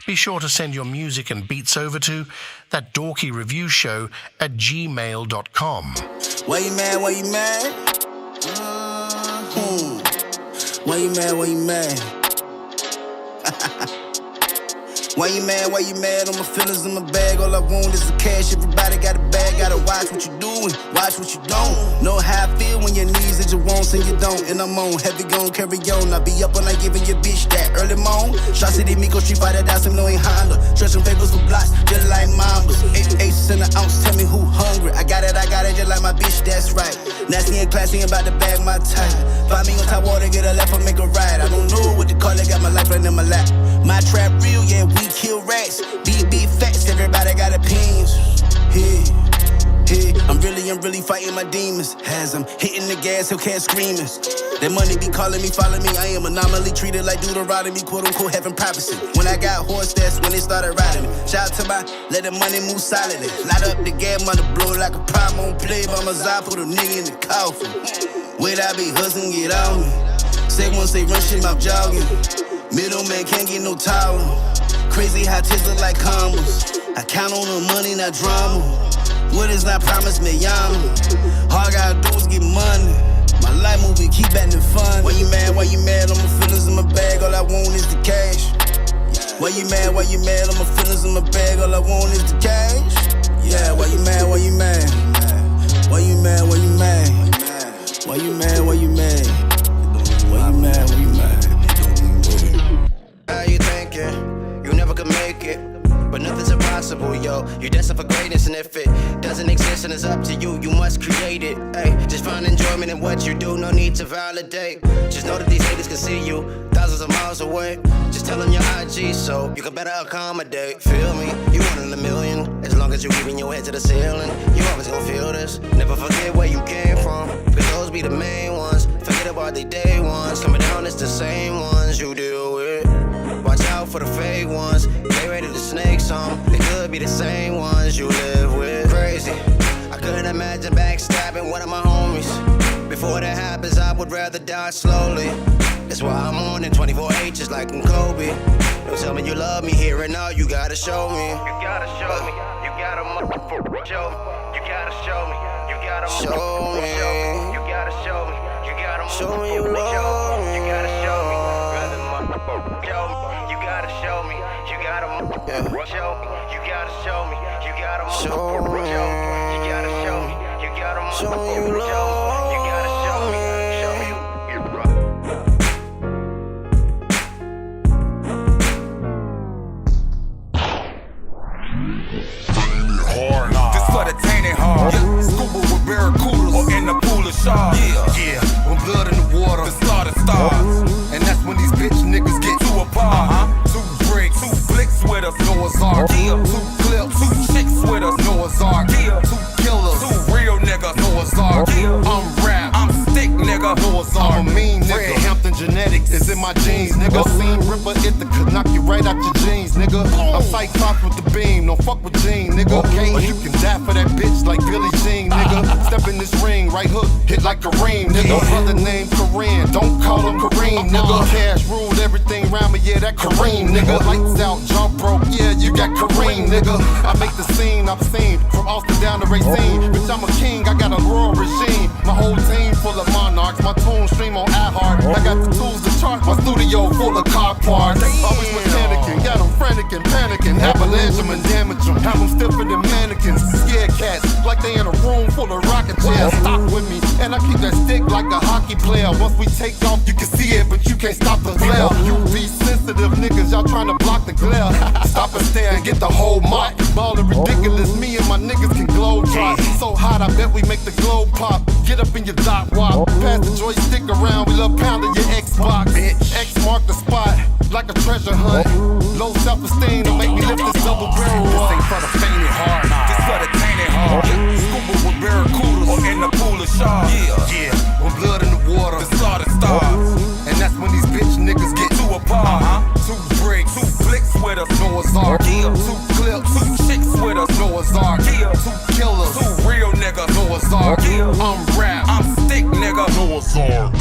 Be sure to send your music and beats over to ThatDorkyReviewShow at gmail.com. Why you mad? Why you mad? Why you mad? Why you mad? Why you mad? Why you mad? All my feelings in my bag. All I want is the cash. Everybody got a bag. Gotta watch what you doing, watch what you don't. Know how I feel when your needs that you want and you don't. And I'm on heavy gon' carry on. I be up all night giving your bitch that early moan. Shots at Miko Street Fighter, that's some no ain't Honda. Stretching papers for blocks, just like mambas. 8 in an ounce, tell me who hungry. I got it, just like my bitch, that's right. Nasty and classy, about to bag my time. Find me on top water, get a left or make a right. I don't know what to call it, got my life right in my lap. My trap real, yeah, we kill rats. Big facts, everybody got opinions. I'm really fighting my demons. As I'm hitting the gas, who can't screaming. That money be calling me, follow me. I am anomaly, treated like Deuteronomy, quote unquote, having privacy. When I got horse, that's when they started riding me. Shout out to my, let the money move silently. Light up the gas, money blow like a prime on play. By my side, put a nigga in the coffin. Wait, I be hustling, get on me. Say once they run shit, mouth jogging. Middleman can't get no towel. Crazy high Tesla like combos. I count on the money, not drama. What is not promised me, yama. All I gotta do is get money. My life movie keep acting fun. Why you mad? Why you mad? All my feelings in my bag. All I want is the cash. Why you mad? Why you mad? All my feelings in my bag. All I want is the cash. Yeah, why you mad? Why you mad? Why you mad? Why you mad? Why you mad? Why you mad? Why you mad? Why you mad? How you thinking? You never could make it. But nothing's impossible, yo. You're destined for greatness, and if it doesn't exist and it's up to you, you must create it. Hey, just find enjoyment in what you do, no need to validate. Just know that these haters can see you thousands of miles away. Just tell them your IG so you can better accommodate. Feel me? You one in a million. As long as you're keeping your head to the ceiling, you always gonna feel this. Never forget where you came from, because those be the main ones. Forget about the day ones. Coming down, it's the same ones you deal with. Watch out for the fake ones. They ready to snake some. They could be the same ones you live with. Crazy. I couldn't imagine backstabbing one of my homies. Before that happens, I would rather die slowly. That's why I'm on in 24/8 just like I'm Kobe. Don't tell me you love me here and now. You gotta show me. You gotta show me. You gotta motherfucker show me. You gotta show me. You gotta show me. You gotta show me. You gotta show me you love me. You gotta show me. Rather motherfucker show me. You gotta show me. You gotta show me. You gotta show me. You gotta show me. You gotta show me. You gotta show me. You gotta show me. Show me. This for the tainted heart. Yeah. Scuba with barracudas or in the pool of sharks. Yeah. When blood in the water, the slaughter starts. And that's when these bitch niggas get too apart. 2 bricks, 2 flicks with us, Noah's Ark. 2 clips, 2 chicks with us, Noah's Ark. 2 killers, 2 real niggas, Noah's Ark. I'm rap, I'm stick nigga, Noah's Ark. I'm a mean nigga. Hampton genetics is in my jeans, nigga. Seen Ripper hit the could knock you right out your jeans, nigga. I'm Cyclops with the beam, don't fuck with Gene, nigga. Okay, or you can die for that bitch like Billie Jean, nigga. Step in this ring, right hook, hit like Kareem, nigga. Brother named Kareem, don't call him Kareem, nigga. Cash ruled everything around me, yeah, that Kareem, nigga. Lights out, jump broke, yeah, you got Kareem, nigga. I make the scene I've seen, from Austin down to Racine. Bitch, I'm a king, I got a royal regime. My whole team full of monarchs, my tune stream on iHeart. I got the tools to chart, my studio full of car parts. Always mechanicking, got them frantic and panicking. Avalanche them and damage them, have them stiffer than mannequins. Scared cats, like they in a room full of rocket chairs. Stop with me, and I keep that stick like a hockey player. Once we take off, you can see it, but you can't stop the glare. You be sensitive niggas, y'all trying to block the glare. Stop and stare and get the whole mic. Ballin' ridiculous, me and my niggas can glow drop. So hot, I bet we make the globe pop. Get up in your dot wop, pass the joystick around. We love pounding your Xbox. X mark the spot, like a treasure hunt. Low self-esteem to make me lift this double barrel. This ain't for the fainted heart, this for the tainted heart. Scuba with barracudas or in the pool of sharks. Yeah. When blood in the water, the slaughter starts. And that's when these bitch niggas get too apart. 2 bricks, 2 flicks with us, Noah's Ark. 2 clips, 2 chicks with us, Noah's Ark. 2 killers, 2 real niggas, Noah's Ark. I'm rap, I'm stick nigga, Noah's Ark.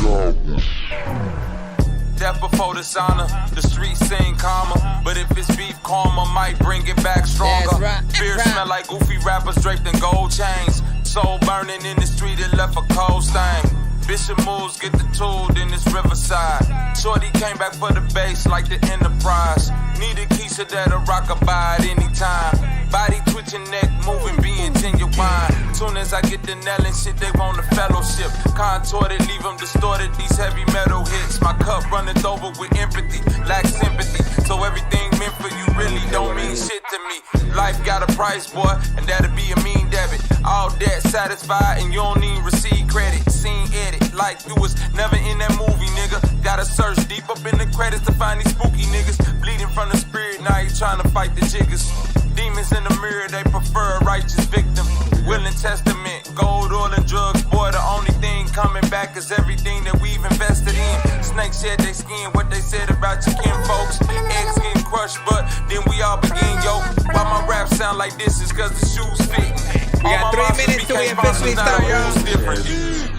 Death for dishonor. The streets sing calmer, but if it's beef, karma might bring it back stronger. Fear smell like goofy rappers draped in gold chains. Soul burning in the street, it left a cold stain. Bishop moves, get the tool, then it's Riverside. Shorty came back for the bass like the Enterprise. Need a Keisha that'll rock a by at any time. Body twitching, neck moving, being genuine. Soon as I get the nail and shit, they want a fellowship. Contorted, leave them distorted, these heavy metal hits. My cup runneth over with empathy, lack sympathy. So everything meant for you really don't mean shit to me. Life got a price, boy, and that'll be a mean debit. All debt satisfied, and you don't even receive credit. Scene edit, like you was never in that movie, nigga. Gotta search deep up in the credits to find these spooky niggas. Bleeding from the spirit, now you trying to fight the jiggers. Demons in the mirror, they prefer a righteous victim. Will and testament, gold, oil, and drugs. Boy, the only thing coming back is everything that we've invested in. Snakes shed they skin, what they said about your kin folks. Eggs getting crushed, but then we all begin, yo. Why my rap sound like this is cause the shoes fitting. We got 3 minutes till we officially start, y'all.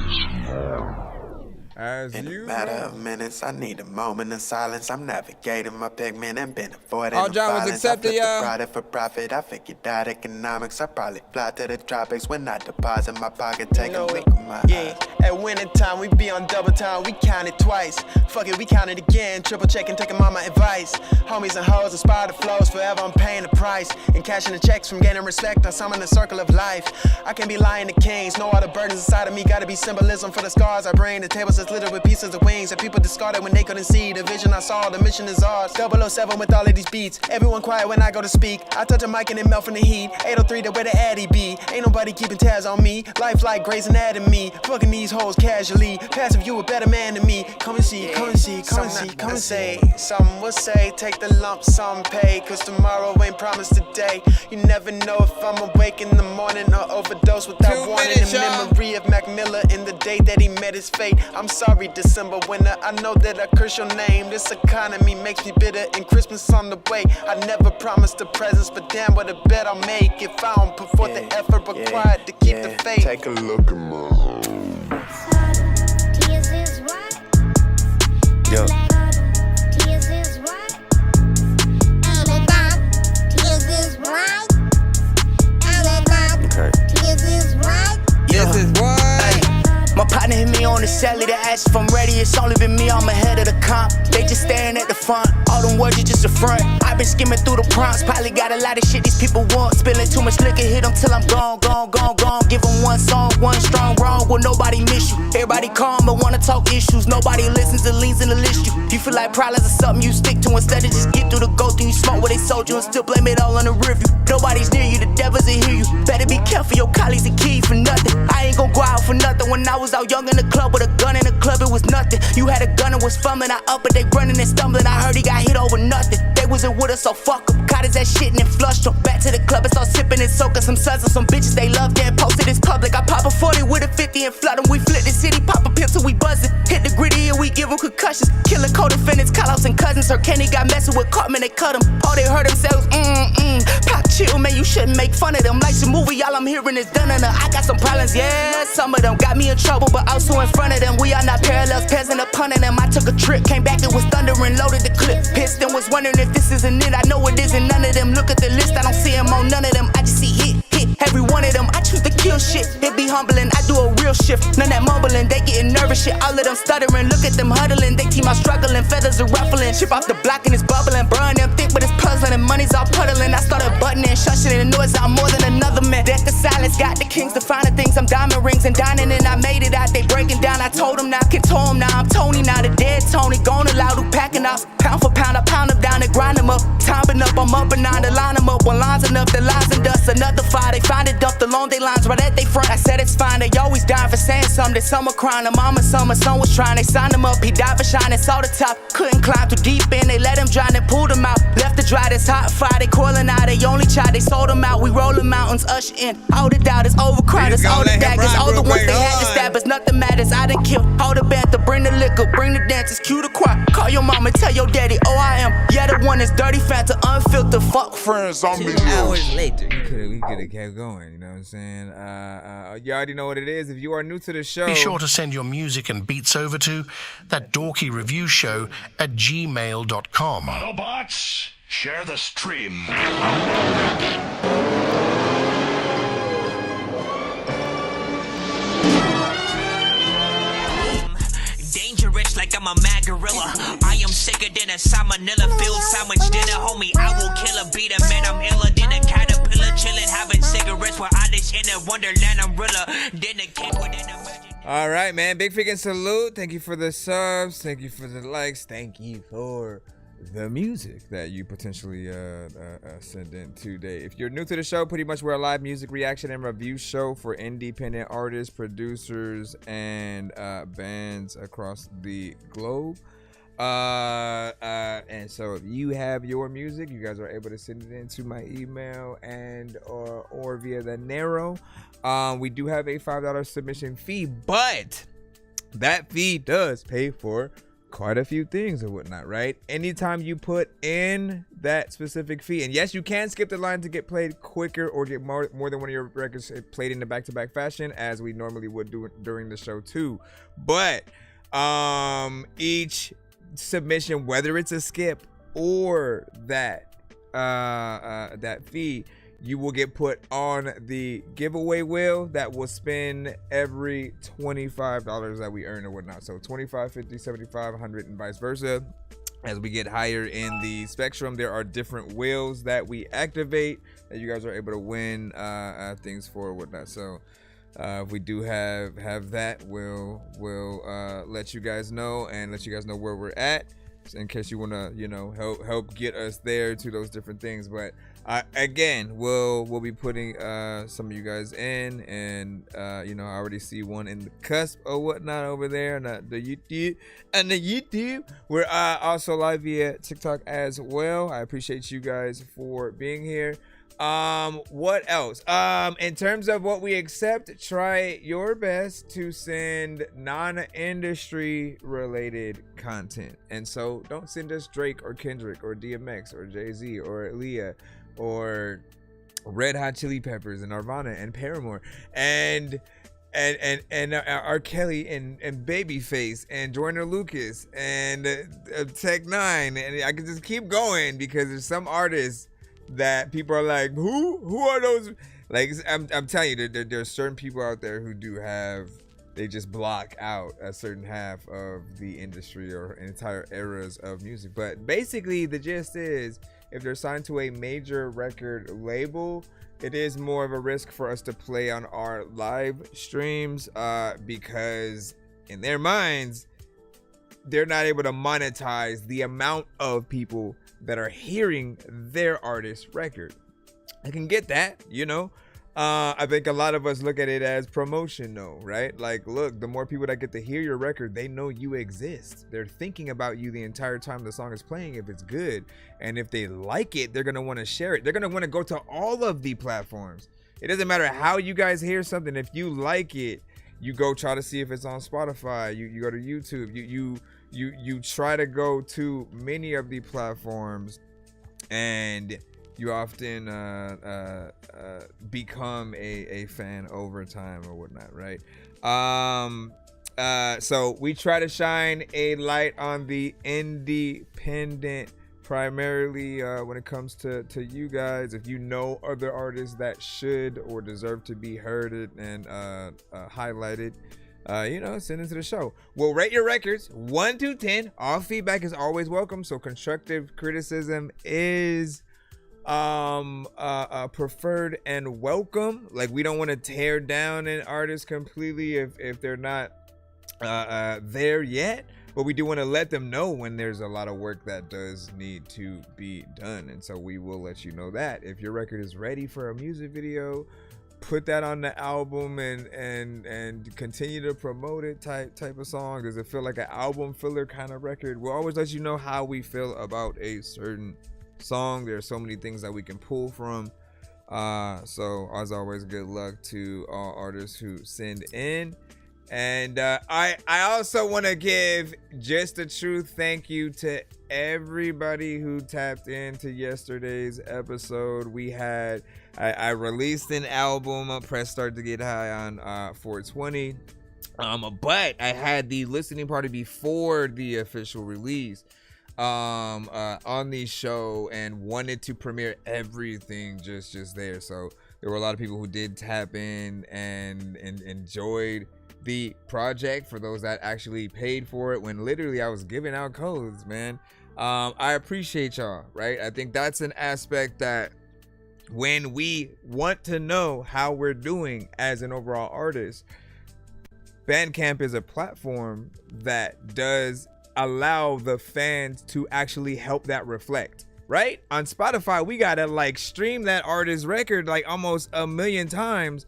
In a matter of minutes, I need a moment of silence. I'm navigating my pigment and been avoiding All the John was violence. accepted, I flip y'all. the product for profit. I figured out economics. I probably fly to the tropics when I deposit my pocket. Take a look at my eyes. At winter time, we be on double time, we count it twice. Fuck it, we count it again, triple checking, taking mama advice. Homies and hoes, aspire to flows, forever I'm paying the price. And cashing the checks from gaining respect, I summon the circle of life. I can't be lying to kings, no other burdens inside of me, gotta be symbolism for the scars I bring. The tables is littered with pieces of wings that people discarded when they couldn't see. The vision I saw, the mission is ours. 007 with all of these beats, everyone quiet when I go to speak. I touch a mic and it melt from the heat. 803 to where the Addy be. Ain't nobody keeping tabs on me. Life like Grey's Anatomy. Fucking these hoes casually. Passive, you a better man than me. Come and see, come and see, come and see, come and say. Some will say, take the lump sum pay. Cause tomorrow ain't promised today. You never know if I'm awake in the morning or overdose without warning. The memory of Mac Miller in the day that he met his fate. I'm sorry, December winter. I know that I curse your name. This economy makes me bitter and Christmas on the way. I never promised a presence, but damn what a bet I'll make if I don't put forth the effort required to keep the faith. Take a look at my home. Yo. This is what? My partner hit me on the celly to ask if I'm ready. It's only been me, I'm ahead of the comp. They just staring at the front. All them words are just a front. I've been skimming through the prompts. Probably got a lot of shit these people want. Spilling too much liquor, hit them till I'm gone, gone, gone, gone. Give them one song, one strong wrong. Will nobody miss you? Everybody calm but wanna talk issues. Nobody listens and leans in the list you. You feel like problems are something you stick to instead of just get through the go through. You smoke what they sold you and still blame it all on the review. Nobody's near you, the devils will hear you. Better be careful, your colleagues are key for nothing. I ain't gon' go out for nothing. When I was out young in the club with a gun in the club, it was nothing. You had a gun and was fumbling, I up, but they running and stumbling. I heard he got hit over nothing. They wasn't with us, so fuck em. Caught his ass shitting and flushed him. Back to the club and start sipping and soaking some suds and some bitches they love getting posted in public. I pop a 40 with a 50 and flood them. We flip the city, pop a pill till we buzzing. Hit the gritty and we give them concussions. Killing co-defendants, call-outs and cousins. Her Kenny got messing with Cartman, they cut him. All they heard themselves, Pop chill, man, you shouldn't make fun of them. Like some movie, all I'm hearing is done. I got some problems, yeah, some of them got me in trouble, but also in front of them. We are not parallels, pairs and a pun of them. I took a trip, came back, it was thunder and loaded the clip. Pissed and was wondering if this isn't it. I know it isn't none of them. Look at the list, I don't see them on none of them. I just see hit, every one of them. I choose to kill shit, it be humbling. I do a real shift, none that mumbling. They getting nervous shit, all of them stuttering. Look at them huddling, they team out struggling. Feathers are ruffling, ship off the block and it's bubbling. Burn them thick, but it's puzzling and money's all puddling. I started buttoning and shushing and the noise out more than another man. Death to silence, got the kings to find the things. I'm diamond rings and dining and I made it out. They breaking down, I told them now, control them now. I'm Tony now, the dead Tony. Gone aloud, who packing off. Pound for pound, I pound them down and grind them up. Timing up, I'm up and down to line them up. One line's enough, the lines and dust. Another fire, they find it, dump the long day lines right at they front. I said it's fine, they always dying for saying something. Some are crying, the mama, some was trying. They signed him up, he died for shining, saw the top. Couldn't climb too deep in, they let him drown and pulled him out. Left to dry, this hot fire, they coiling out. They only tried, they sold him out. We rolling mountains, usher in. All the doubters, overcrowded, all the daggers, all the ones they had to stab us. Nothing matters, I done killed all the banter. Bring the liquor, bring the dancers, cue the choir. Call your mama, tell your daddy, oh I am. Yeah, the one is dirty Fanta, unfiltered, fuck friends on me. 2 hours later, we could have kept going. You know what I'm saying? You already know what it is. If you are new to the show, Be sure to send your music and beats over to ThatDorkyReviewShow@gmail.com. Autobots, share the stream. Dangerous like I'm a mad gorilla. I am sicker than a salmonella filled sandwich dinner, homie. I will kill a beat a man. I'm iller than a caterpillar, chilling, having cigarettes while I dish in a wonderland umbrella. Then a kid within a magic. all right, man. Big freaking salute. Thank you for the subs. Thank you for the likes. Thank you for the music that you potentially send in today. If you're new to the show, pretty much we're a live music reaction and review show for independent artists, producers, and bands across the globe. And so if you have your music, you guys are able to send it into my email and or via the Narrow. We do have a $5 submission fee, but that fee does pay for quite a few things or whatnot, right? Anytime you put in that specific fee, and yes, you can skip the line to get played quicker or get more than one of your records played in the back-to-back fashion, as we normally would do during the show too. But each submission, whether it's a skip or that fee, you will get put on the giveaway wheel that will spin every $25 that we earn or whatnot. So 25, 50, 75, 100, and vice versa. As we get higher in the spectrum, there are different wheels that we activate that you guys are able to win things for or whatnot. So if we do have that, we'll let you guys know and let you guys know where we're at, in case you want to, you know, help get us there to those different things. But again, we'll be putting some of you guys in, and you know, I already see one in the cusp or whatnot over there, and the YouTube. We're also live via TikTok as well. I appreciate you guys for being here. What else? In terms of what we accept, try your best to send non-industry related content. And so don't send us Drake or Kendrick or DMX or Jay-Z or Aaliyah or Red Hot Chili Peppers and Nirvana and Paramore and R. Kelly and Babyface and Joyner Lucas and Tech Nine, and I can just keep going because there's some artists that people are like, who are those? Like, I'm telling you, there's certain people out there who do have, they just block out a certain half of the industry or entire eras of music. But basically, the gist is, if they're signed to a major record label, it is more of a risk for us to play on our live streams because in their minds, they're not able to monetize the amount of people that are hearing their artist's record. I can get that, you know. I think a lot of us look at it as promotion, though, right? Like, look, the more people that get to hear your record, they know you exist. They're thinking about you the entire time the song is playing if it's good. And if they like it, they're going to want to share it. They're going to want to go to all of the platforms. It doesn't matter how you guys hear something. If you like it, you go try to see if it's on Spotify. You go to YouTube. You try to go to many of the platforms, and you often become a fan over time or whatnot, right? So we try to shine a light on the independent primarily when it comes to you guys. If you know other artists that should or deserve to be heard and highlighted, you know, send it to the show. We'll rate your records 1 to 10. All feedback is always welcome, so constructive criticism is preferred and welcome. Like, we don't want to tear down an artist completely if they're not there yet, but we do want to let them know when there's a lot of work that does need to be done, and so we will let you know that. If your record is ready for a music video, put that on the album and continue to promote it type of song. Does it feel like an album filler kind of record? We'll always let you know how we feel about a certain song. There's so many things that we can pull from. So as always, good luck to all artists who send in. And I also want to give just a true thank you to everybody who tapped into yesterday's episode. We had I released an album, Press Start to Get High, on 420. But I had the listening party before the official release on the show, and wanted to premiere everything just there. So there were a lot of people who did tap in and enjoyed the project, for those that actually paid for it, when literally I was giving out codes, man. I appreciate y'all, right? I think that's an aspect that when we want to know how we're doing as an overall artist, Bandcamp is a platform that does allow the fans to actually help that reflect, right? On Spotify, we gotta like stream that artist's record like almost 1 million times,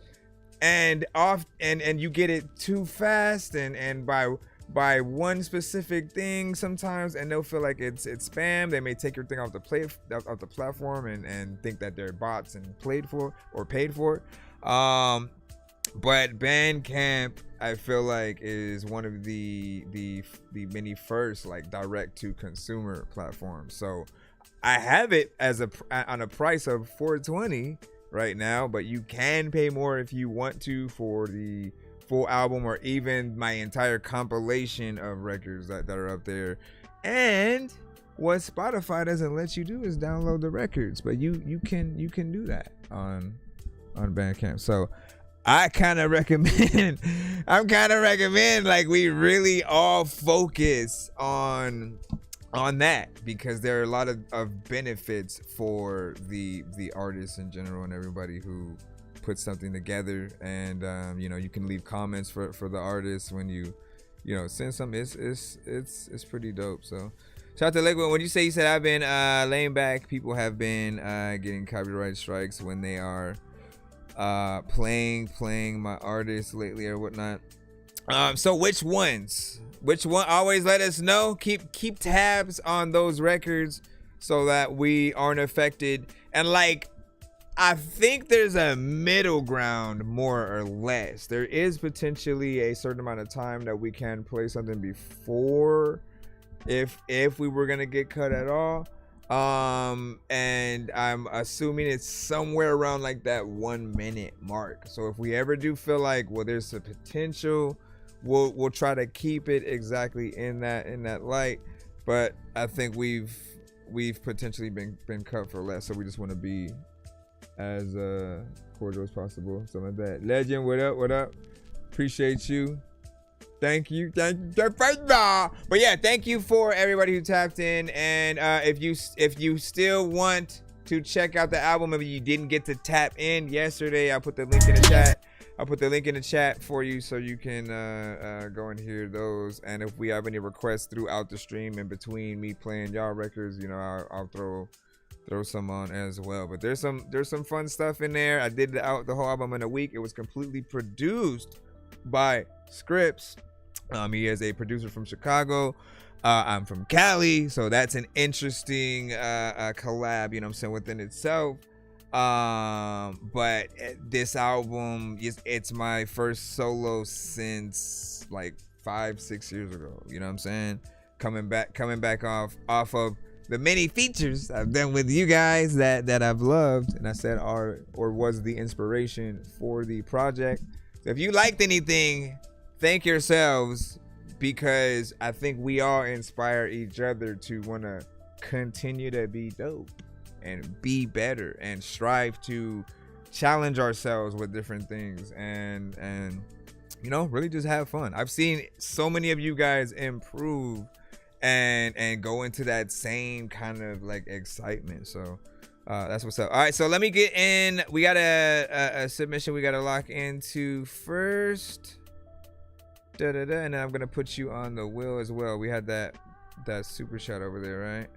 and you get it too fast and by one specific thing sometimes, and they'll feel like it's spam. They may take your thing off the platform and think that they're bots and paid for it. But Bandcamp, I feel like, is one of the many first like direct to consumer platforms. So I have it as on a price of $420 right now, but you can pay more if you want to for the full album, or even my entire compilation of records that are up there. And what Spotify doesn't let you do is download the records, but you can do that on Bandcamp. So I'm kind of recommend like we really all focus on that, because there are a lot of benefits for the artists in general and everybody who put something together. And you can leave comments for the artists when you send something. It's pretty dope. So shout out to Liquid. When you said I've been laying back, people have been getting copyright strikes when they are playing my artists lately or whatnot. So which one? Always let us know. Keep tabs on those records so that we aren't affected. And like, I think there's a middle ground, more or less. There is potentially a certain amount of time that we can play something before, if we were gonna get cut at all. And I'm assuming it's somewhere around like that 1 minute mark. So if we ever do feel like, well, there's a potential, we'll try to keep it exactly in that light. But I think we've potentially been cut for less, so we just want to be as cordial as possible, something like that. Legend, what up? Appreciate you. Thank you. But yeah, thank you for everybody who tapped in. And if you still want to check out the album, maybe you didn't get to tap in yesterday, I'll put the link in the chat for you, so you can go and hear those. And if we have any requests throughout the stream in between me playing y'all records, I'll throw some on as well. But there's some fun stuff in there. I did the whole album in a week. It was completely produced by Scripps. He is a producer from Chicago. I'm from Cali, so that's an interesting collab, within itself. But this album it's my first solo since like 5-6 years ago. You know what I'm saying? Coming back off of the many features I've done with you guys that I've loved, and I said or was the inspiration for the project. So if you liked anything, thank yourselves, because I think we all inspire each other to want to continue to be dope and be better and strive to challenge ourselves with different things and really just have fun. I've seen so many of you guys improve and go into that same kind of like excitement. So that's what's up. All right, so let me get in. We got a submission we got to lock into first. And then I'm gonna put you on the wheel as well. We had that super shot over there, right?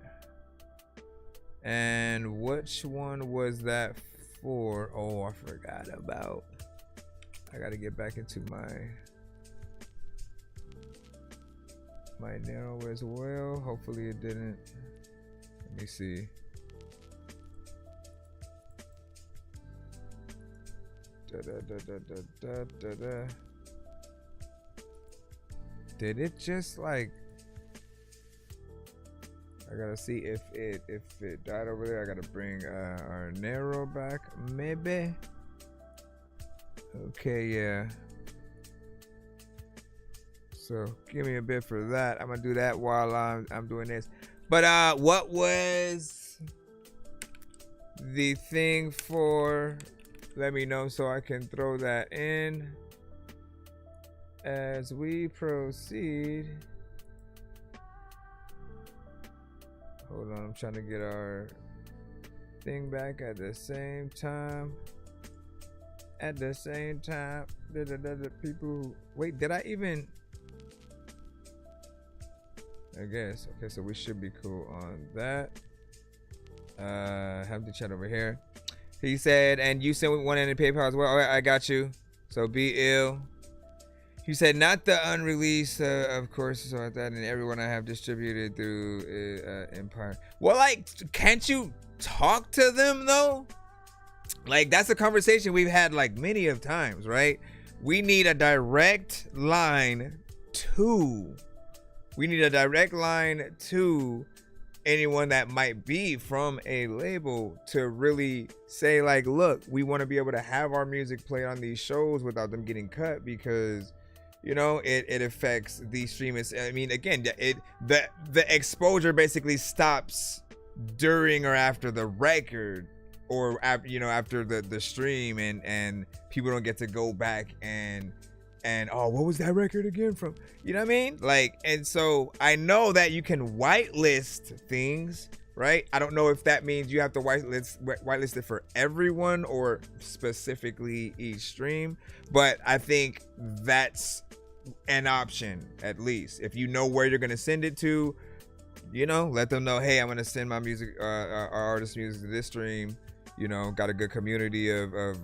And which one was that for? Oh, I forgot about. I gotta get back into my narrow as well. Hopefully it didn't. Let me see. Did it just like? I gotta see if it died over there. I gotta bring our narrow back, maybe. Okay, yeah. So give me a bit for that. I'm gonna do that while I'm doing this. But what was the thing for? Let me know so I can throw that in as we proceed. Hold on, I'm trying to get our thing back at the same time. At the same time, the people. Wait, did I even? I guess. Okay, so we should be cool on that. Have the chat over here. He said, and you sent one in the PayPal as well. All right, I got you. So be ill. He said, not the unreleased, of course, so like that, and everyone I have distributed through Empire. Well, like, can't you talk to them though? Like, that's a conversation we've had like many of times, right? We need a direct line to. We need a direct line to anyone that might be from a label to really say like, look, we want to be able to have our music play on these shows without them getting cut, because you know it affects the streamers. I mean, again, the exposure basically stops during or after the record, or after the stream, and people don't get to go back and oh, what was that record again from? You know what I mean? Like, and so I know that you can whitelist things, right? I don't know if that means you have to whitelist it for everyone or specifically each stream, but I think that's an option, at least. If you know where you're gonna send it to, let them know, hey, I'm gonna send my music, our artist music to this stream. Got a good community of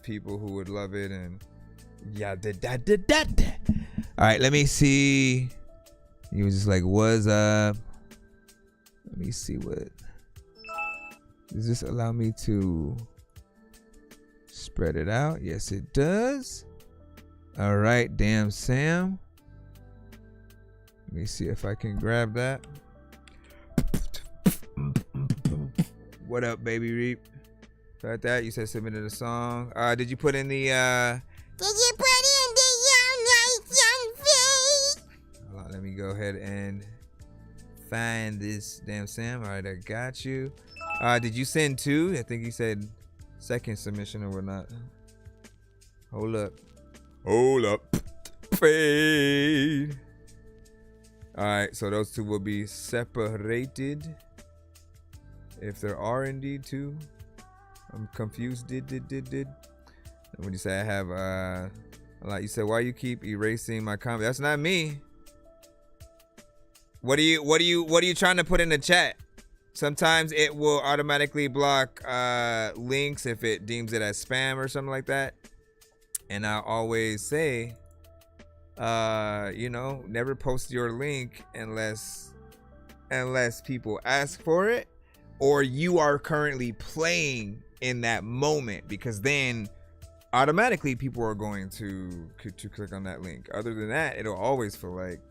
people who would love it, and yeah, all right, let me see. He was just like, what's up? Let me see what. Does this allow me to spread it out? Yes, it does. All right, damn Sam. Let me see if I can grab that. What up, baby Reap? Like that. You said submitted a song. Did you put in the Did you put in the young face? Hold on, let me go ahead and find this damn Sam. All right, I got you. Did you send two? I think you said second submission or whatnot. Hold up. Fade. All right, so those two will be separated. If there are indeed two. I'm confused. Did. When you say I have like you said, why you keep erasing my comment? That's not me. What are you trying to put in the chat? Sometimes it will automatically block links if it deems it as spam or something like that. And I always say, never post your link unless people ask for it, or you are currently playing in that moment, because then automatically people are going to click on that link. Other than that, it'll always feel like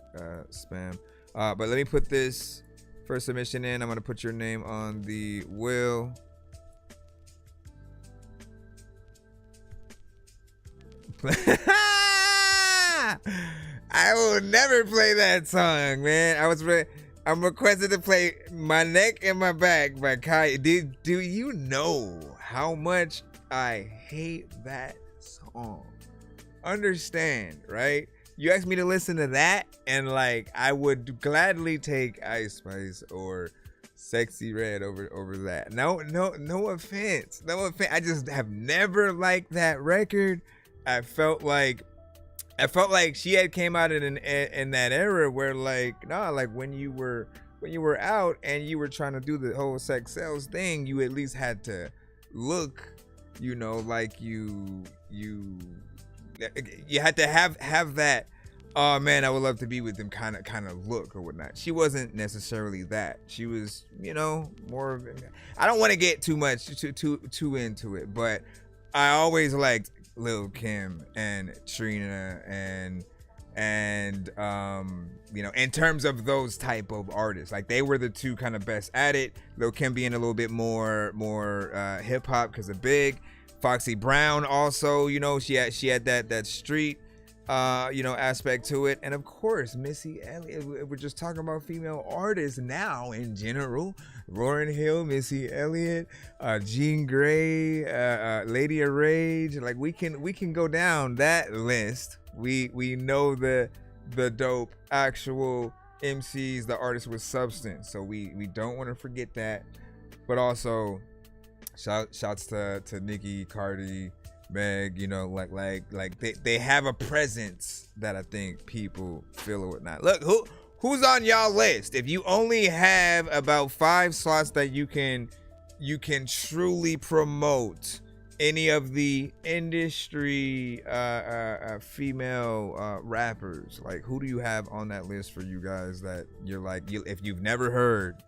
spam. But let me put this first submission in. I'm gonna put your name on the wheel. I will never play that song, man. I'm requested to play My Neck and My Back by Kai. Do you know how much I hate that song? Understand, right? You asked me to listen to that, and like I would gladly take Ice Spice or Sexy Red over that. No offense. I just have never liked that record. I felt like she had came out in that era where when you were out and you were trying to do the whole sex sales thing, you at least had to look, like you had to have that, oh man, I would love to be with them kind of look or whatnot. She wasn't necessarily that. She was, more of, I don't want to get too much too into it, but I always liked Lil' Kim and Trina and And in terms of those type of artists, like they were the two kind of best at it. Lil Kim being a little bit more hip hop because of Big. Foxy Brown also, she had that street aspect to it. And of course, Missy Elliott. We're just talking about female artists now in general. Lauryn Hill, Missy Elliott, Jean Grey, Lady of Rage. Like we can go down that list. We know the dope actual MCs, the artists with substance. So we don't want to forget that. But also shouts to Nicki, Cardi, Meg, like they have a presence that I think people feel or whatnot. Look, who's on y'all list? If you only have about 5 slots that you can truly promote any of the industry female rappers, like who do you have on that list for you guys that you're like, if you've never heard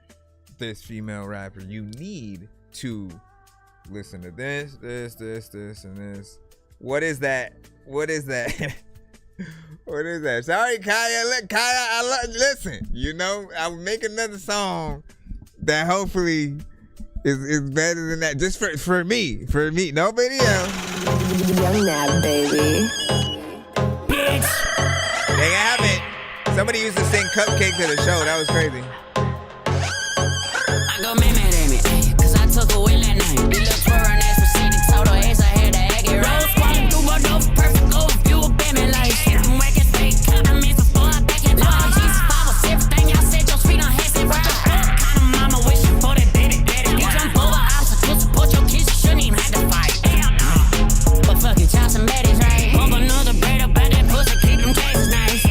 this female rapper, you need to listen to this, and this. What is that? What is that? Sorry, Kaya. Look, Kaya, listen. I'll make another song that hopefully is better than that. Just for me. Nobody else. Young Nab, baby. Bitch. They have it. Somebody used to sing Cupcake to the show. That was crazy. I go me, cause I took away that night. You look for an ass for city, total ass, I had to act it right. Rose squatting through my door, perfect overview of Batman life. I'm whacking fake compliments before I back it up. Jesus, Bible, everything y'all said, your feet on has it right. Kind of mama wishing for that daddy. You jump over obstacles, support your kids, you shouldn't even have to fight. Hell no. But fuck it, y'all some baddies, right? Over another bread up at that pussy, keep them cases nice.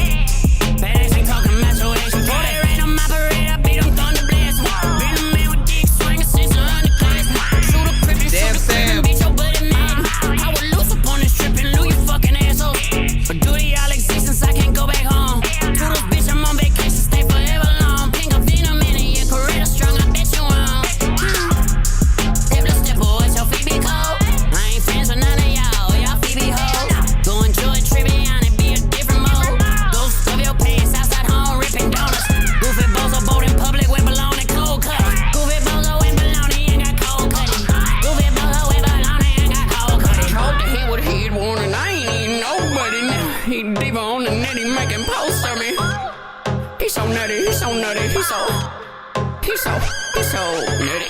Badass ain't talking macho action. Pour that rain on my parade, I beat them thunder blast. Been a man with dick swinging since the underclass. Shoot a crippin', beat your buddy man. I would loose up on this trip and lose you fucking asshole. But due to y'all existence, I can't go back home. Toodles, bitch, I'm on vacation, stay forever long. Pink a venom in it, your career strong, I bet you won't. Step to step, boy, your feet be cold. I ain't friends with none of y'all feet be hoes. Go enjoy Trivia and be a different mode. Go stuff your pants outside home, ripping donuts. Goofy bozo boat in public with baloney cold cut. Goofy bozo with baloney ain't got cold cutting. Goofy bozo with baloney ain't got cold cutting. Told the hit what he'd wanted, I ain't even nobody now. He diva on the net, he making posts of me. He's so nutty, he's so nutty, he's so nutty.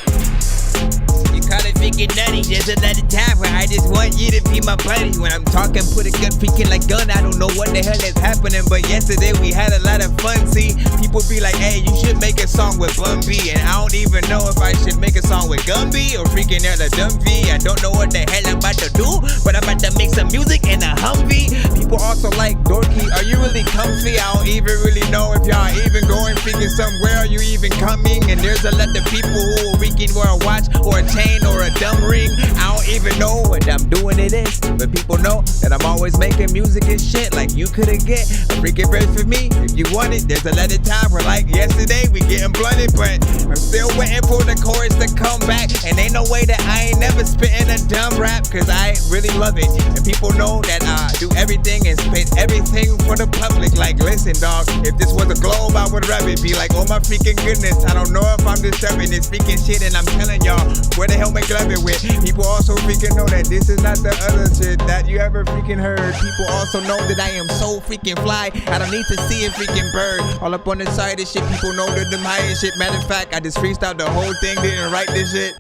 You call it freaking nutty. There's another time where I just want you to be my buddy. When I'm talking, put a gun freaking like gun. I don't know what the hell is happening, but yesterday we had a lot of fun. See, people be like, hey, you should make a song with Bun B. And I don't even know if I should make a song with Gumby or freaking Ella Dumpy. I don't know what the hell I'm about to do, but I'm about to make some music in a Humvee. People also like, Dorky, are you really comfy? I don't even really know if y'all even going freaking somewhere. Are you even coming? And there's a lot of people who will freaking wear a watch or a chain or a dumb ring. I don't even know what I'm doing it is, but people know that I'm always making music and shit. Like you couldn't get a freaking verse for me if you want it. There's a lot of time where like yesterday we getting blunted, but I'm still waiting for the chorus to come back. And ain't no way that I ain't never spitting a dumb rap, cause I really love it. And people know that I do everything and spit everything for the public. Like listen dog, if this was a globe I would rap it. Be like, oh my freaking goodness, I don't know if I'm disturbing this freaking shit. And I'm telling y'all, where the hell make love it with? People also freaking know that this is not the other shit that you ever freaking heard. People also know that I am so freaking fly, I don't need to see a freaking bird. All up on the side of shit, people know that them high and shit. Matter of fact, I just freestyled the whole thing, didn't write this shit.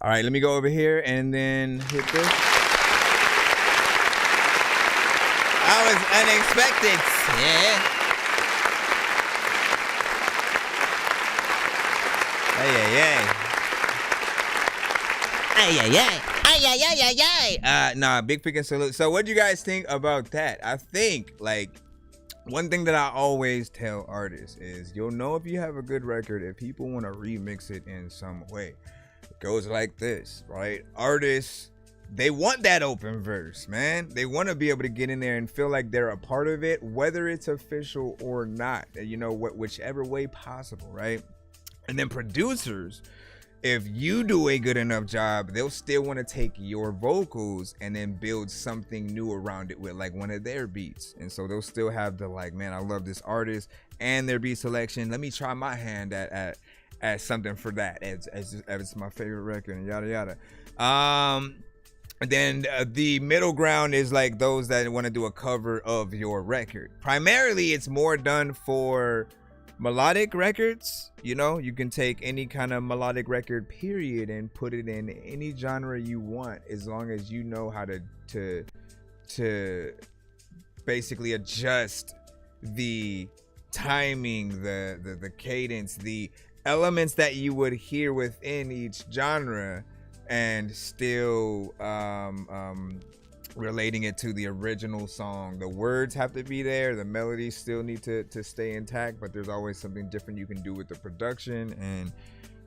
All right, let me go over here and then hit this. That was unexpected. Yeah. Nah, big freaking salute. So what do you guys think about that? I think like one thing that I always tell artists is you'll know if you have a good record if people want to remix it in some way. It goes like this, right? Artists, they want that open verse, man. They want to be able to get in there and feel like they're a part of it, whether it's official or not, whichever way possible, right? And then producers, if you do a good enough job, they'll still want to take your vocals and then build something new around it with like one of their beats. And so they'll still have the like, man, I love this artist and their beat selection. Let me try my hand at something for that as it's my favorite record and yada yada. And then the middle ground is like those that want to do a cover of your record. Primarily, it's more done for melodic records. You know, you can take any kind of melodic record period and put it in any genre you want, as long as you know how to basically adjust the timing, the cadence, the elements that you would hear within each genre, and still relating it to the original song. The words have to be there, the melodies still need to stay intact, but there's always something different you can do with the production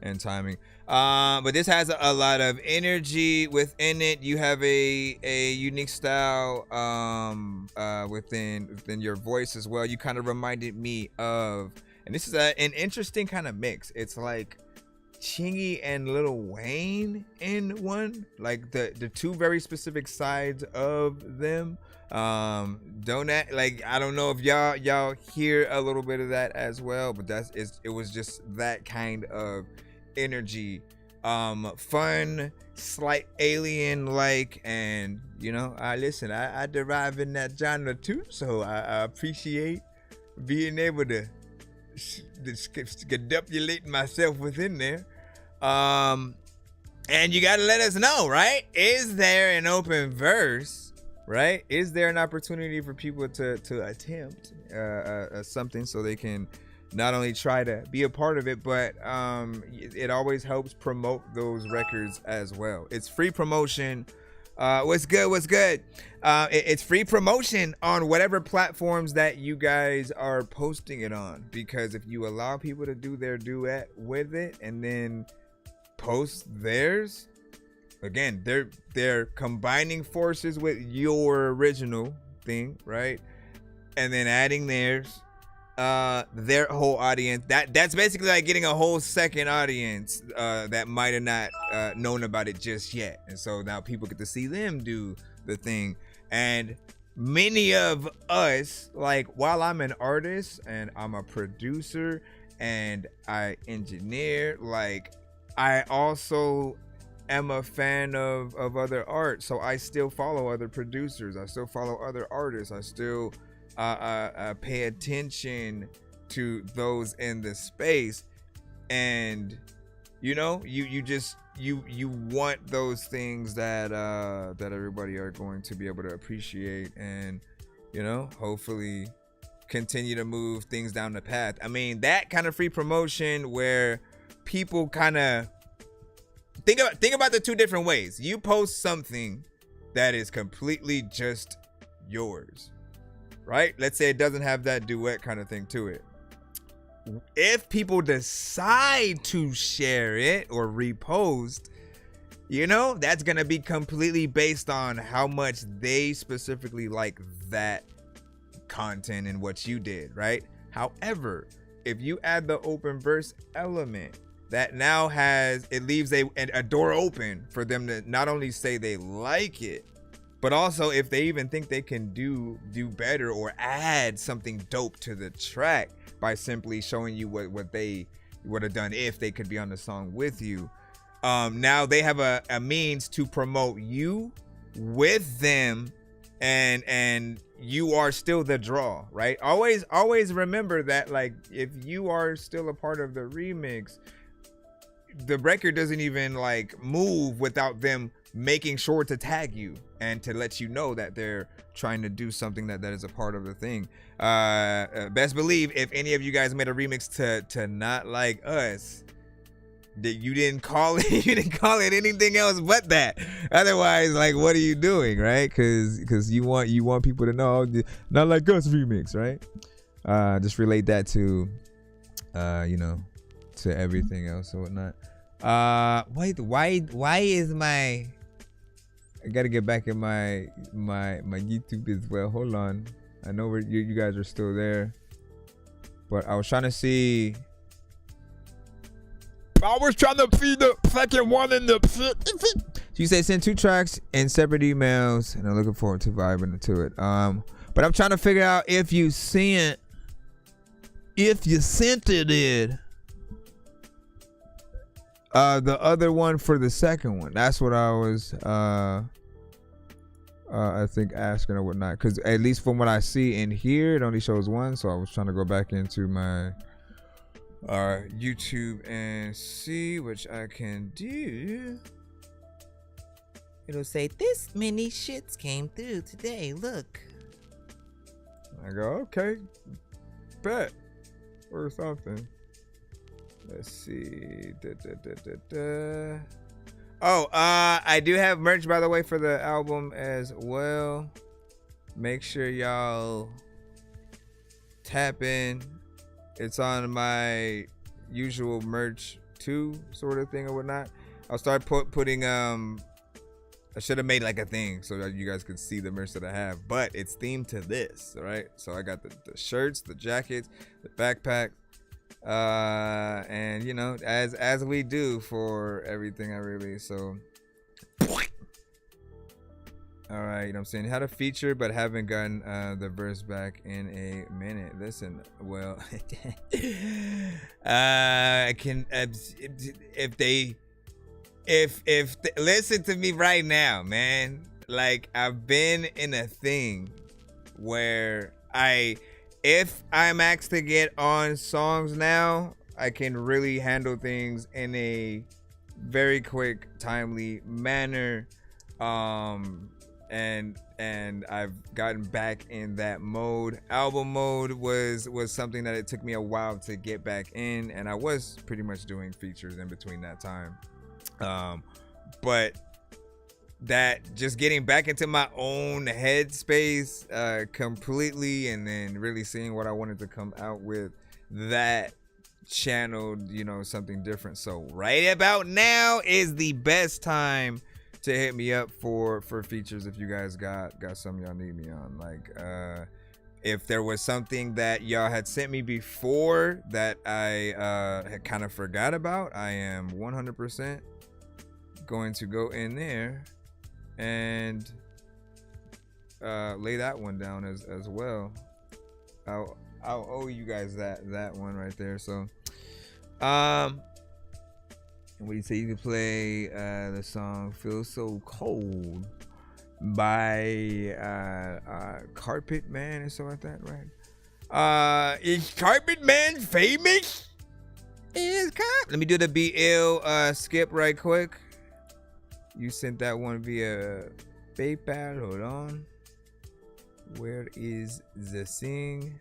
and timing. But this has a lot of energy within it. You have a unique style within your voice as well. You kind of reminded me of, and this is an interesting kind of mix. It's like Chingy and Lil Wayne in one, like the two very specific sides of them. I don't know if y'all hear a little bit of that as well, but it was just that kind of energy, fun, slight alien like, and you know, I derive in that genre too, so I appreciate being able to manipulate myself within there. And you gotta let us know, right? Is there an open verse, right? Is there an opportunity for people to attempt something so they can not only try to be a part of it, but it always helps promote those records as well. It's free promotion. What's good? It's free promotion on whatever platforms that you guys are posting it on, because if you allow people to do their duet with it and then post theirs, again, they're combining forces with your original thing, right? And then adding theirs, their whole audience. That's basically like getting a whole second audience that might have not known about it just yet. And so now people get to see them do the thing. And many of us, like, while I'm an artist and I'm a producer and I engineer, like, I also am a fan of other art. So I still follow other producers. I still follow other artists. I still pay attention to those in the space. And you know, you want those things that everybody are going to be able to appreciate, and you know, hopefully continue to move things down the path. I mean, that kind of free promotion where people kind of think about the two different ways. You post something that is completely just yours, right? Let's say it doesn't have that duet kind of thing to it. If people decide to share it or repost, you know, that's gonna be completely based on how much they specifically like that content and what you did, right? However, if you add the open verse element, that now leaves a door open for them to not only say they like it, but also if they even think they can do better or add something dope to the track by simply showing you what they would have done if they could be on the song with you. Now they have a means to promote you with them, and you are still the draw, right? Always remember that, like, if you are still a part of the remix, the record doesn't even like move without them making sure to tag you and to let you know that they're trying to do something that is a part of the thing. Best believe if any of you guys made a remix to Not Like Us, that you didn't call it anything else but that. Otherwise, like, what are you doing, right? Because you want people to know Not Like Us remix, right? Just relate that to you know, to everything else or whatnot. Wait, why is my, I gotta get back in my YouTube as well. Hold on. I know you guys are still there, but I was trying to see. I was trying to feed the fucking one in the pit. So you say send 2 tracks in separate emails, and I'm looking forward to vibing to it. But I'm trying to figure out if you sent it. The other one for the second one. That's what I was I think asking or whatnot. Because at least from what I see in here, it only shows one. So I was trying to go back into my YouTube and see, which I can do. It'll say this many shits came through today. Look. I go, okay, bet or something. Let's see. Oh, I do have merch, by the way, for the album as well. Make sure y'all tap in. It's on my usual merch too, sort of thing or whatnot. I'll start putting I should have made like a thing so that you guys could see the merch that I have, but it's themed to this, all right? So I got the shirts, the jackets, the backpack, and you know, as we do for everything I release. So all right, you know what I'm saying, had a feature but haven't gotten the verse back in a minute. Listen, well, I can if listen to me right now, man. Like, I've been in a thing where if I'm asked to get on songs now, I can really handle things in a very quick, timely manner. And I've gotten back in that mode. Album mode was something that it took me a while to get back in, and I was pretty much doing features in between that time. But that just getting back into my own headspace completely, and then really seeing what I wanted to come out with, that channeled, you know, something different. So right about now is the best time to hit me up for features if you guys got something y'all need me on. Like, if there was something that y'all had sent me before that I had kind of forgot about, I am 100% going to go in there and lay that one down as well. I'll owe you guys that one right there. So what do you say? You can play the song "Feel So Cold" by Carpet Man or something like that, right? Is Carpet Man famous? Let me do the BL skip right quick. You sent that one via PayPal. Hold on. Where is the thing?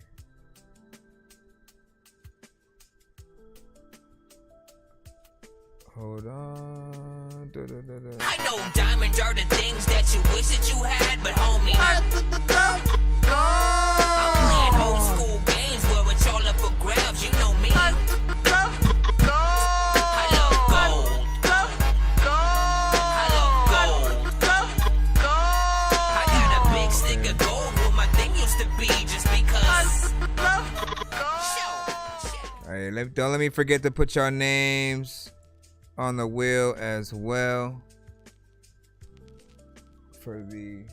Hold on. I know diamonds are the things that you wish that you had, but homie, I'm playing old school games where it's all up for grabs. You know me. I love gold. I love gold. I got a big stick of gold where my thing used to be, just because. All right, don't let me forget to put your names on the wheel as well for the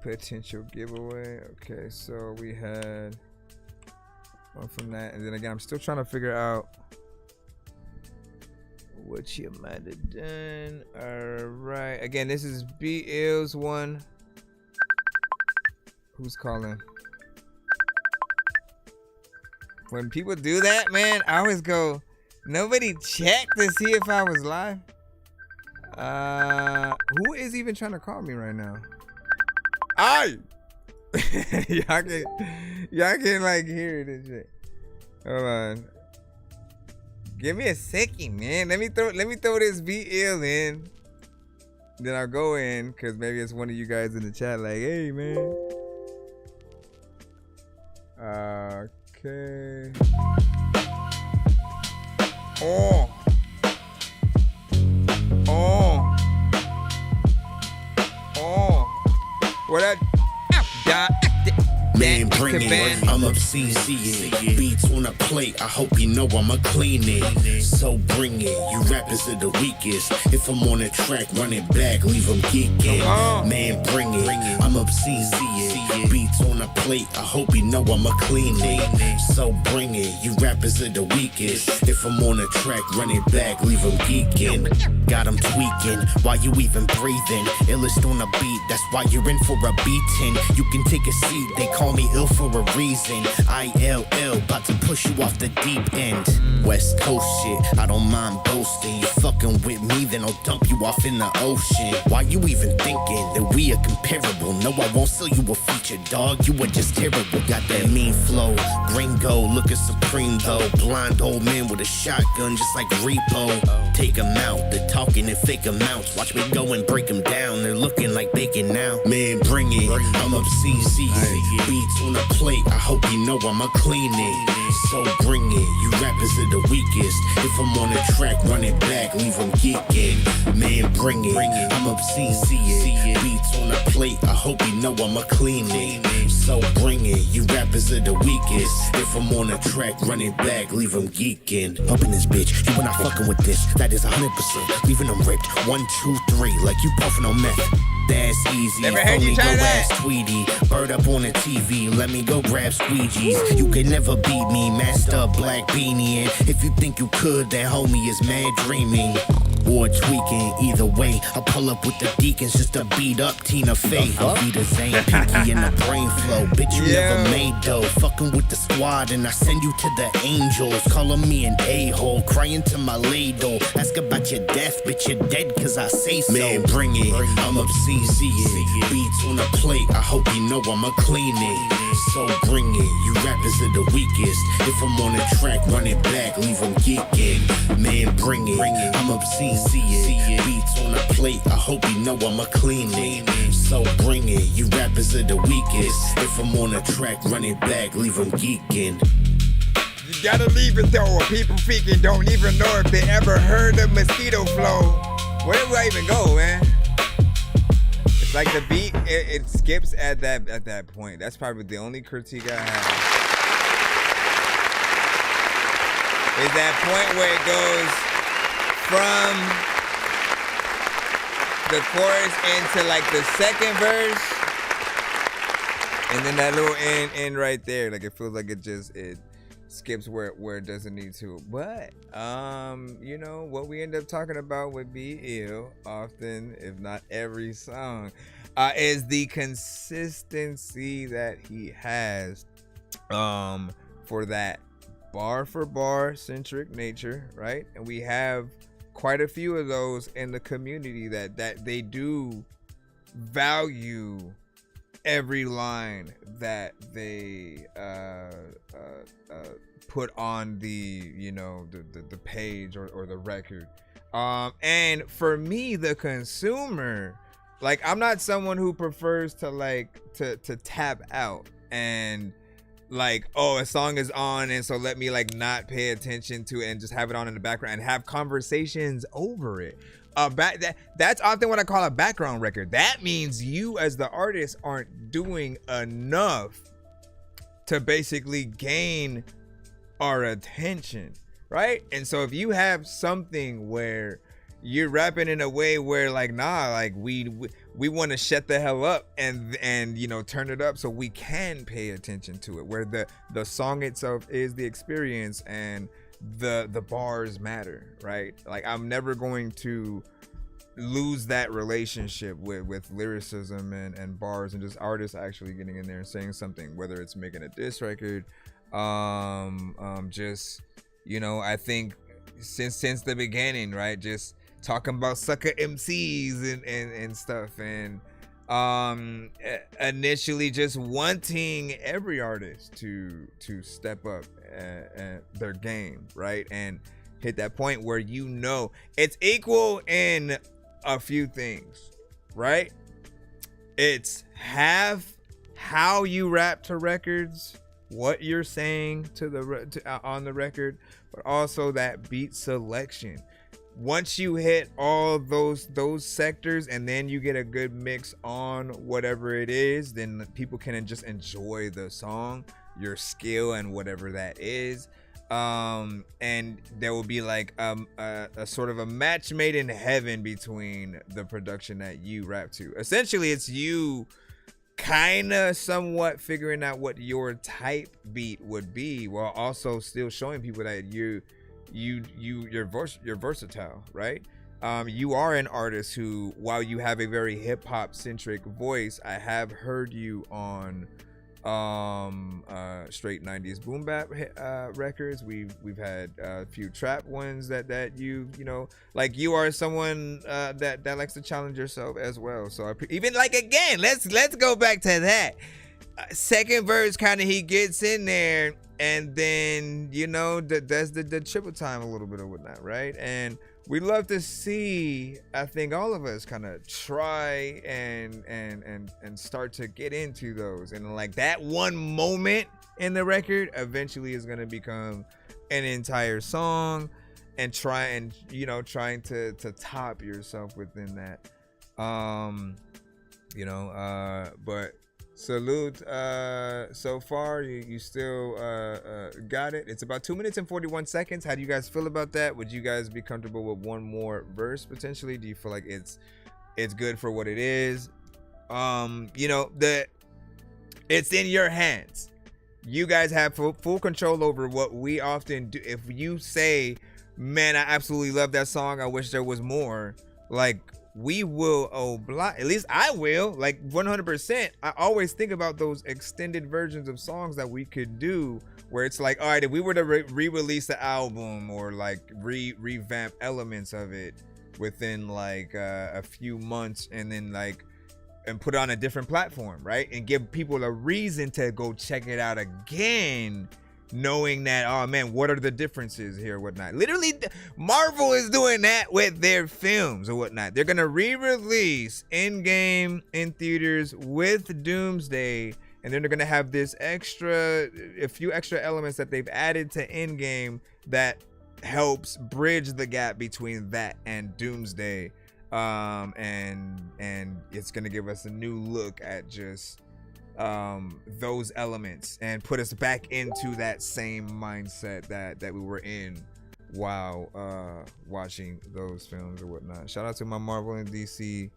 potential giveaway. Okay, so we had one from that, and then again, I'm still trying to figure out what you might have done. All right, again, this is BL's one. Who's calling? When people do that, man, I always go, nobody checked to see if I was live. Who is even trying to call me right now? y'all can like hear it and shit. Hold on. Give me a second, man. Let me throw this BL in. Then I'll go in, cause maybe it's one of you guys in the chat like, hey man. Okay. Oh. What up? Man, bring could ban. I'm obscene, beats on a plate. I hope you know I'ma clean it. So bring it. You rappers are the weakest. If I'm on a track, run it back, leave them geeking. Man, bring it. I'm obscene, beats on a plate. I hope you know I'ma clean it. So bring it. You rappers are the weakest. If I'm on a track, run it back, leave them geeking. Got them tweaking. Why you even breathing? Illest on a beat. That's why you're in for a beating. You can take a seat. They call me ill for a reason. ILL, about to push you off the deep end. West Coast shit, I don't mind boasting. You fucking with me, then I'll dump you off in the ocean. Why you even thinking that we are comparable? No, I won't sell you a feature, dog. You are just terrible. Got that mean flow, gringo, looking supreme though. Blind old man with a shotgun, just like Repo. Take 'em out, they're talking and fake amounts. Watch me go and break 'em down. They're looking like bacon now. Man, bring it. I'm obscene, beats on a plate. I hope you know I'ma clean it. So bring it. You rappers are the weakest. If I'm on a track, run it back, leave them geeking. Man, bring it. I'm obscene, beats on a plate. I hope you know I'ma clean it. So bring it. You rappers are the weakest. If I'm on a track, run it back, leave them geeking. Up in this bitch, you were not fucking with this. That is 100%. Leaving them ripped. 1, 2, 3, like you puffing on meth. That's easy. Never heard you Only try go that. ask Tweety. Bird up on the TV. Let me go grab squeegees. You can never beat me. Master black beanie. And if you think you could, that homie is mad dreaming. Or tweaking, either way. I pull up with the deacons just to beat up Tina Fey. I'll be the Zane, Pinky, and the brain flow. Bitch, you never made dough. Fucking with the squad, and I send you to the angels. Calling me an a-hole, crying to my ladle. Ask about your death, bitch, you're dead cause I say so. Man, bring it. I'm obscene, beats on a plate. I hope you know I'ma clean it. So bring it. You rappers are the weakest. If I'm on a track, run it back, leave them geeking. Man, bring it. I'm obscene, beats on a plate. I hope you know I'ma clean it. So bring it. You rappers are the weakest. If I'm on a track, run it back, leave them geeking. You gotta leave it though, or people freaking don't even know if they ever heard of mosquito flow. Where do I even go, man? It's like the beat, it skips at that point. That's probably the only critique I have. Is that point where it goes from the chorus into like the second verse, and then that little end right there, like it feels like it skips where it doesn't need to. But you know what we end up talking about with Be Ill often, if not every song, is the consistency that he has for that bar for bar centric nature, right? And we have quite a few of those in the community that they do value every line that they put on the, you know, the page or the record. And for me, the consumer, like, I'm not someone who prefers to tap out and like, oh, a song is on and so let me like not pay attention to it and just have it on in the background and have conversations over it. That's often what I call a background record. That means you as the artist aren't doing enough to basically gain our attention, right? And so if you have something where you're rapping in a way where like, nah, like we want to shut the hell up and you know, turn it up so we can pay attention to it, where the song itself is the experience and the bars matter, right? Like, I'm never going to lose that relationship with lyricism and bars and just artists actually getting in there and saying something, whether it's making a diss record, just, you know, I think since the beginning, right, just talking about sucker MCs and stuff, and initially just wanting every artist to step up their game, right, and hit that point where, you know, it's equal in a few things, right? It's how you rap to records, what you're saying on the record, but also that beat selection. once you hit all those sectors and then you get a good mix on whatever it is, then people can just enjoy the song, your skill and whatever that is. And there will be like a sort of a match made in heaven between the production that you rap to. Essentially, it's you kind of somewhat figuring out what your type beat would be, while also still showing people that you're versatile, right? You are an artist who, while you have a very hip-hop centric voice, I have heard you on straight 90s boom bap records. We've had a few trap ones that you know, like, you are someone that likes to challenge yourself as well. So even like, again, let's go back to that second verse, kind of he gets in there, and then, you know, that's the triple time a little bit or whatnot, right? And we love to see, I think, all of us kind of try and start to get into those, and like that one moment in the record eventually is going to become an entire song, and trying to top yourself within that. But salute. So far you still got it. It's about 2 minutes and 41 seconds. How do you guys feel about that? Would you guys be comfortable with one more verse potentially? Do you feel like it's good for what it is? It's in your hands. You guys have full control over what we often do. If you say, man, I absolutely love that song, I wish there was more, like, we will oblige, at least I will, like 100%. I always think about those extended versions of songs that we could do, where it's like, all right, if we were to re-release the album, or like revamp elements of it within like a few months, and then and put it on a different platform, right? And give people a reason to go check it out again, knowing that, oh man, what are the differences here, whatnot. Literally, Marvel is doing that with their films or whatnot. They're gonna re-release Endgame in theaters with Doomsday, and then they're gonna have a few extra elements that they've added to Endgame that helps bridge the gap between that and Doomsday. And it's gonna give us a new look at just those elements, and put us back into that same mindset that we were in while watching those films or whatnot. Shout out to my Marvel and DC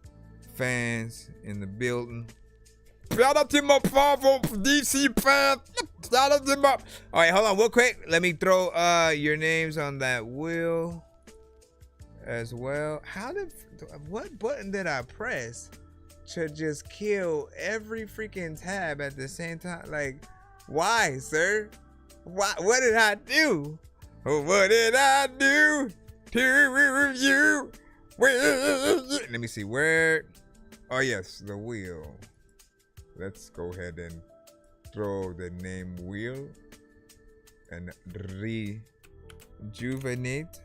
fans in the building. Shout out to my Marvel DC fans. Shout out to my... All right, hold on real quick. Let me throw your names on that wheel as well. What button did I press to just kill every freaking tab at the same time? Like, why, sir? Why? What did I do? What did I do to you? Let me see where. Oh yes, the wheel. Let's go ahead and throw the name wheel and rejuvenate.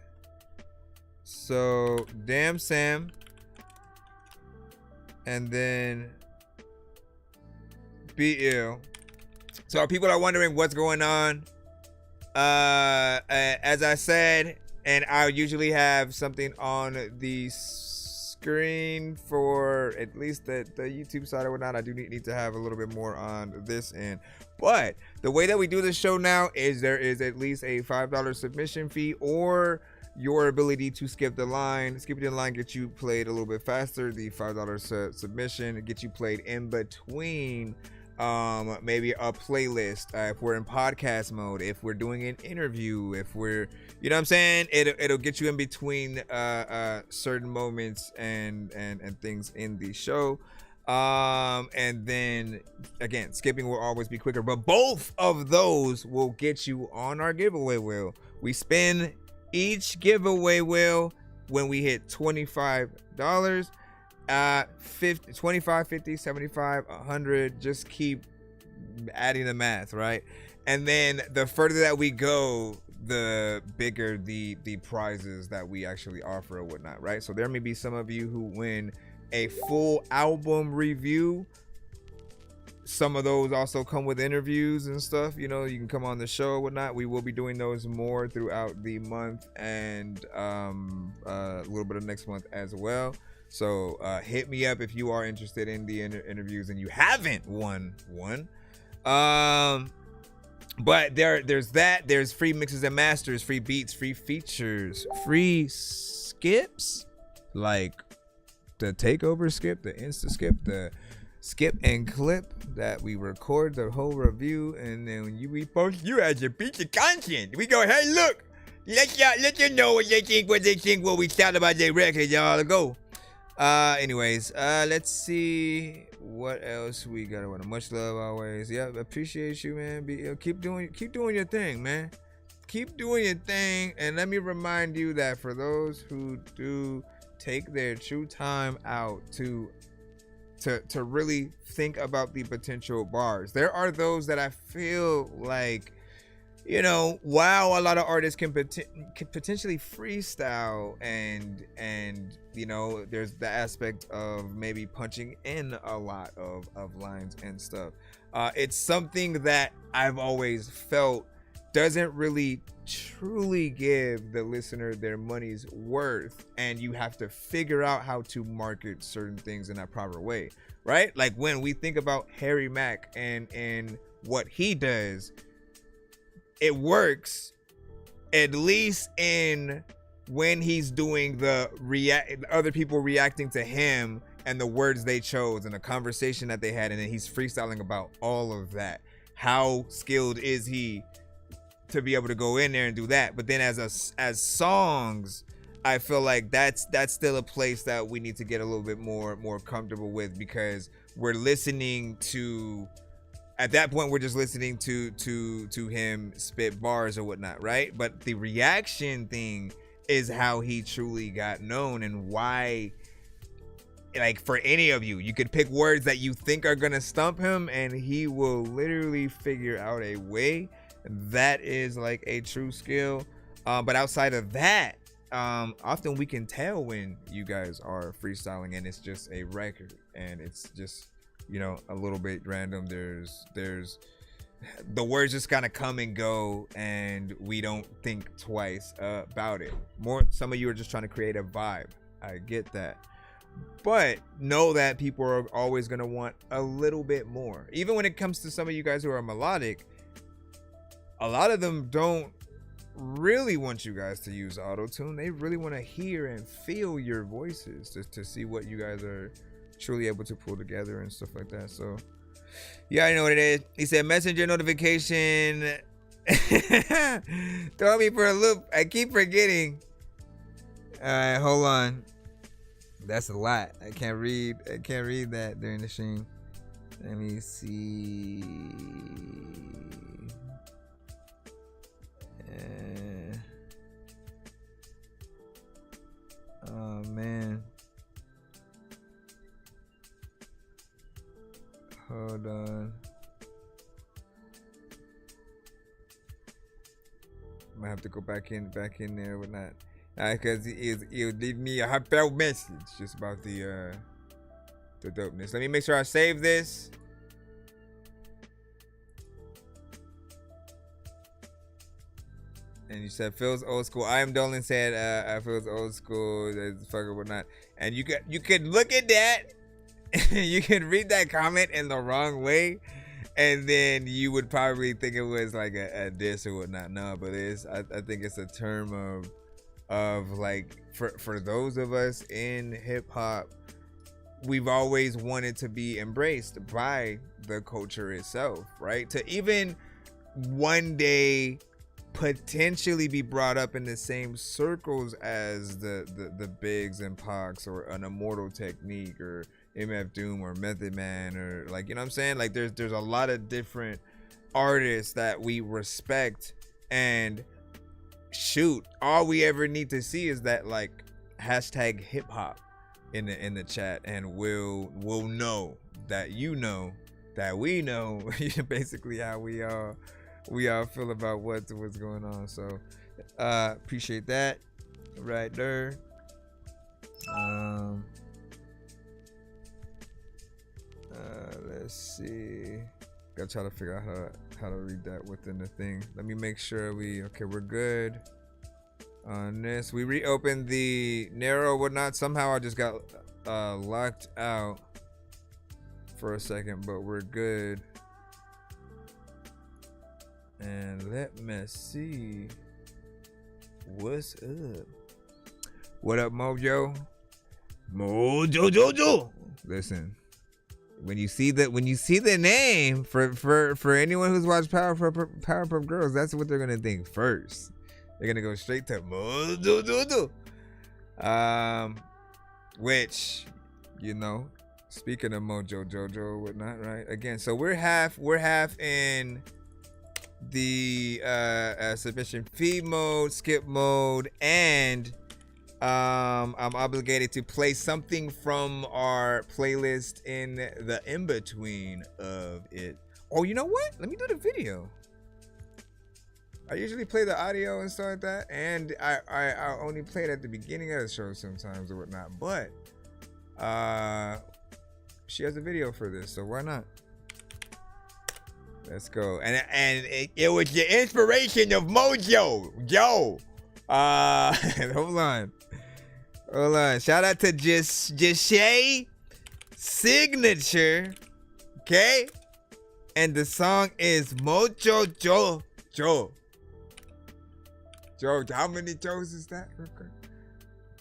So, damn Sam. And then BL. So people are wondering what's going on. As I said, and I usually have something on the screen for at least the YouTube side or whatnot. I do need to have a little bit more on this end. But the way that we do this show now is there is at least a $5 submission fee, or your ability to skip the line. Skipping the line gets you played a little bit faster. The $5 submission gets you played in between maybe a playlist, if we're in podcast mode, if we're doing an interview, if we're, you know what I'm saying, it'll get you in between certain moments and things in the show. And then again, skipping will always be quicker, but both of those will get you on our giveaway wheel. We spin each giveaway wheel when we hit $25, 50, 25, 50, 75, 100. Just keep adding the math, right? And then the further that we go, the bigger the prizes that we actually offer or whatnot, right? So there may be some of you who win a full album review some of those also come with interviews and stuff. You know, you can come on the show or whatnot. We will be doing those more throughout the month and a little bit of next month as well. So hit me up if you are interested in the interviews and you haven't won one. But there's that. There's free mixes and masters, free beats, free features, free skips, like the takeover skip, the insta skip, the skip and clip that we record the whole review, and then when you repost you as a piece of content. We go, hey, look, let you know what they think when we thought about their record, y'all. Go. Anyways, let's see what else we got. Much love always. Yeah, appreciate you, man. Keep doing your thing, man. Keep doing your thing. And let me remind you that for those who do take their true time out to really think about the potential bars, there are those that I feel like, you know, while a lot of artists can potentially freestyle and you know, there's the aspect of maybe punching in a lot of lines and stuff. It's something that I've always felt doesn't really truly give the listener their money's worth, and you have to figure out how to market certain things in that proper way, right? Like when we think about Harry Mack and what he does, it works at least in when he's doing the other people reacting to him and the words they chose and the conversation that they had, and then he's freestyling about all of that. How skilled is he to be able to go in there and do that? But then as songs, I feel like that's still a place that we need to get a little bit more comfortable with, because we're listening to, at that point, we're just listening to him spit bars or whatnot, right? But the reaction thing is how he truly got known, and why, like, for any of you, you could pick words that you think are gonna stump him and he will literally figure out a way. That is like a true skill. But outside of that, often we can tell when you guys are freestyling and it's just a record and it's just, you know, a little bit random. There's the words just kind of come and go, and we don't think twice about it. Some of you are just trying to create a vibe. I get that, but know that people are always going to want a little bit more. Even when it comes to some of you guys who are melodic, a lot of them don't really want you guys to use auto-tune. They really want to hear and feel your voices to see what you guys are truly able to pull together and stuff like that. So yeah, I know what it is. He said messenger notification. Throw me for a loop. I keep forgetting. All right, hold on. That's a lot. I can't read that during the stream. Let me see. Oh man. Hold on. I might have to go back in there with that. Because he'll leave me a heartfelt message just about the dopeness. Let me make sure I save this. And you said feels old school. I am Dolan said I feels old school. That's fucker whatnot. And you could look at that. You can read that comment in the wrong way, and then you would probably think it was like a diss or whatnot. No, but I think it's a term of like, for those of us in hip hop, we've always wanted to be embraced by the culture itself, right? To even one day potentially be brought up in the same circles as the Bigs and Pox, or an Immortal Technique, or MF Doom, or Method Man, or like, you know what I'm saying? Like there's a lot of different artists that we respect, and shoot, all we ever need to see is that like hashtag hip hop in the chat, and we'll know that you know that we know basically how we all feel about what's going on. So appreciate that right there. Let's see. Gotta try to figure out how to read that within the thing. Let me make sure we're good on this. We reopened the narrow whatnot. Somehow I just got locked out for a second, but we're good. And let me see what's up. What up, Mojo? Mojo. Listen, when you see the name for anyone who's watched Powerpuff Girls, that's what they're gonna think first. They're gonna go straight to Mojo. Which, you know, speaking of Mojo Jojo whatnot, right? Again, so we're half in the submission fee mode, skip mode, and I'm obligated to play something from our playlist in the in-between of it. Oh, you know what? Let me do the video. I usually play the audio and stuff like that, and I only play it at the beginning of the show sometimes or whatnot, but she has a video for this, so why not? Let's go. And it was the inspiration of Mojo. Yo. Hold on. Shout out to just Shay Signature. Okay? And the song is Mojo Joe. Joe, how many Joes is that?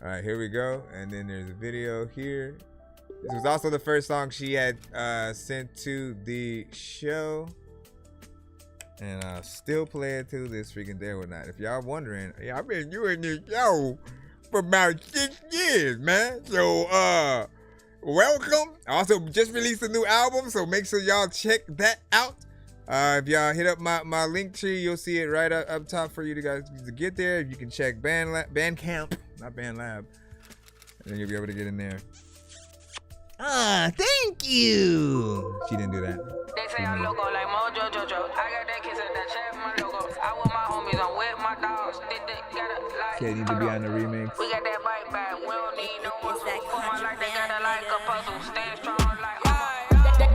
All right, here we go. And then there's a video here. This was also the first song she had sent to the show. And I'll still play it to this freaking day or not. If y'all wondering, I've been doing this show for about 6 years, man. So, welcome. I also just released a new album, so make sure y'all check that out. If y'all hit up my link tree, you'll see it right up top for you guys to get there. You can check Bandcamp, not BandLab, and then you'll be able to get in there. Thank you. She didn't do that. They say I'm loco like Mojo Jojo. I got that kiss at that chat, my logo. I with my homies, I'm with my dogs. They gotta like. Okay, need to be on the remix. We got that bike back. We don't need no one. Like they gotta like a puzzle. Stand strong like.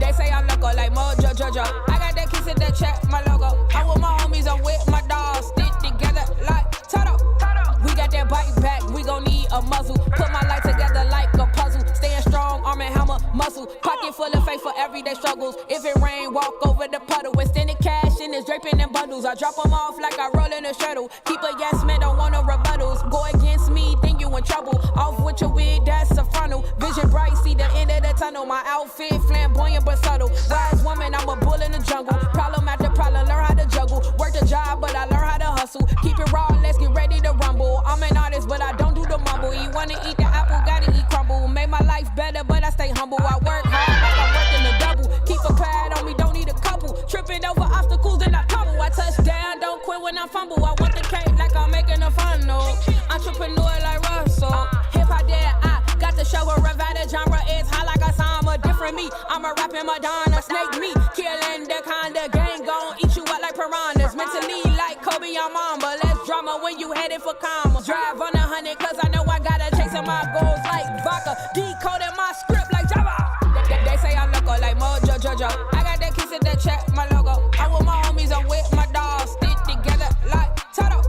They say I'm loco like Mojo Jojo. I got that kiss at that chat, my logo. I with my homies, I'm with my dogs. Stick together like Toto. We got that bike back. We gon' need a muzzle. Put my life together like a puzzle. Staying strong, arm and hammer, muscle. Pocket full of faith for everyday struggles. If it rain, walk over the puddle. Extended cash in is draping in bundles. I drop them off like I roll in a shuttle. Keep a yes man, don't want no rebuttals. Go against me, think you in trouble. Off with your wig, that's a frontal. Vision bright, see the end of the tunnel. My outfit flamboyant but subtle. Wise woman, I'm a bull in the jungle. Problem after problem, learn how to juggle. Work the job, but I learn how to hustle. Keep it raw, let's get ready to rumble. I'm an artist, but I don't do the mumble. You wanna eat the apple, gotta eat crumble. Make my life better, but I stay humble. I work hard like I'm working a double. Keep a pad on me, don't need a couple. Tripping over obstacles and I tumble. I touch down, don't quit when I fumble. I want the cake like I'm making a funnel. Entrepreneur like Russell. Hip hop dead, I got to show a revival genre. It's high like a summer, different me. I'm a rapping Madonna, snake me. Killing the kind of gang, gon' eat you up like piranhas. Mentally like Kobe, I'm Mamba. Less drama when you headed for comma. Drive on 100 cause I know I gotta chase my goals like vodka. Decoding my script like Java. They say I'm loco like Mojo Jojo. I got that kiss at that chat, my logo. I with my homies, I'm with my dogs. Stick together like Toto.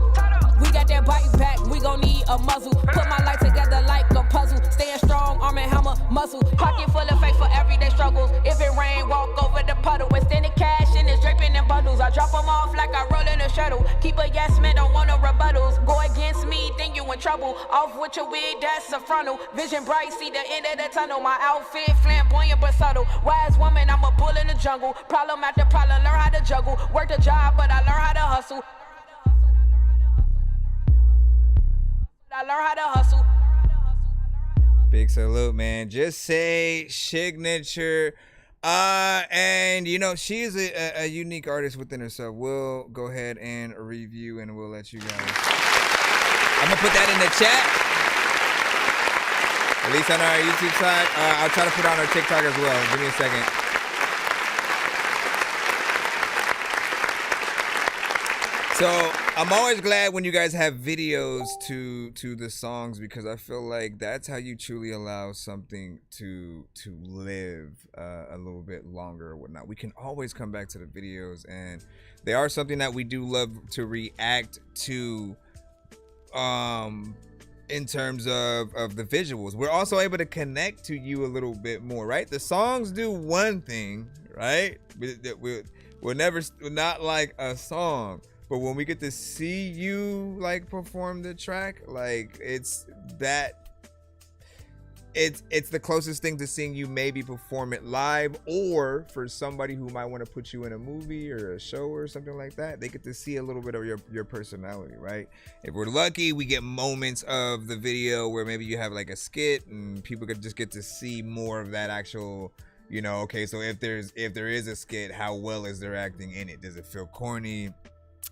We got that bike back, we gon' need a muzzle. Put my life together like a puzzle. Staying strong, arm and hammer, muscle. Pocket full of faith for everyday struggles. If it rain, walk over the puddle. Extended cash in is draping in bundles. I drop them off like I roll in a shuttle. Keep a yes man, don't want no rebuttals. Go against me, think you in trouble. Off with your wig, that's a frontal. Vision bright, see the end of the tunnel. My outfit flamboyant but subtle. Wise woman, I'm a bull in the jungle. Problem after problem, learn how to juggle. Work the job, but I learn how to hustle. I learn how to hustle. Big salute, man. Just say Signature. And you know, she's a unique artist within herself. We'll go ahead and review and we'll let you guys. I'm gonna put that in the chat. At least on our YouTube side. I'll try to put it on our TikTok as well. Give me a second. So I'm always glad when you guys have videos to the songs, because I feel like that's how you truly allow something to live a little bit longer or whatnot. We can always come back to the videos, and they are something that we do love to react to in terms of the visuals. We're also able to connect to you a little bit more, right? The songs do one thing, right? We're not like a song. But when we get to see you like perform the track, like it's the closest thing to seeing you maybe perform it live, or for somebody who might want to put you in a movie or a show or something like that, they get to see a little bit of your personality, right? If we're lucky, we get moments of the video where maybe you have like a skit and people could just get to see more of that actual, you know, okay, so if there is a skit, how well is their acting in it? Does it feel corny?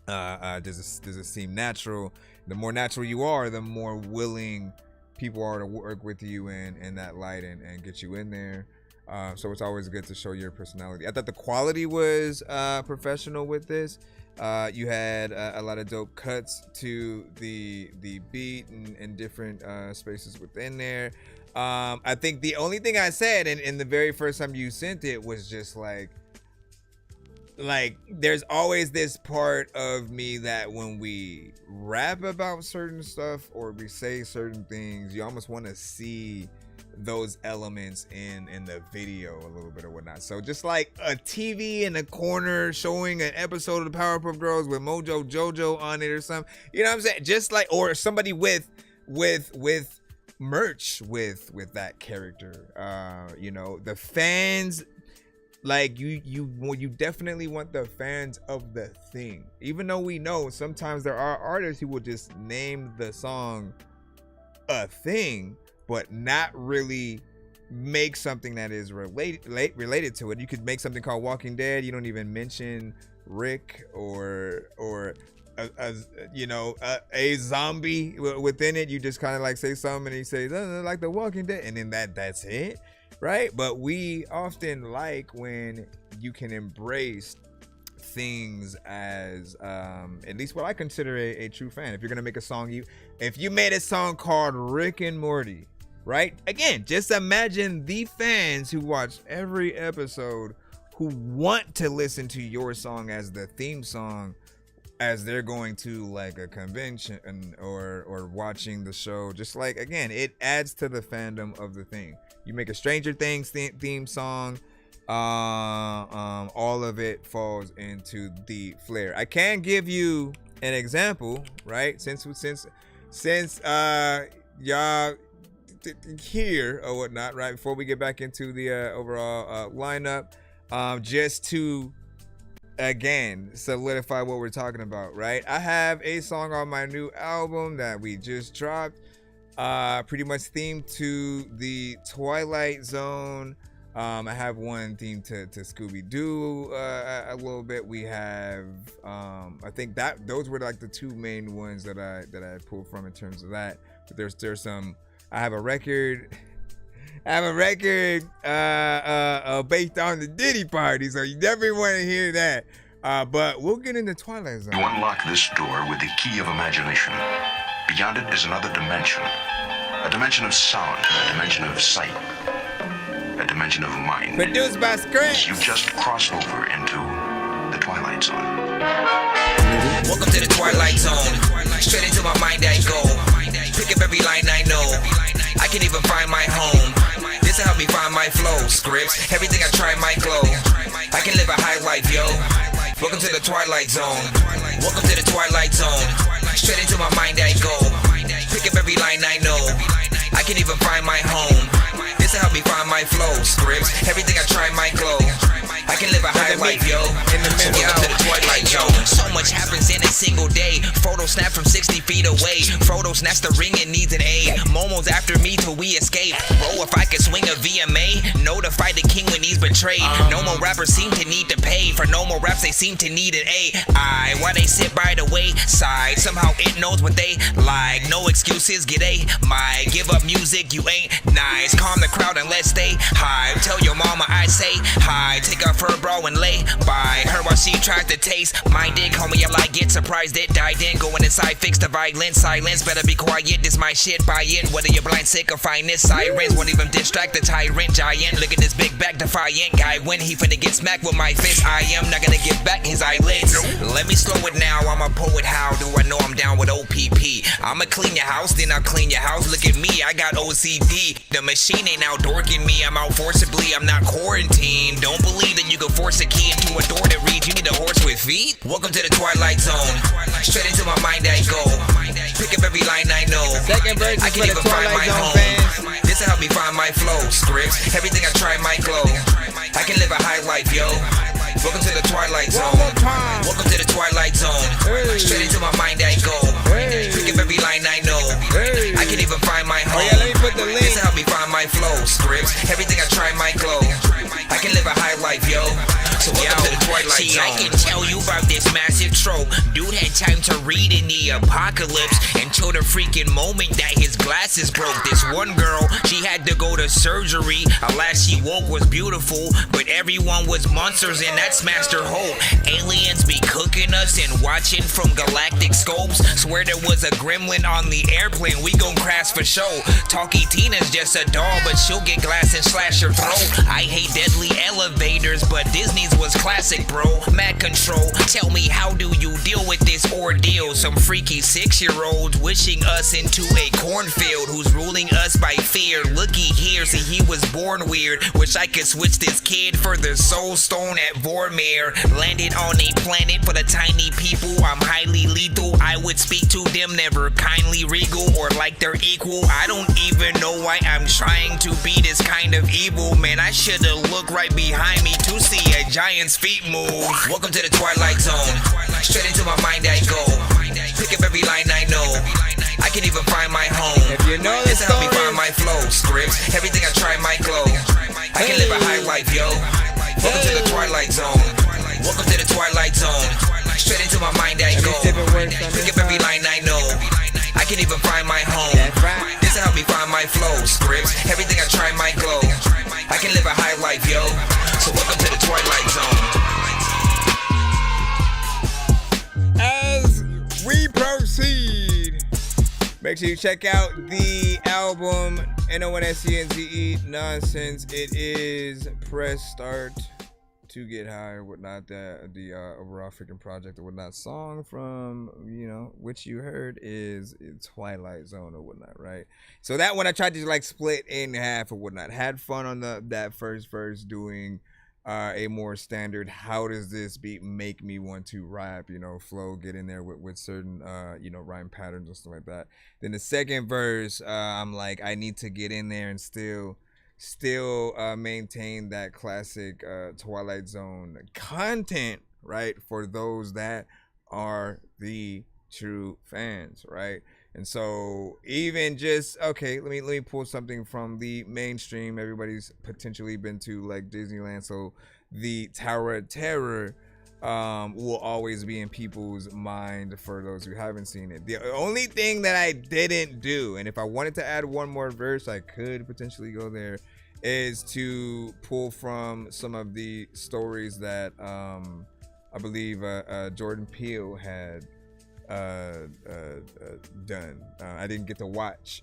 Does it seem natural? The more natural you are, the more willing people are to work with you in that light and get you in there. So it's always good to show your personality. I thought the quality was professional with this. You had a lot of dope cuts to the beat and different spaces within there. I think the only thing I said in the very first time you sent it was just like there's always this part of me that when we rap about certain stuff or we say certain things, you almost want to see those elements in the video a little bit or whatnot. So just like a TV in the corner showing an episode of the Powerpuff Girls with Mojo Jojo on it or something, you know what I'm saying? Just like, or somebody with merch with that character. You know, the fans, like you definitely want the fans of the thing, even though we know sometimes there are artists who will just name the song a thing but not really make something that is related to it. You could make something called Walking Dead, you don't even mention Rick or a zombie within it. You just kind of like say something and he says like The Walking Dead, and then that's it, right? But we often like when you can embrace things as at least what I consider a true fan. If you're gonna make a song, if you made a song called Rick and Morty, right? Again, just imagine the fans who watch every episode who want to listen to your song as the theme song as they're going to like a convention or watching the show. Just like, again, it adds to the fandom of the thing. You make a Stranger Things theme song, all of it falls into the flair. I can give you an example, right? Since y'all here or whatnot, right? Before we get back into the overall lineup, just to again solidify what we're talking about, right? I have a song on my new album that we just dropped, pretty much themed to the Twilight Zone. I have one themed to Scooby-Doo a little bit. We have I think that those were like the two main ones that I pulled from in terms of that. But there's some. I have a record based on the Diddy party, so you definitely want to hear that. But we'll get into Twilight Zone. You unlock this door with the key of imagination. Beyond it is another dimension. A dimension of sound, a dimension of sight, a dimension of mind. Produced by Scratch. You just crossed over into the Twilight Zone. Welcome to the Twilight Zone. Straight into my mind I go. Pick up every line I know. I can even find my home. This will help me find my flow. Scripts, everything I try might glow. I can live a high life, yo. Welcome to the Twilight Zone. Welcome to the Twilight Zone. Straight into my mind I go. Pick up every line I know. I can even find my home. This will help me find my flow. Scripts, everything I try might glow. I can live a high life, yo. Welcome to the Twilight Zone. So much happens in a single day. Photo snap from 60 feet away. Frodo snaps the ring and needs an A. Momo's after me till we escape. Bro, if I could swing a VMA, notify the king when he's betrayed. No more rappers seem to need to pay. For no more raps, they seem to need an AI. Why they sit by the wayside? Somehow it knows what they like. No excuses, get a mic. Give up music, you ain't nice. Calm the crowd and let's stay high. Tell your mama I say hi. Take off her bra and lay by her while she tries to taste my dick. around me, I'm like, get surprised it died in. Going inside, fix the violence, silence. Better be quiet, this my shit, buy in. Whether you're blind, sick, or finest, sirens won't even distract the tyrant giant. Look at this big back, defiant guy. When he finna get smacked with my fist, I am not gonna give back his eyelids. Let me slow it now, I'm a poet. How do I know I'm down with OPP? I'ma clean your house, then I'll clean your house. Look at me, I got OCD. The machine ain't out dorking me, I'm out forcibly, I'm not quarantined. Don't believe that you can force a key into a door to read. You need a horse with feet? Welcome to the Twilight Zone. Straight into my mind I go. Pick up every line I know. I can even find my home. This'll help me find my flow. Scripts, everything I try might glow. I can live a high life, yo. Welcome to the Twilight Zone. Welcome to the Twilight Zone. Straight into my mind I go. Pick up every line I know. I can even find my home. This'll help me find my flow. Scripts, everything I try might glow. I can live a high life, yo. So welcome to the Twilight Zone. I can tell you about this massive trope. Dude had time to read in the apocalypse until the freaking moment that his glasses broke. This one girl, she had to go to surgery. Alas, she woke, was beautiful, but everyone was monsters, and that smashed her hope. Aliens be cooking us and watching from galactic scopes. Swear there was a gremlin on the airplane, we gon' crash for show. Talkie Tina's just a doll, but she'll get glass and slash her throat. I hate deadly elevators, but Disney's was classic, bro. Mad control. Tell me, how do you deal with this ordeal? Some freaky 6-year-olds wishing us into a cornfield, who's ruling us by fear. Looky here, see he was born weird. Wish I could switch this kid for the soul stone at Vormir. Landed on a planet for the tiny people. I'm highly lethal. I would speak to them, never kindly regal or like they're equal. I don't even know why I'm trying to be this kind of evil. Man, I should've looked right behind me to see a giant's feet move. Welcome to the Twilight Zone. Straight into my mind I go. Pick up every line I know. I can even find my home. If you know this help me find my flow. Scripts, everything I try might glow. I can live a high life, yo. Welcome to the Twilight Zone. Welcome to the Twilight Zone. Straight into my mind I go. Pick up every line I know. I can even find my home. This'll help me find my flow. Scripts, everything I try might glow. I can live a high life, yo. So welcome to the Twilight Zone. As we proceed, make sure you check out the album NONSCNZE Nonsense. It is press start to get high or whatnot. The overall freaking project or whatnot. Song from, which you heard is Twilight Zone or whatnot, right? So that one I tried to like split in half or whatnot. Had fun on that first verse doing a more standard, how does this beat make me want to rap, flow, get in there with certain, rhyme patterns and stuff like that. Then the second verse, I'm like, I need to get in there and still maintain that classic Twilight Zone content, right? For those that are the true fans, right? And so even just, okay, let me pull something from the mainstream. Everybody's potentially been to like Disneyland, so the Tower of Terror will always be in people's mind for those who haven't seen it. The only thing that I didn't do, and if I wanted to add one more verse, I could potentially go there, is to pull from some of the stories that I believe Jordan Peele had done. I didn't get to watch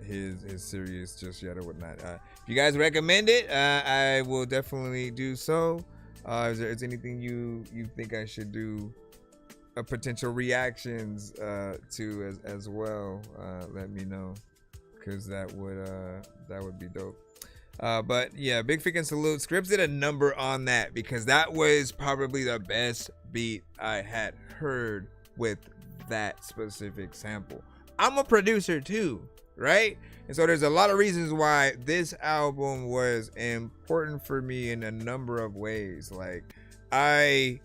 his series just yet or whatnot. If you guys recommend it, I will definitely do so. Is there anything you think I should do potential reactions to as well? Let me know, because that would be dope. But yeah, big freaking salute. Scripps did a number on that, because that was probably the best beat I had heard with that specific sample. I'm a producer too, right? And so there's a lot of reasons why this album was important for me in a number of ways. Like, every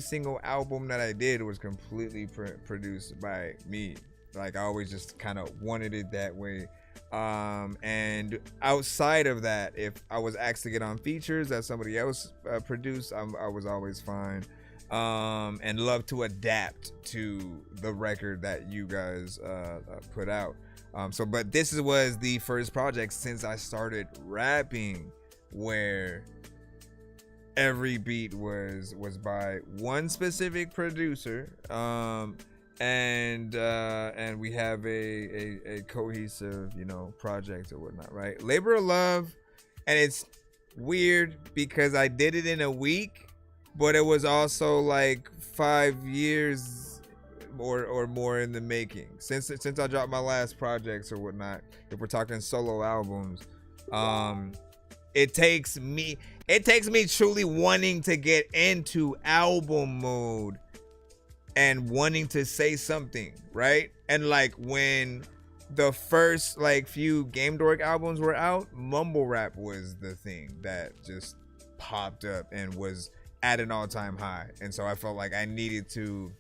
single album that I did was completely produced by me. Like, I always just kind of wanted it that way. And outside of that, if I was asked to get on features that somebody else produced, I was always fine. And love to adapt to the record that you guys put out. But this was the first project since I started rapping where every beat was by one specific producer. And we have a cohesive, project or whatnot, right? Labor of Love, and it's weird because I did it in a week, but it was also like 5 years or more in the making since I dropped my last projects or whatnot. If we're talking solo albums, it takes me truly wanting to get into album mode and wanting to say something, right? And like when the first like few Game Dork albums were out, mumble rap was the thing that just popped up and was at an all-time high. And so I felt like I needed to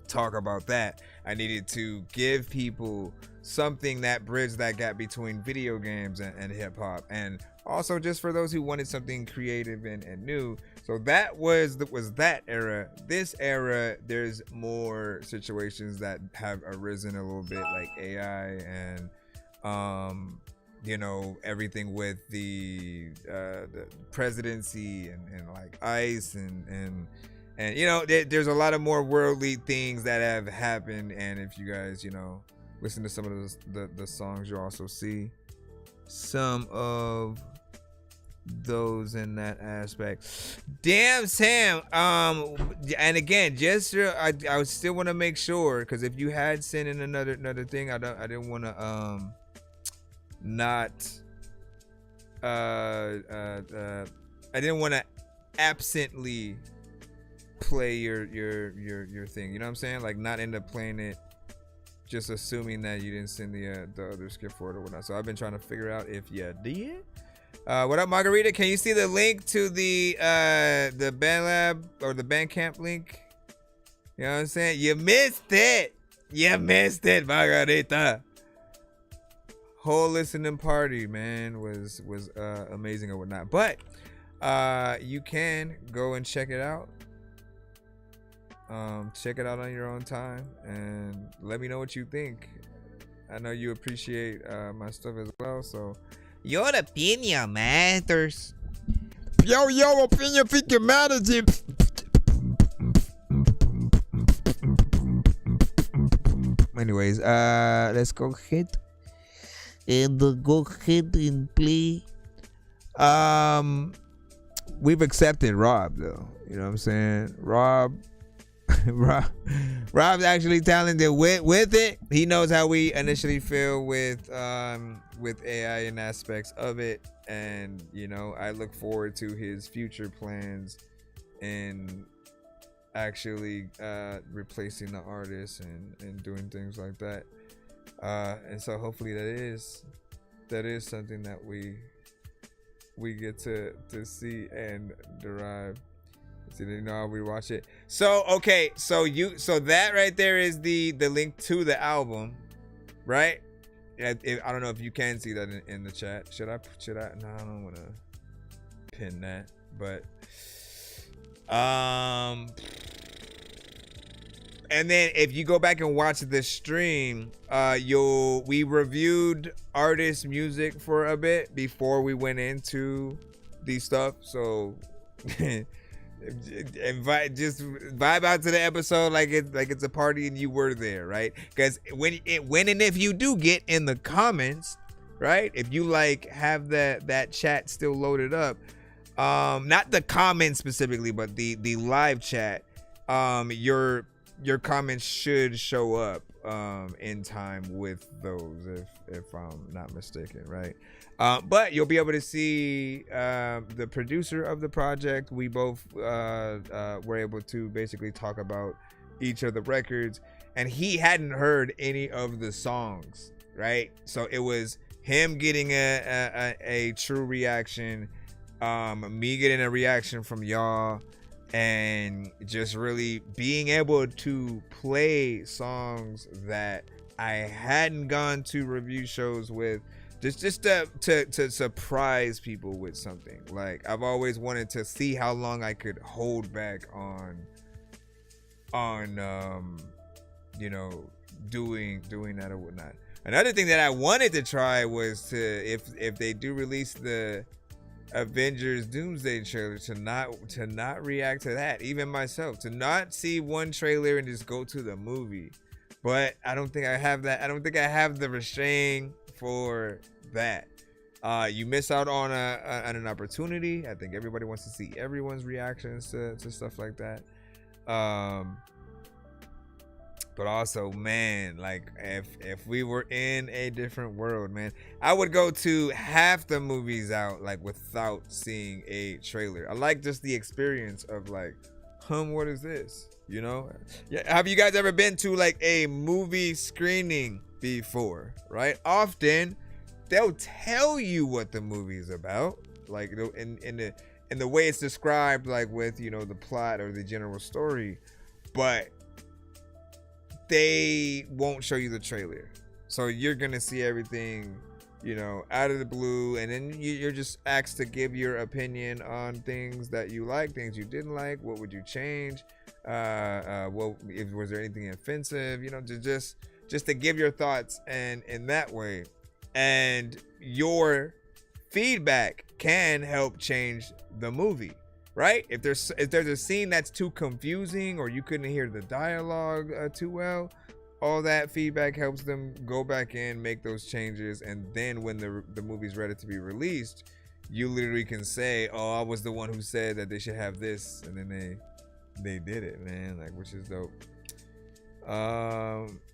talk about that. I needed to give people something that bridged that gap between video games and hip-hop, and also just for those who wanted something creative and new. So that was that era. This era, there's more situations that have arisen a little bit, like AI and everything with the presidency and like ICE and there's a lot of more worldly things that have happened. And if you guys listen to some of the songs, you also see some of those in that aspect. Damn, Sam. And again, just I still want to make sure, because if you had sent in another thing, I didn't want to I didn't want to absently play your thing. You know what I'm saying? Like not end up playing it, just assuming that you didn't send the other skip for it or whatnot. So I've been trying to figure out if you did. What up, Margarita? Can you see the link to the BandLab or the Bandcamp link? You know what I'm saying? You missed it, Margarita. Whole listening party, man, was amazing or whatnot. But you can go and check it out. Check it out on your own time and let me know what you think. I know you appreciate my stuff as well, so your opinion matters. Your opinion freaking matters. Anyways, let's go ahead and play. We've accepted Rob though. You know what I'm saying? Rob's actually talented with it. He knows how we initially feel with AI and aspects of it, and I look forward to his future plans in actually replacing the artists and doing things like that. And so hopefully that is something that we get to see and derive. So I'll rewatch it. So okay, so that right there is the link to the album, right? I don't know if you can see that in the chat. Should I? No, I don't want to pin that. But and then if you go back and watch the stream, we reviewed artist music for a bit before we went into the stuff. So just vibe out to the episode like it's a party and you were there, right? Because when and if you do get in the comments, right, if you like have that chat still loaded up, not the comments specifically, but the live chat, your comments should show up in time with those, if I'm not mistaken, right? But you'll be able to see the producer of the project. We both were able to basically talk about each of the records, and he hadn't heard any of the songs, right? So it was him getting a true reaction, me getting a reaction from y'all, and just really being able to play songs that I hadn't gone to review shows with, just to surprise people with something. Like, I've always wanted to see how long I could hold back on doing that or whatnot. Another thing that I wanted to try was to, if they do release the Avengers Doomsday trailer to not react to that. Even myself, to not see one trailer and just go to the movie. But I don't think I have that. I don't think I have the restraint for that. You miss out on an opportunity. I think everybody wants to see everyone's reactions to stuff like that. But also, man, like if we were in a different world, man, I would go to half the movies out like without seeing a trailer. I like just the experience of like, what is this? You know? Yeah. Have you guys ever been to like a movie screening before? Right? Often they'll tell you what the movie's about, like in the way it's described, like with, you know, the plot or the general story, but they won't show you the trailer. So you're gonna see everything, you know, out of the blue, and then you're just asked to give your opinion on things that you like, things you didn't like. What would you change? Was there anything offensive? You know, just to give your thoughts, and in that way, and your feedback can help change the movie. Right? If there's a scene that's too confusing, or you couldn't hear the dialogue too well, all that feedback helps them go back in, make those changes, and then when the movie's ready to be released, you literally can say, "Oh, I was the one who said that they should have this," and then they did it, man. Like, which is dope.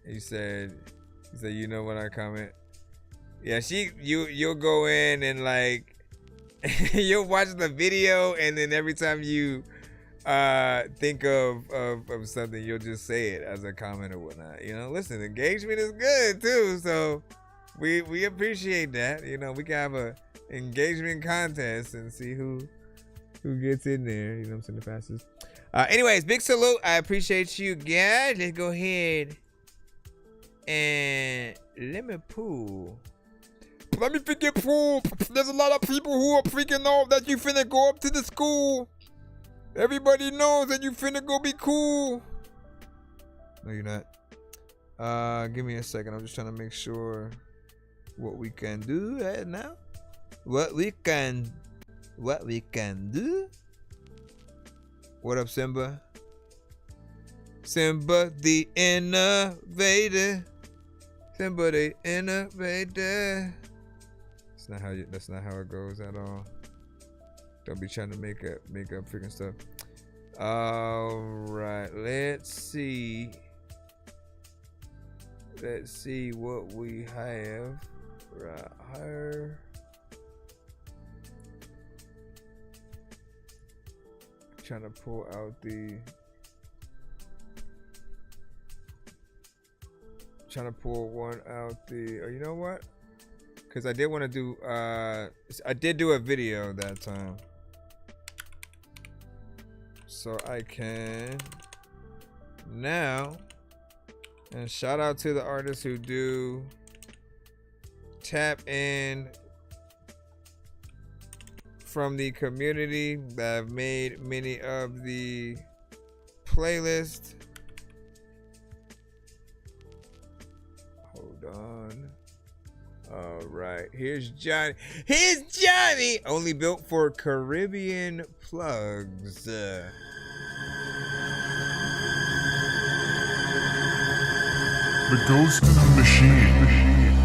He said, you know what I comment? Yeah, you'll go in and like. You'll watch the video, and then every time you think of something, you'll just say it as a comment or whatnot. You know, listen, engagement is good too, so we appreciate that. You know, we can have a engagement contest and see who gets in there. You know what I'm saying? The fastest. Anyways, big salute. I appreciate you guys. Let's go ahead and let me pull. Let me freaking prove. There's a lot of people who are freaking know that you finna go up to the school. Everybody knows that you finna go be cool. No, you're not. Give me a second. I'm just trying to make sure what we can do right now. What we can do. What up, Simba? Simba the innovator. Simba the innovator. That's not how it goes at all. Don't be trying to make up freaking stuff. All right, let's see what we have right here. Trying to pull out one out the. Oh, you know what? Because I did want to do, I did do a video that time. So I can now, and shout out to the artists who do tap in from the community that have made many of the playlists. Hold on. All right, here's Johnny. Here's Johnny, only built for Caribbean plugs. The ghost in the machine.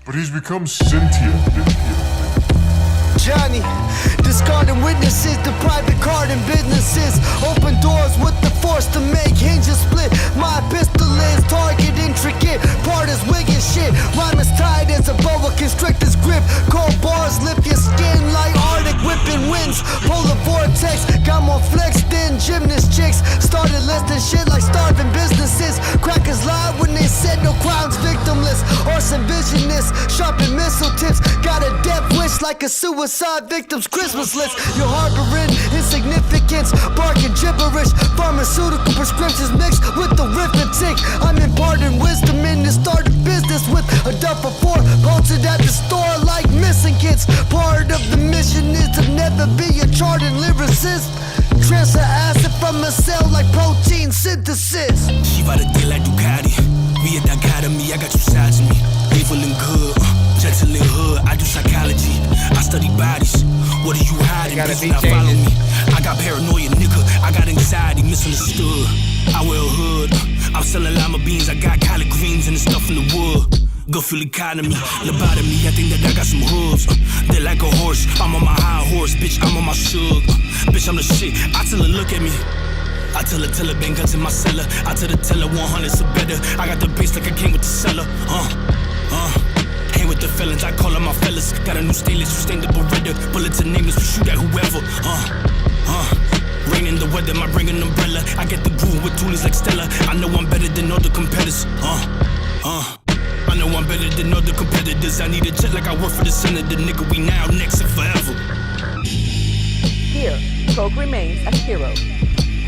But he's become sentient. Johnny, discarding witnesses, the private card and businesses. Open doors with the force to make hinges split. My pistol is target intricate, part is wig and shit. Rhyme is tight as a boa constrictor's grip. Cold bars lift your skin like Arctic whipping winds. Polar vortex, got more flex than gymnast chicks. Started listing shit like starving businesses. Crackers lied when they said no crimes victimless. Arson visionists, sharpen missile tips. Got a death wish like a suicide victim's Christmas list. You're harboring insignificance, barking gibberish. Pharmaceutical prescriptions mixed with the arithmetic. I'm imparting wisdom in to start a business with a duffel for posted at the store like missing kids. Part of the mission is to never be a charted lyricist. Transfer acid from a cell like protein synthesis. She ride a dick like Ducati. We a dichotomy, I got two sides of me. Evil and good. What are you hiding? Bitch, you not follow me. I got paranoia, nigga. I got anxiety, misunderstood. I wear a hood. I'm selling lima beans. I got collard greens and the stuff in the wood. Good fuel economy, lobotomy. I think that I got some hooves. They like a horse. I'm on my high horse, bitch. I'm on my shug. Bitch, I'm the shit. I tell her, look at me. I tell her, bang guns in my cellar. I tell the teller 100's or better. I got the bass like I came with the cellar. Hang with the felons, I call them my fellas. Got a new stainless, you stained the Beretta. Bullets are nameless, we shoot at whoever. Rain in the weather, I bring an umbrella. I get the groove with toolies like Stella. I know I'm better than all the competitors. I know I'm better than all the competitors. I need a jet like I work for the senator. Nigga, we now, next, and forever. Here, Coke remains a hero.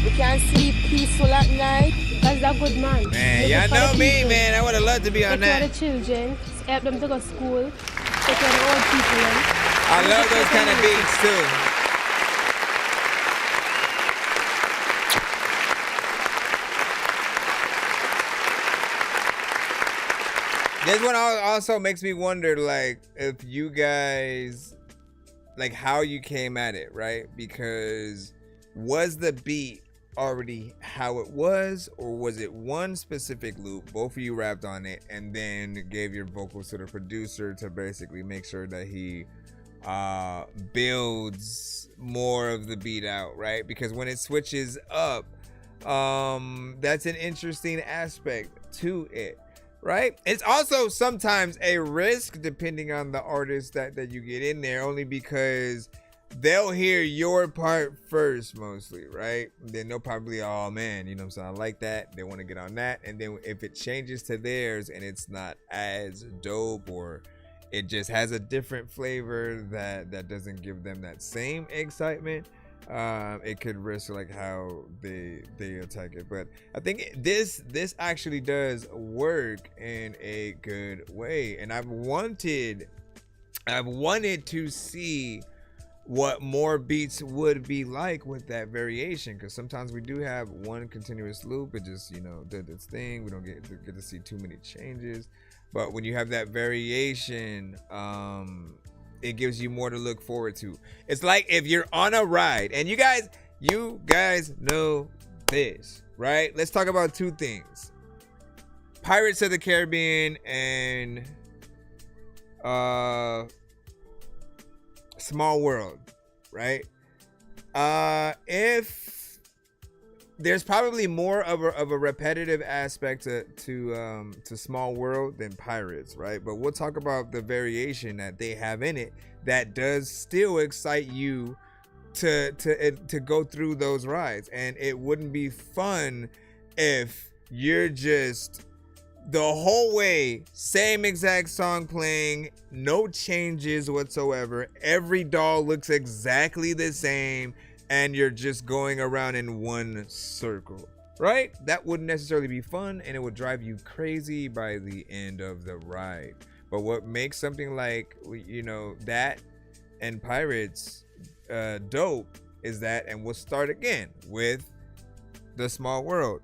We can sleep peaceful at night. That's a good man. Man, y'all know me, man. I would have loved to be on that. Take care of the children, help them to go to school, take care of the old people. I love those kind of beats, too. This one also makes me wonder, like, if you guys, like, how you came at it, right? Because was the beat already how it was, or was it one specific loop, both of you rapped on it, and then gave your vocals to the producer to basically make sure that he builds more of the beat out, right? Because when it switches up, that's an interesting aspect to it, right? It's also sometimes a risk depending on the artist that you get in there, only because they'll hear your part first mostly, right? Then they'll probably, oh man, you know what I'm saying, I like that. They want to get on that. And then if it changes to theirs and it's not as dope, or it just has a different flavor that doesn't give them that same excitement, it could risk like how they attack it. But I think this actually does work in a good way, and I've wanted to see what more beats would be like with that variation, because sometimes we do have one continuous loop. It just, you know, did its thing. We don't get to see too many changes. But when you have that variation, it gives you more to look forward to. It's like if you're on a ride, and you guys know this, right? Let's talk about two things: Pirates of the Caribbean and Small World, right? If there's probably more of a repetitive aspect to Small World than Pirates, right? But we'll talk about the variation that they have in it that does still excite you to go through those rides. And it wouldn't be fun if you're just the whole way same exact song playing, no changes whatsoever, every doll looks exactly the same, and you're just going around in one circle, right? That wouldn't necessarily be fun, and it would drive you crazy by the end of the ride. But what makes something like, you know, that and Pirates dope is that, and we'll start again with the Small World.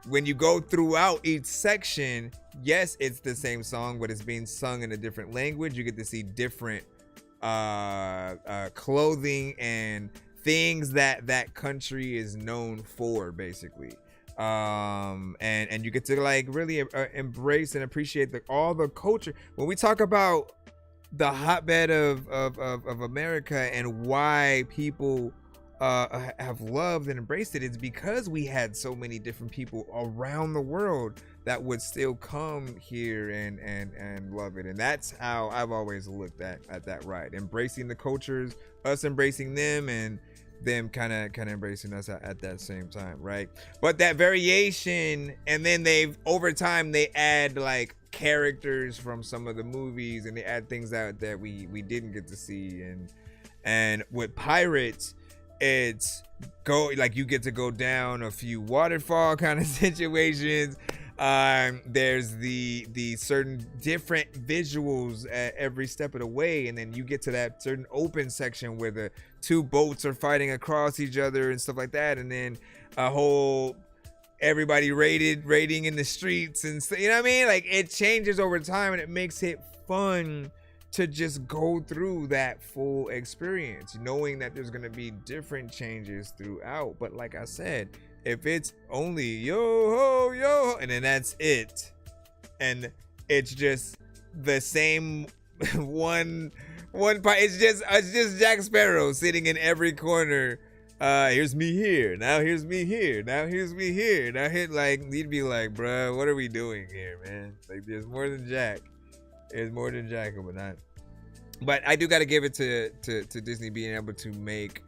When you go throughout each section, yes, it's the same song, but it's being sung in a different language. You get to see different clothing and things that country is known for, basically. And you get to like really embrace and appreciate all the culture. When we talk about the hotbed of America and why people have loved and embraced it, it's because we had so many different people around the world that would still come here and love it. And that's how I've always looked at that ride, embracing the cultures, us embracing them, and them kind of embracing us at that same time, right? But that variation, and then over time they add like characters from some of the movies, and they add things out that we didn't get to see. And with Pirates, it's you get to go down a few waterfall kind of situations. There's the certain different visuals at every step of the way, and then you get to that certain open section where the two boats are fighting across each other and stuff like that, and then a whole everybody raiding in the streets, and you know what I mean? Like, it changes over time, and it makes it fun to just go through that full experience, knowing that there's gonna be different changes throughout. But like I said, if it's only yo ho yo ho, and then that's it, and it's just the same one part, it's just Jack Sparrow sitting in every corner. Here's me here. Now here's me here. Now here's me here. Now hit like you'd be like, bruh, what are we doing here, man? Like there's more than Jack. There's more than Jack, but not. But I do got to give it to Disney being able to make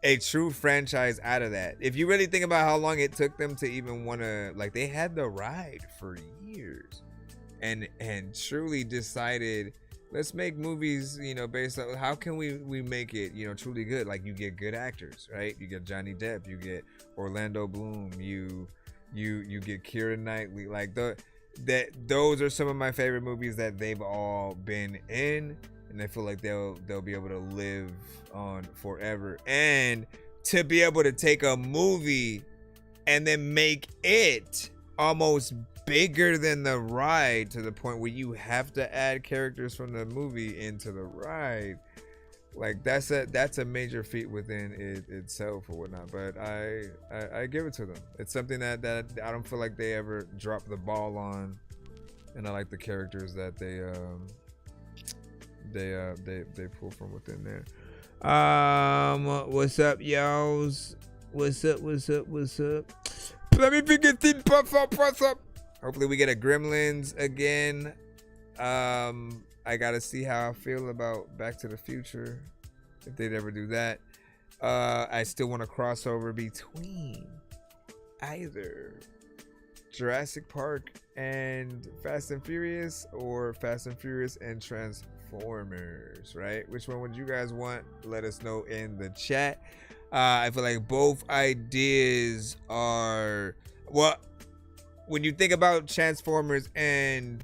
a true franchise out of that. If you really think about how long it took them to even want to, like, they had the ride for years, and truly decided, let's make movies, you know, based on how can we make it, you know, truly good. Like, you get good actors, right? You get Johnny Depp, you get Orlando Bloom, you get Keira Knightley. Like those are some of my favorite movies that they've all been in, and I feel like they'll be able to live on forever. And to be able to take a movie and then make it almost bigger than the ride, to the point where you have to add characters from the movie into the ride, like that's a major feat within itself or whatnot. But I give it to them. It's something that I don't feel like they ever drop the ball on, and I like the characters that they pull from within there. What's up, y'alls? What's up? Let me pick a thing. What's up? Hopefully we get a Gremlins again. I gotta see how I feel about Back to the Future, if they'd ever do that. I still want a crossover between either Jurassic Park and Fast and Furious, or Fast and Furious and Transformers, right? Which one would you guys want? Let us know in the chat. I feel like both ideas are, well, when you think about Transformers and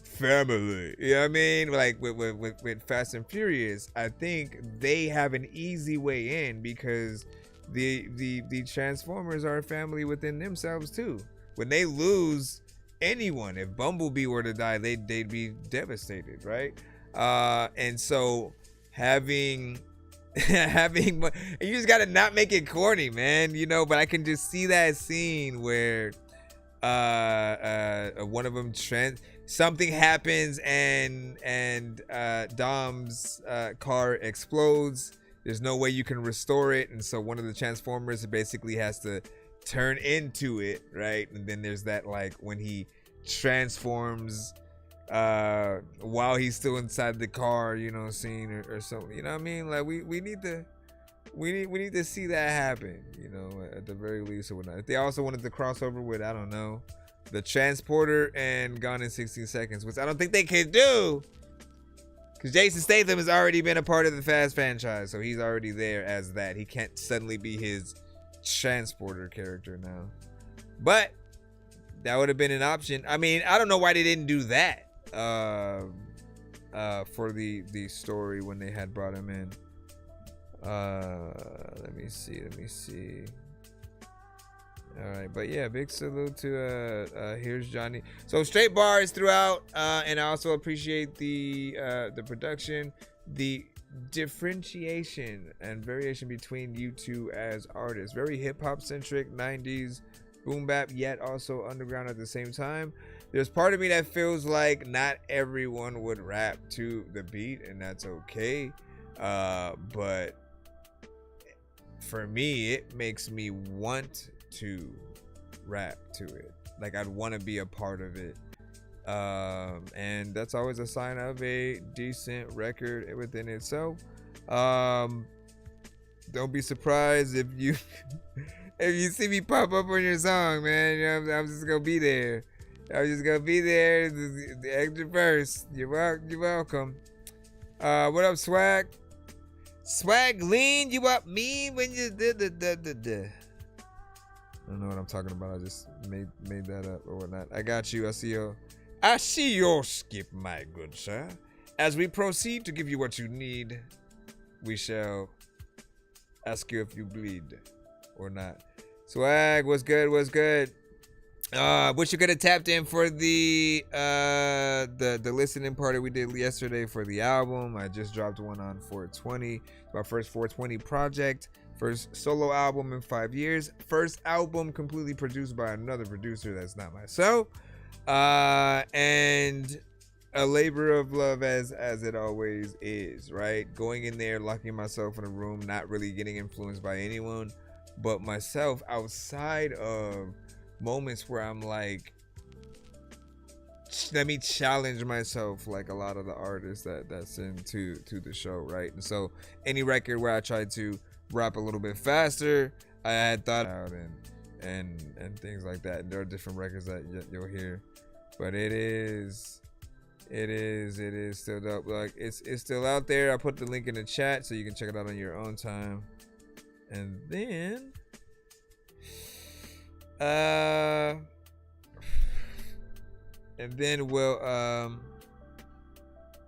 family, you know what I mean? Like with Fast and Furious, I think they have an easy way in, because the Transformers are a family within themselves too. When they lose anyone, if Bumblebee were to die, they'd be devastated, right? And so having you just gotta not make it corny, man, you know. But I can just see that scene where one of them something happens and Dom's car explodes. There's no way you can restore it, and so one of the Transformers basically has to turn into it, right? And then there's that, like, when he transforms while he's still inside the car, you know, scene or something, you know what I mean? Like we need to see that happen, you know, at the very least or whatnot. If they also wanted to crossover with, I don't know, the Transporter and Gone in 16 Seconds, which I don't think they can do, because Jason Statham has already been a part of the Fast franchise, so he's already there as that. He can't suddenly be his Transporter character now. But that would have been an option. I mean, I don't know why they didn't do that for the story when they had brought him in. Let me see. All right, but yeah, big salute to Here's Johnny. So straight bars throughout, and I also appreciate the production, the differentiation and variation between you two as artists. Very hip hop centric, 90s boom bap, yet also underground at the same time. There's part of me that feels like not everyone would rap to the beat, and that's okay. But for me, it makes me want to rap to it. Like, I'd want to be a part of it. And that's always a sign of a decent record within itself. Don't be surprised if you if you see me pop up on your song, man. You know, I'm just gonna be there. I'm just gonna be there. The extra verse. You're welcome. What up, Swag? Swag lean you up me when you did the. I don't know what I'm talking about. I just made that up or whatnot. I got you. I see your skip, my good sir. As we proceed to give you what you need, we shall ask you if you bleed or not. Swag, what's good? Wish you could have tapped in for the listening party we did yesterday for the album. I just dropped one on 420. My first 420 project. First solo album in 5 years. First album completely produced by another producer that's not myself. And a labor of love as it always is, right? Going in there, locking myself in a room, not really getting influenced by anyone but myself, outside of moments where I'm like, let me challenge myself, like a lot of the artists that's into the show, right? And so any record where I try to rap a little bit faster, I had thought out and things like that. And there are different records that you'll hear, but it is still dope. Like it's still out there. I put the link in the chat so you can check it out on your own time. And then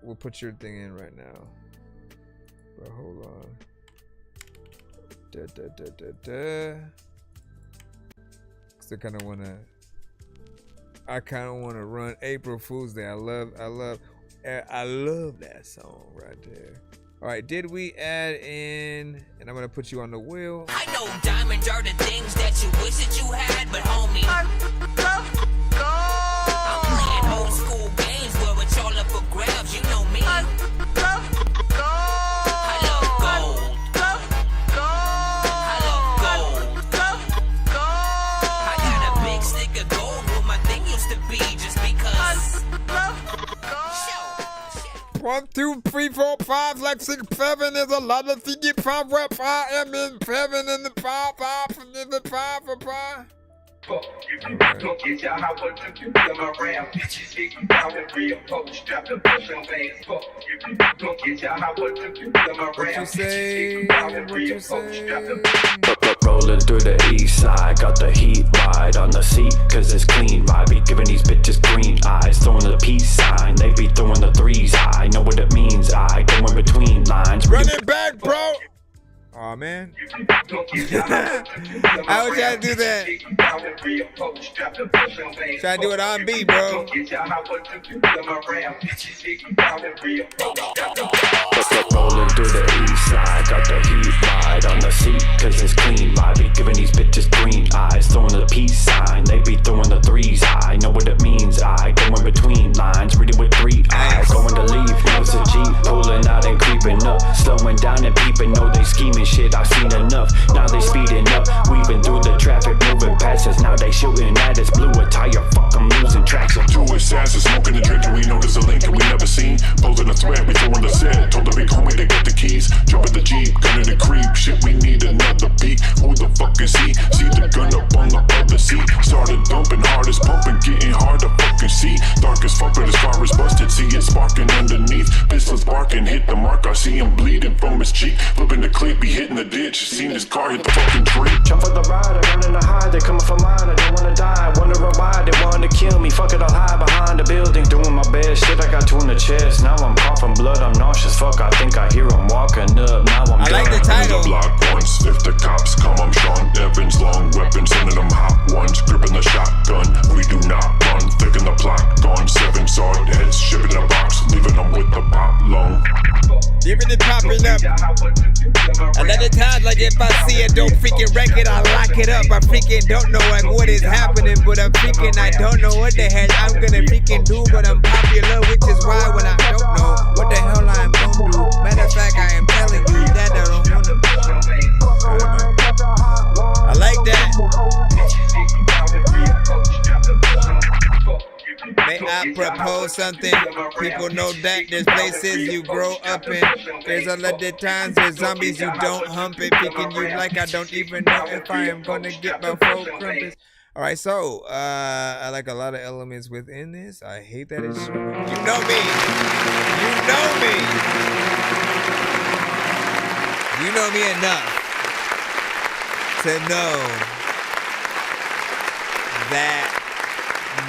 we'll put your thing in right now. But hold on. Still kind of wanna run April Fool's Day. I love that song right there. All right, did we add in? And I'm gonna put you on the wheel. I know diamonds are the things that you wish that you had, but homie, I'm playing old school games where it's all up for grabs. You know me. I love gold. I love gold. I got a big stick of gold where my thing used to be, just because. 1, 2, 3, 4, 5, like 6, 7 is a lot of things. 5 where I am in 7 in the 5, 5 in the 5 for 5. Fuck you, don't get your how what took you to my ram. Bitches hit you down with real post, strap the push on veins. Fuck you, don't get your how what took you to my ram. What you say? Rolling through the east side, got the heat right on the seat, cause it's clean. I be giving these bitches green eyes, throwing the peace sign, they be throwing the threes high. Know what it means, I go in between lines. Run it back, bro! Aw, man. I was trying to do that. Trying to do it on beat, bro. Rolling through the east side, got the heat right on the seat, cause it's clean. I be giving these bitches green eyes, throwing the peace sign, they be throwing the threes high. Know what it means, I go in between lines, read it with 3 eyes. Going to leave, nose a G, pulling out and creeping up, slowing down and peeping, know they scheming shit, I've seen enough. Now they speeding up, weaving through the traffic, moving past us. Now they shooting at us, blew a tire, fuck, I'm losing traction. Two assassins smoking and drinking, we know there's a link and we never seen. Posing a threat, we throwing the set, told the big homie to get the keys. Jumping the Jeep, gunning the creep, shit, we need another beat. Who the fuck is he? See the gun up on the other seat. Started dumping, hardest pumping, getting hard to fucking see. Dark as fuck, but as far as busted, see it sparking underneath. Pistols barking, hit the mark, I see him bleeding from his cheek. Flipping the clip, he hitting the ditch, seen his car hit the fucking tree. Jump for the ride, I'm running to hide, they coming for mine, I don't wanna die. Wondering why they wanted to kill me, fuck it, I'll hide behind the building. Doing my best, shit, I got 2 in the chest. Now I'm coughing blood, I'm nauseous, fuck, I think I hear him walking up. Now I'm I like the title. The block once, if the cops come, I'm Sean Evans. Long weapon, sending them hot ones, gripping the shotgun. We do not run, thick in the plot, gone 7 sword heads, shipping in a box, leaving them with the pop lung. Giving it popping up. A lot of times, like if I see a dope freaking record, I lock it up. I freaking don't know like what is happening, but I'm freaking I don't know what the hell I'm gonna freaking do, but I'm popular, which is why when I don't know what the hell I'm gonna do. Matter of fact, I am telling you that I don't wanna. I like that. May I propose something? People know that there's places you grow up in. There's a lot of times there's zombies you don't hump it. Picking you like I don't even know if I am gonna get my 4 crumpets. Alright, so I like a lot of elements within this. I hate that it's short. You know me. You know me. You know me enough to know that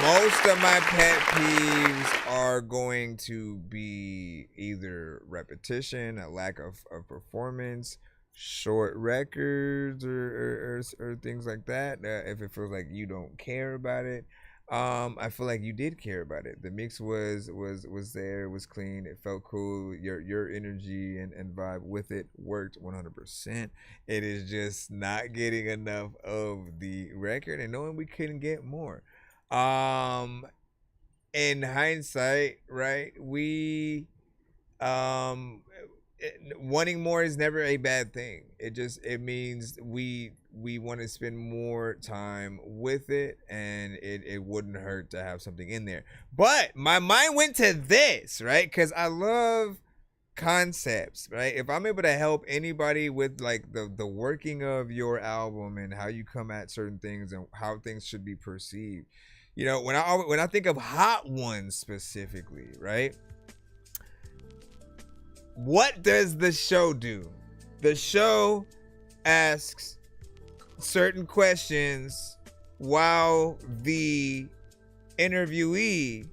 most of my pet peeves are going to be either repetition, a lack of performance, short records or things like that, if it feels like you don't care about it, I feel like you did care about it. The mix was there, it was clean, it felt cool. Your energy and vibe with it worked 100%. It is just not getting enough of the record, and knowing we couldn't get more. In hindsight, right, we wanting more is never a bad thing. It means we want to spend more time with it, and it wouldn't hurt to have something in there. But my mind went to this, right? Because I love concepts, right? If I'm able to help anybody with like the working of your album and how you come at certain things and how things should be perceived, you know, when I think of Hot Ones specifically, right? What does the show do? The show asks certain questions while the interviewee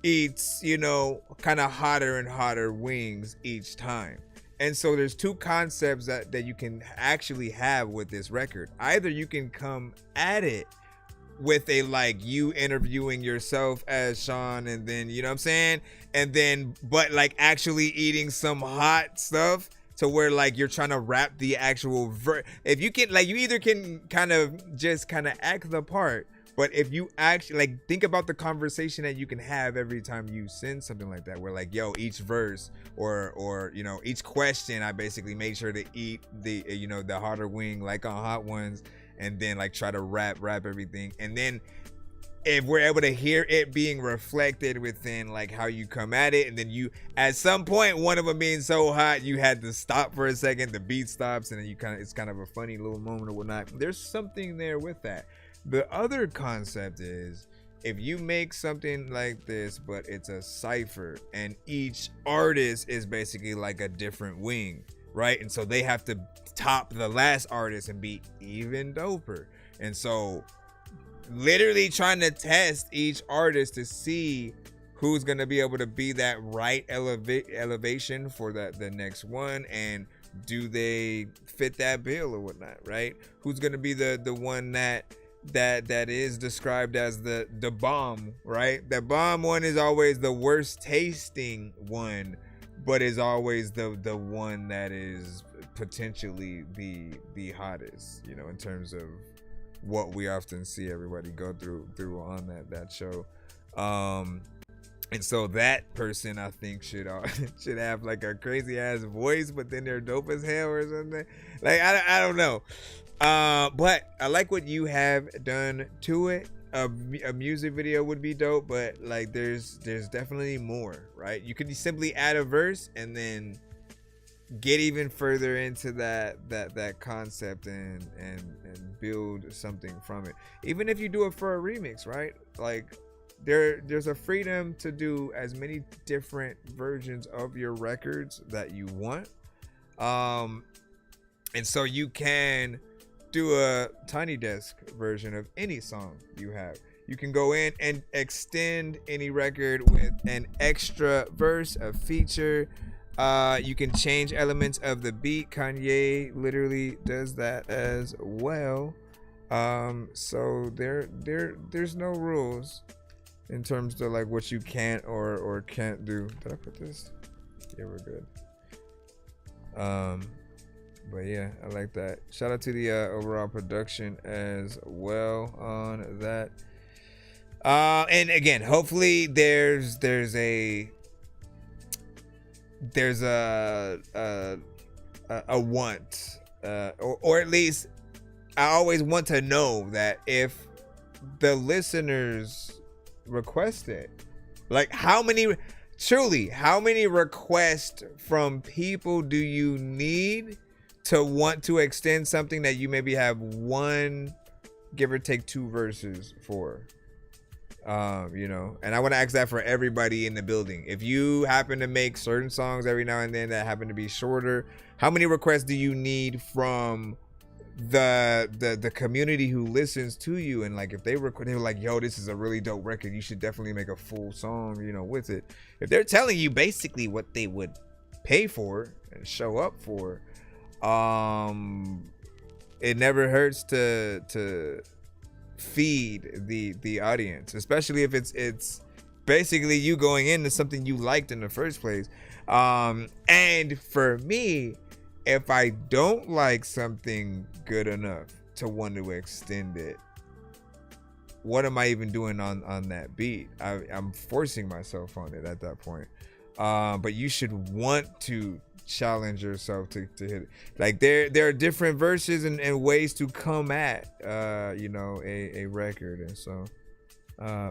eats, you know, kind of hotter and hotter wings each time. And so there's two concepts that you can actually have with this record. Either you can come at it with a like you interviewing yourself as Sean, and then, you know what I'm saying, and then but like actually eating some hot stuff to where like you're trying to rap the actual if you can, like, you either can kind of just kind of act the part, but if you actually like think about the conversation that you can have every time you send something like that, where like, yo, each verse or you know, each question, I basically made sure to eat the, you know, the hotter wing like on Hot Ones, and then like try to rap everything. And then if we're able to hear it being reflected within like how you come at it, and then you at some point, one of them being so hot you had to stop for a second, the beat stops, and then you it's kind of a funny little moment or whatnot. There's something there with that. The other concept is, if you make something like this but it's a cipher and each artist is basically like a different wing, right? And so they have to top the last artist and be even doper. And so literally trying to test each artist to see who's going to be able to be that right elevation for the next one, and do they fit that bill or whatnot, right? Who's going to be the one that is described as the bomb, right? The bomb one is always the worst tasting one, but is always the one that is potentially the hottest, you know, in terms of what we often see everybody go through on that show. And so that person, I think, should have like a crazy ass voice, but then they're dope as hell or something. Like, I don't know. But I like what you have done to it. A music video would be dope, but like there's definitely more, right? You could simply add a verse and then get even further into that concept and build something from it. Even if you do it for a remix, right? Like there's a freedom to do as many different versions of your records that you want. And so you can do a Tiny Desk version of any song you have. You can go in and extend any record with an extra verse, a feature. You can change elements of the beat. Kanye literally does that as well. So there's no rules in terms of like what you can't or can't do. Did I put this? Yeah, we're good. But yeah, I like that. Shout out to the overall production as well on that. And again, hopefully there's a want, or at least I always want to know that if the listeners request it, like how many requests from people do you need to want to extend something that you maybe have one, give or take, two verses for? You know, and I want to ask that for everybody in the building. If you happen to make certain songs every now and then that happen to be shorter, how many requests do you need from the community who listens to you? And like, if they record, they're like, yo, this is a really dope record, you should definitely make a full song, you know, with it. If they're telling you basically what they would pay for and show up for, it never hurts to feed the audience, especially if it's basically you going into something you liked in the first place. And for me, if I don't like something good enough to want to extend it, what am I even doing on that beat? I'm forcing myself on it at that point. But you should want to challenge yourself to hit it. Like there are different verses and ways to come at a record. And so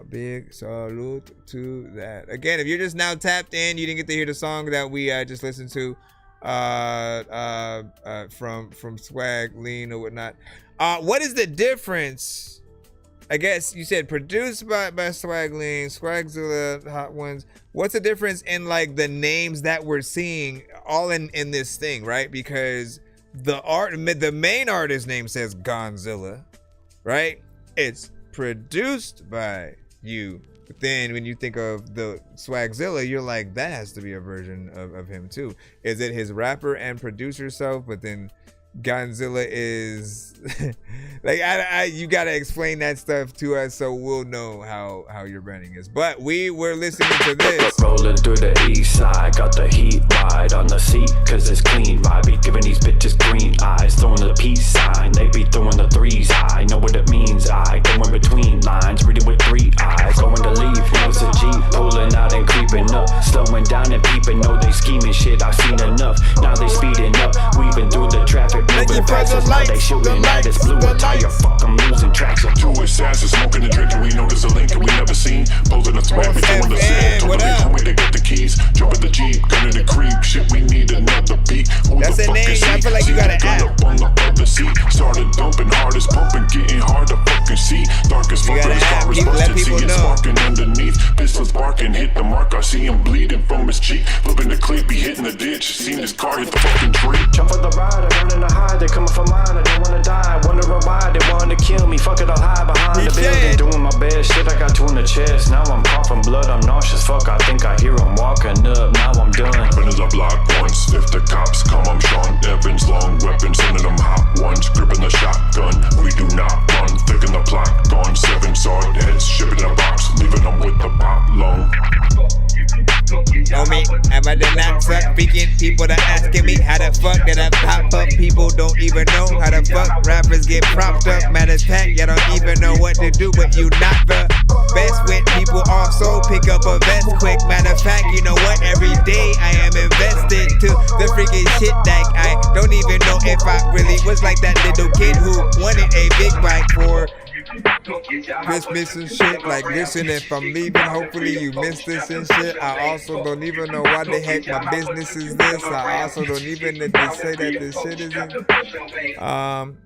big salute to that. Again, if you're just now tapped in, you didn't get to hear the song that we just listened to from Swag Lean or whatnot. What is the difference? I guess you said produced by Swag Lean, Swagzilla, Hot Ones. What's the difference in like the names that we're seeing all in this thing, right? Because the main artist name says Gonzilla, right? It's produced by you. But then when you think of the Swagzilla, you're like, that has to be a version of him too. Is it his rapper and producer self? But then Gonzilla is like, you gotta explain that stuff to us so we'll know how your branding is. But we were listening to this. Rolling through the east side, got the heat wide on the seat, cause it's clean. I be giving these bitches green eyes, throwing the peace sign, they be throwing the threes high. Know what it means, I go in between lines, reading with 3 eyes. Going to leave, now it's a Jeep, pulling out and creeping up, slowing down and peeping, know they scheming shit, I've seen enough. Now they speeding up, weaving through the traffic, moving fast as now they shooting at us. Blew a tire, fuck, I'm losing traction. Two assassins smoking and drinking, we notice a link and we never seen. Posing a threat, we doing the set. Told the big homie they got the keys. Jump in the Jeep, gun in the creep. Shit, we need another beat. Who That's the a fuck name, is he? I feel like you gotta gun add. up on the other seat. Started dumping, hard as pumping, getting hard to fucking see. Dark as fuck, as far as busted, see it sparking underneath. Pistols barking, hit the mark, I see him bleeding from his cheek. Flipping the clip, he hitting the ditch. Seen his car hit the fucking tree. Jump for the ride, I'm running to hide, they coming for mine, I don't wanna die. Wondering why they wanted to kill me, fuck it, I'll hide behind the building. Doing my best shit, I got 2 in the chest. Now I'm coughing blood, I'm nauseous, fuck, I think I hear him walking up, now I'm done. Been as a block once, if the cops come, I'm Sean Evans. Long weapon, sending them hot ones. Gripping the shotgun, we do not run. Thick in the plot, gone 7 sword heads. Shipping in a box, leaving them with the pop lung. Know me, am I the not suck speaking? People that asking me how the fuck did I pop up? People don't even know how the fuck rappers get propped up. Matter of fact, you don't even know what to do, but you not the best with people. Also pick up a vest quick. Matter of fact, you know what? Every day I am invested to the freaking shit that I don't even know if I really was like that little kid who wanted a big bike for Christmas and shit. Like, listen, if I'm leaving, hopefully you missed this and shit. I also don't even know why the heck my business is this. I also don't even say that this shit isn't.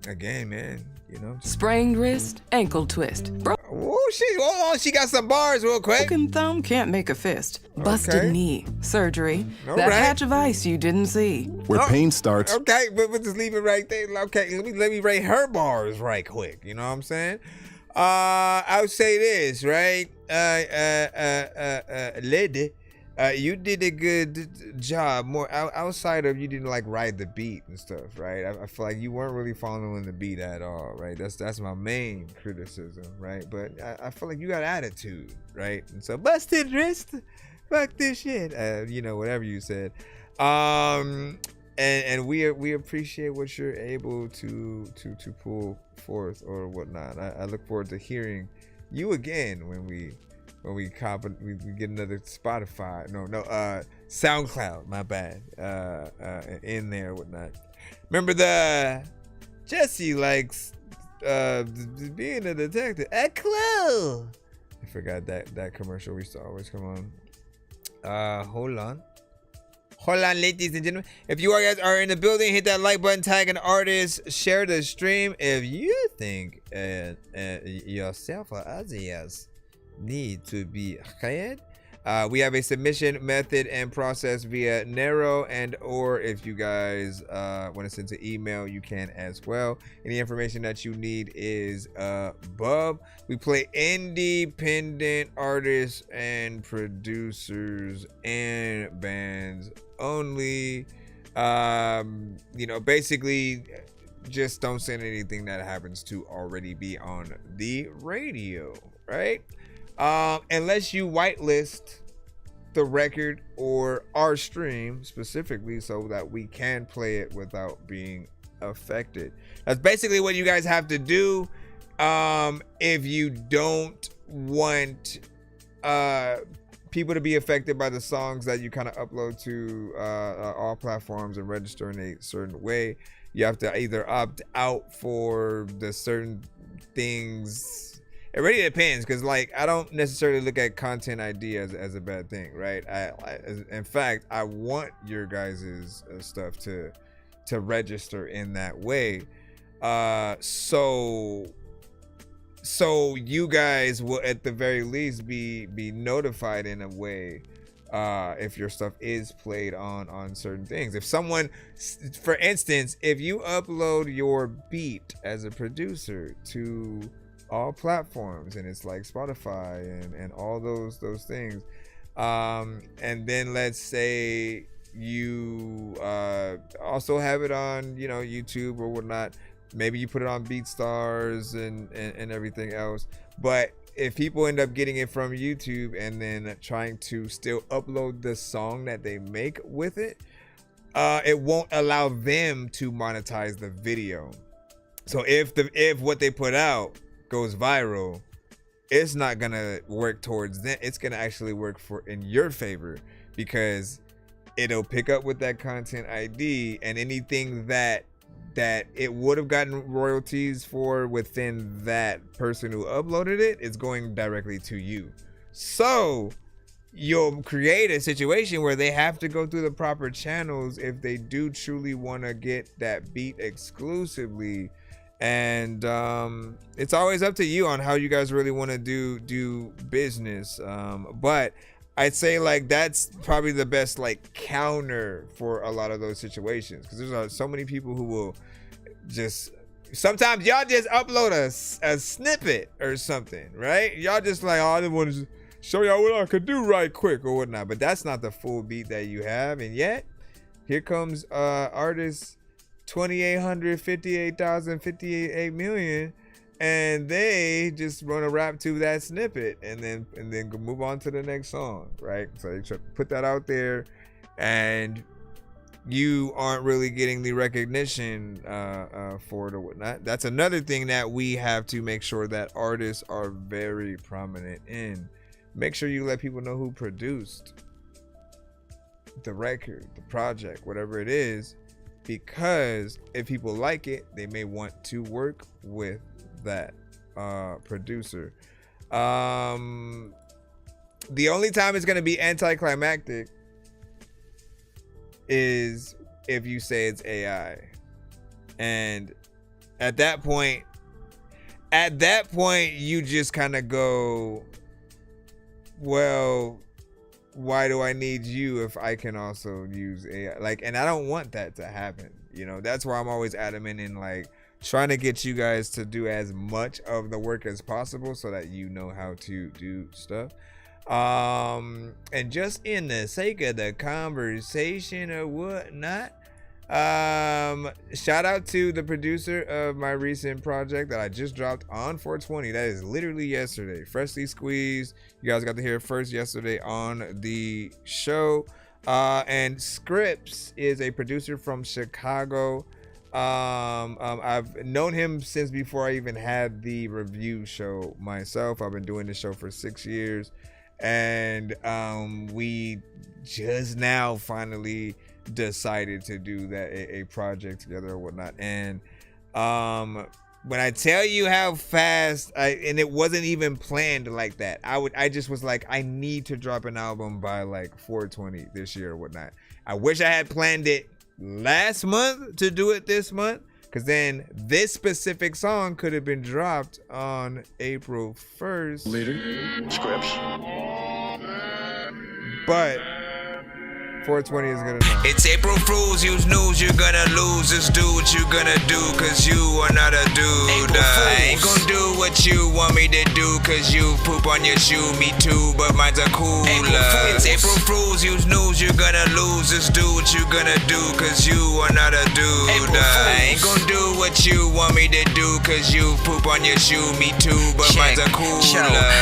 Again, man, you know. Sprained wrist, ankle twist. She got some bars real quick. Broken thumb can't make a fist. Busted knee, surgery. All that right. patch of ice you didn't see. Where pain starts. Okay, but we'll just leave it right there. Okay, let me rate her bars right quick. You know what I'm saying? I would say this, right? Lady, you did a good job. More outside of you didn't like ride the beat and stuff, right? I feel like you weren't really following the beat at all, right? That's my main criticism, right? But I feel like you got attitude, right? And so busted wrist, fuck this shit, whatever you said. And we appreciate what you're able to pull forth or whatnot. I look forward to hearing you again when we get another Spotify, SoundCloud, my bad, in there, whatnot. Remember the Jesse likes being a detective. A clue. I forgot that commercial we used to always come on. Hold on, ladies and gentlemen. If you guys are in the building, hit that like button, tag an artist, share the stream. If you think yourself or others need to be heard, we have a submission method and process via Narrow, and or if you guys want to send an email, you can as well. Any information that you need is above. We play independent artists and producers and bands only. Basically just don't send anything that happens to already be on the radio, right? Unless you whitelist the record or our stream specifically so that we can play it without being affected. That's basically what you guys have to do. If you don't want people to be affected by the songs that you kind of upload to all platforms and register in a certain way, you have to either opt out for the certain things. It really depends, because like I don't necessarily look at content ID as a bad thing, right? In fact, I want your guys' stuff to register in that way, so you guys will at the very least be notified in a way if your stuff is played on certain things. If someone, for instance, if you upload your beat as a producer to all platforms, and it's like Spotify and all those things, and then let's say you also have it on YouTube or whatnot, maybe you put it on BeatStars and everything else, but if people end up getting it from YouTube and then trying to still upload the song that they make with it, it won't allow them to monetize the video. So if what they put out goes viral, it's not gonna work towards them. It's gonna actually work in your favor, because it'll pick up with that content ID, and anything that it would have gotten royalties for within that person who uploaded it is going directly to you. So you'll create a situation where they have to go through the proper channels if they do truly want to get that beat exclusively. And it's always up to you on how you guys really want to do business, but I'd say like that's probably the best like counter for a lot of those situations, because there's so many people who will just, sometimes y'all just upload a snippet or something, right? Y'all just like, oh, I just want to show y'all what I could do right quick or whatnot, but that's not the full beat that you have. And yet here comes artists 2,800, 58,000, 58 million, and they just run a rap to that snippet and then move on to the next song, right? So they try to put that out there, and you aren't really getting the recognition for it or whatnot. That's another thing that we have to make sure that artists are very prominent in. Make sure you let people know who produced the record, the project, whatever it is, because if people like it, they may want to work with that producer. The only time it's going to be anticlimactic is if you say it's AI, and at that point you just kind of go, well, why do I need you if I can also use AI? Like, and I don't want that to happen. That's why I'm always adamant in like trying to get you guys to do as much of the work as possible so that you know how to do stuff. And just in the sake of the conversation or whatnot, shout out to the producer of my recent project that I just dropped on 420. That is literally yesterday, freshly squeezed. You guys got to hear it first yesterday on the show. And Scripps is a producer from Chicago. I've known him since before I even had the review show myself. I've been doing this show for 6 years, and we just now finally decided to do that a project together or whatnot. And when I tell you how fast and it wasn't even planned like that, I just was like, I need to drop an album by like 420 this year or whatnot. I wish I had planned it last month to do it this month, because then this specific song could have been dropped on April 1st. Scripts. But 420 is good enough. It's April Fool's, use news, you're gonna lose. Just do what you gonna do, cause you are not a dude. I ain't gonna do what you want me to do, cause you poop on your shoe. Me too, but mine's a cooler. It's April Fool's, use news, you're gonna lose. Just do what you gonna do, cause you are not a dude. I ain't gonna do what you want me to do, cause you poop on your shoe. Me too, but mine's a cooler.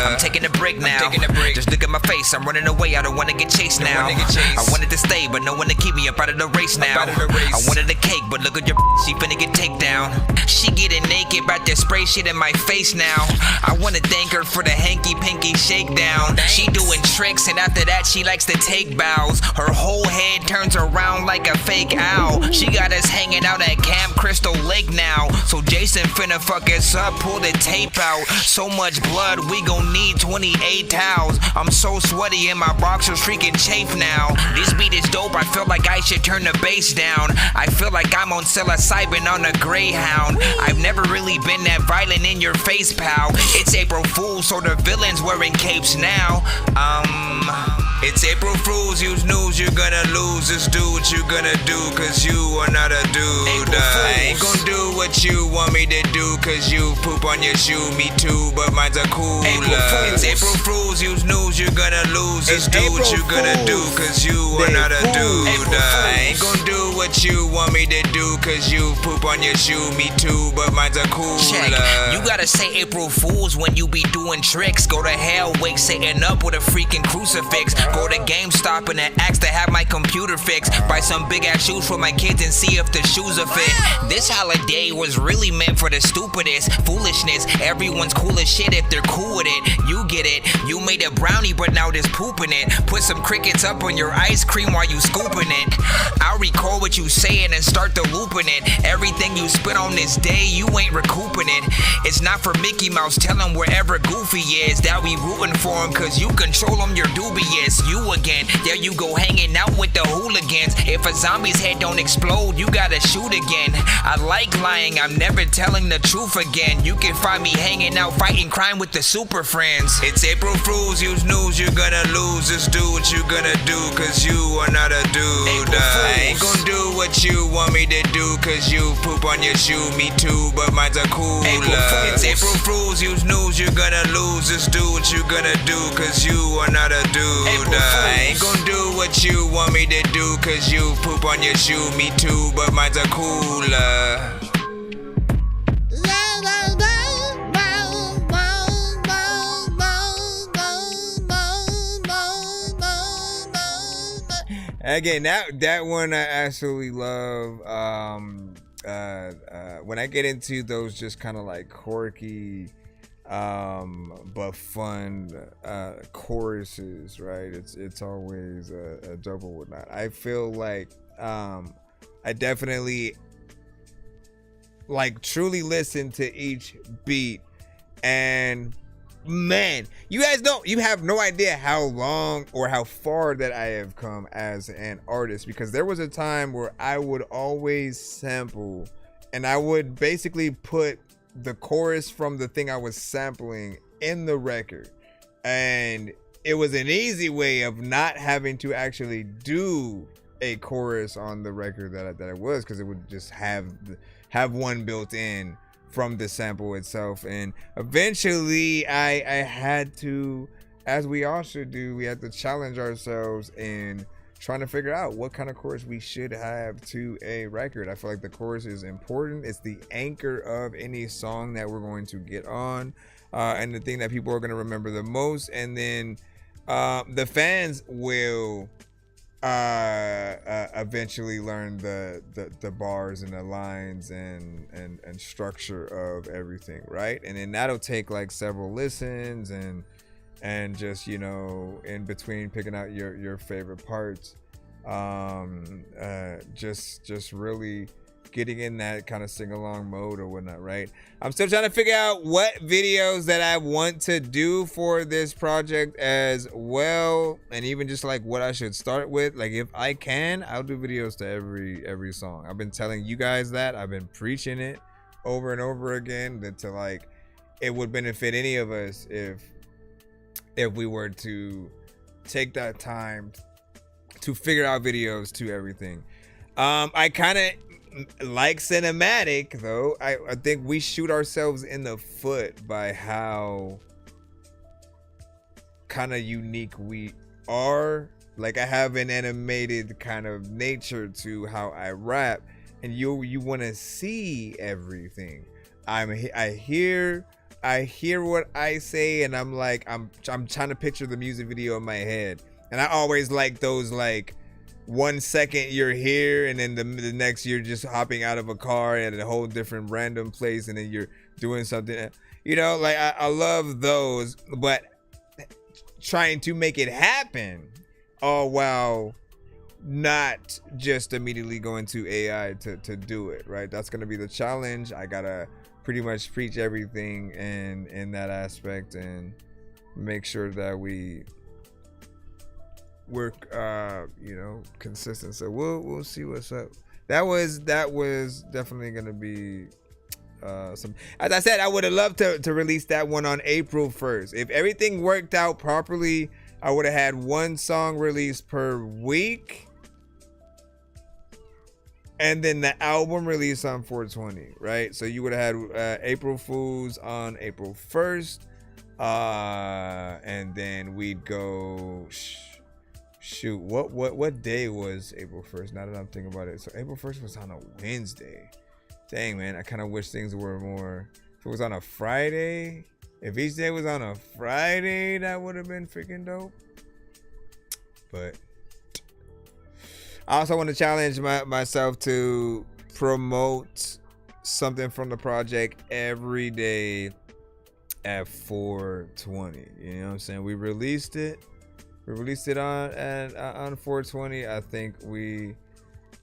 I'm taking a break now. Just look at my face, I'm running away, I don't wanna get chased now. I wanted to stay, but no one to keep me up out of the race now. I wanted a cake, but look at your she finna get take down. She getting naked, about to spray shit in my face now. I wanna thank her for the hanky pinky shakedown. She doing tricks, and after that she likes to take bows. Her whole head turns around like a fake owl. She got us hanging out at Camp Crystal Lake now. So Jason finna fuck us up, pull the tape out. So much blood, we gon' need 28 towels. I'm so sweaty and my boxers freaking chafe now. This beat is dope, I feel like I should turn the bass down. I feel like I'm on psilocybin on a Greyhound. I've never really been that violent in your face, pal. It's April Fool's, so the villain's wearing capes now. It's April Fool's, use news, you're gonna lose. Just do what you gonna do, cause you are not a dude. I ain't gonna do what you want me to do, cause you poop on your shoe. Me too, but mine's a cooler. It's April Fool's, use news, you're gonna lose. Just do what you gonna do, cause you are not a dude. I ain't gonna do what you want me to do, cause you poop on your shoe. Me too, but mine's a cooler. Check. You gotta say April Fool's when you be doing tricks. Go to hell, wake Satan up with a freaking crucifix. Go to GameStop and ask to have my computer fixed. Buy some big ass shoes for my kids and see if the shoes are fit. This holiday was really meant for the stupidest foolishness. Everyone's cool as shit if they're cool with it. You get it. You made a brownie but now there's poop in it. Put some crickets up on your ice cream while you scooping it. I'll record what you saying and start the looping it. Everything you spit on this day, you ain't recouping it. It's not for Mickey Mouse, tell him wherever Goofy is that we rooting for him, cause you control him, you're dubious. You again, there you go hanging out with the hooligans. If a zombie's head don't explode, you gotta shoot again. I like lying, I'm never telling the truth again. You can find me hanging out fighting crime with the super friends. It's April Fool's, use news, you're gonna lose. Just do what you gonna do, cause you are not a dude. I ain't gonna do what you want me to do, cause you poop on your shoe. Me too, but mine's a cooler. It's April Fool's, use news, you're gonna lose. Just do what you gonna do, cause you are not a dude. I ain't gonna do what you want me to do, cause you poop on your shoe. Me too, but mine's a cooler. Again, that one I absolutely love. When I get into those just kind of like quirky but fun choruses, right? It's always a double whatnot. I feel like I definitely like truly listen to each beat, and man, you have no idea how long or how far that I have come as an artist, because there was a time where I would always sample and I would basically put the chorus from the thing I was sampling in the record, and it was an easy way of not having to actually do a chorus on the record that it was, because it would just have one built in from the sample itself. And eventually I had to, as we all should do, we had to challenge ourselves in trying to figure out what kind of chorus we should have to a record. I feel like the chorus is important. It's the anchor of any song that we're going to get on, and the thing that people are going to remember the most. And then the fans will eventually learn the bars and the lines and structure of everything, right? And then that'll take like several listens and just, you know, in between picking out your favorite parts, just really getting in that kind of sing-along mode or whatnot, right? I'm still trying to figure out what videos that I want to do for this project as well, and even just like what I should start with. Like, if I can, I'll do videos to every song. I've been telling you guys that. I've been preaching it over and over again, that to like, it would benefit any of us if we were to take that time to figure out videos to everything. I kind of like cinematic though. I think we shoot ourselves in the foot by how kind of unique we are. Like, I have an animated kind of nature to how I rap, and you want to see everything. I hear what I say, and I'm like, I'm trying to picture the music video in my head. And I always like those, like, 1 second you're here, and then the next you're just hopping out of a car at a whole different random place, and then you're doing something. You know, like, I love those, but trying to make it happen all while not just immediately going to AI to do it, right? That's going to be the challenge. I got to pretty much preach everything in that aspect and make sure that we work, you know, consistent. So we'll see what's up. That was definitely going to be some. As I said, I would have loved to release that one on April 1st. If everything worked out properly, I would have had one song released per week, and then the album released on 420, right? So you would have had April Fools on April 1st, and then we'd go. Shoot, what day was April 1st? Now that I'm thinking about it, so April 1st was on a Wednesday. Dang, man, I kind of wish things were more. If it was on a Friday. If each day was on a Friday, that would have been freaking dope. But I also want to challenge myself to promote something from the project every day at 420. You know what I'm saying? We released it on 420. I think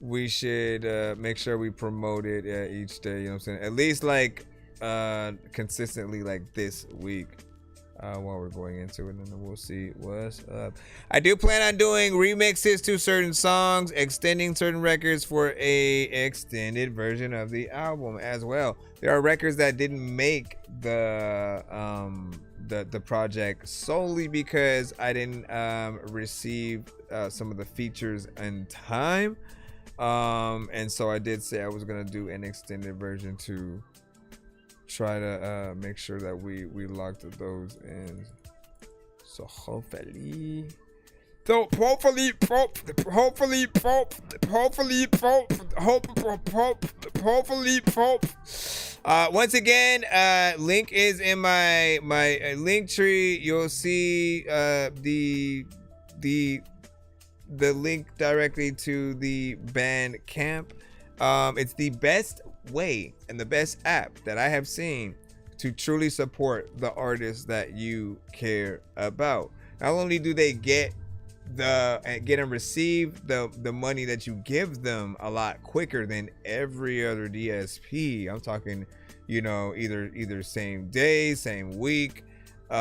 we should make sure we promote it each day. You know what I'm saying? At least like consistently, like this week, while we're going into it, and then we'll see what's up. I do plan on doing remixes to certain songs, extending certain records for a extended version of the album as well. There are records that didn't make the project solely because I didn't receive some of the features in time, and so I did say I was gonna do an extended version to try to make sure that we locked those in. So hopefully once again, link is in my link tree. You'll see the link directly to the Bandcamp. It's the best way and the best app that I have seen to truly support the artists that you care about. Not only do they get and receive the money that you give them a lot quicker than every other DSP. I'm talking, you know, either same day, same week. We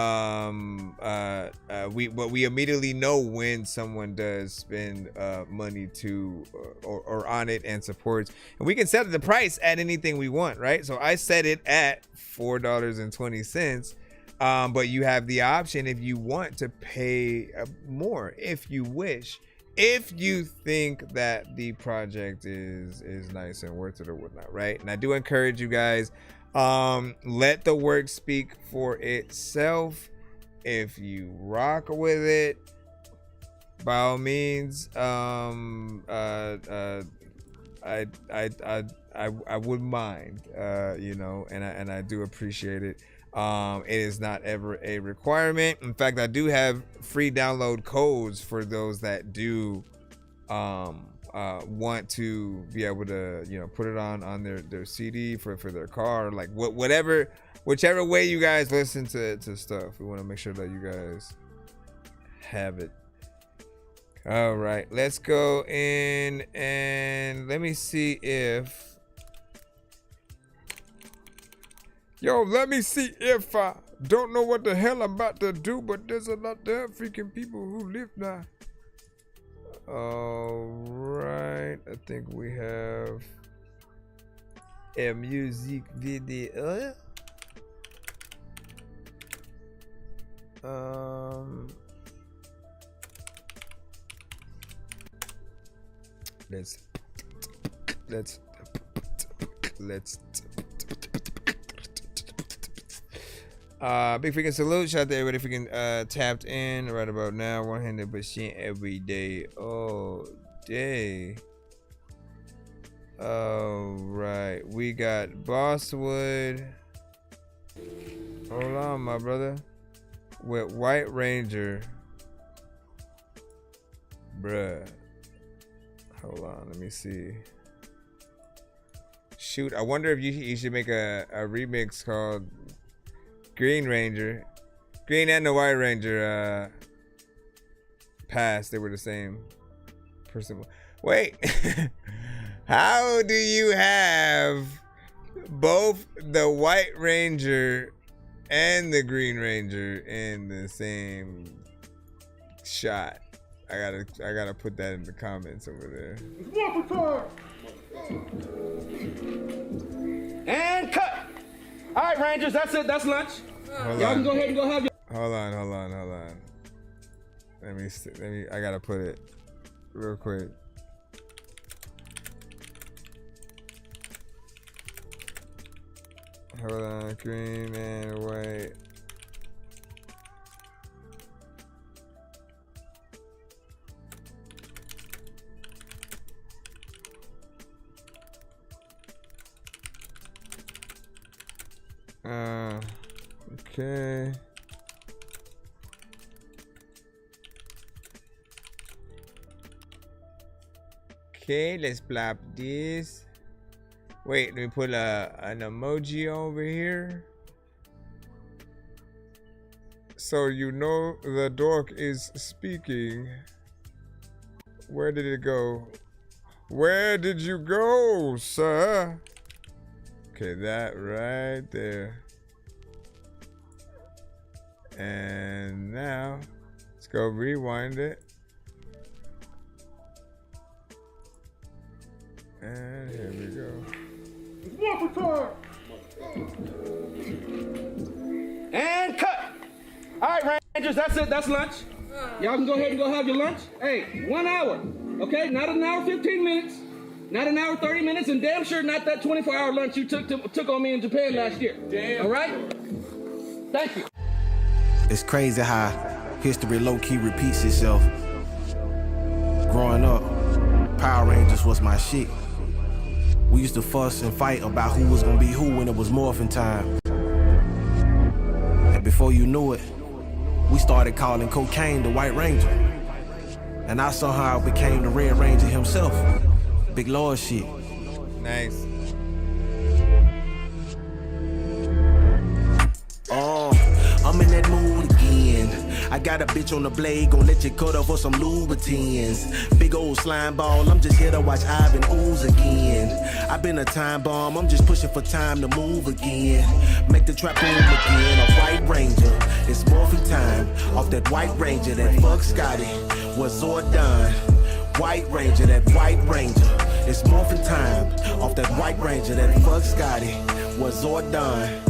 immediately know when someone does spend money to or on it and supports, and we can set the price at anything we want, right? So I set it at $4.20, but you have the option if you want to pay more if you wish, if you think that the project is nice and worth it or whatnot, right? And I do encourage you guys, let the work speak for itself. If you rock with it, by all means, I wouldn't mind, you know, and I do appreciate it. It is not ever a requirement. In fact, I do have free download codes for those that do want to be able to, you know, put it on their CD for their car, like whichever way you guys listen to stuff. We want to make sure that you guys have it. All right, let's go in and let me see if let me see if I don't know what the hell I'm about to do, but there's a lot of freaking people who live now. All right, I think we have a music video. Big freaking salute. Shout out to everybody freaking tapped in right about now. 100% every day. All day. Alright. We got Bosswood. Hold on, my brother. With White Ranger. Bruh. Hold on, let me see. Shoot, I wonder if you should make a remix called Green Ranger. Green and the White Ranger passed. They were the same person. Wait. How do you have both the White Ranger and the Green Ranger in the same shot? I gotta put that in the comments over there. And cut. All right, Rangers, that's it. That's lunch. Y'all can go ahead and go have your. Hold on. Let me. I gotta put it real quick. Hold on, green and white. Okay. Okay, let's plop this. Wait, let me put an emoji over here. So you know the dork is speaking. Where did it go? Where did you go, sir? Okay, that right there. And now, let's go rewind it. And here we go. And cut. All right, Rangers, that's it. That's lunch. Y'all can go ahead and go have your lunch. Hey, 1 hour. Okay, not an hour, 15 minutes. Not an hour, 30 minutes, and damn sure not that 24-hour lunch you took on me in Japan last year. Damn. All right? Thank you. It's crazy how history low-key repeats itself. Growing up, Power Rangers was my shit. We used to fuss and fight about who was gonna be who when it was morphin' time. And before you knew it, we started calling cocaine the White Ranger. And I somehow became the Red Ranger himself. Big Lord shit. Nice. Oh, I'm in that mood again. I got a bitch on the blade, gon' let you cut her for some Louboutins. Big old slime ball, I'm just here to watch Ivan ooze again. I been a time bomb, I'm just pushing for time to move again. Make the trap boom again. A White Ranger, it's morphin' time. Off that White Ranger, that fuck Scotty was Zordon. White Ranger, that White Ranger, it's morphin' time. Off that White Ranger, that fuck Scotty was Zordon.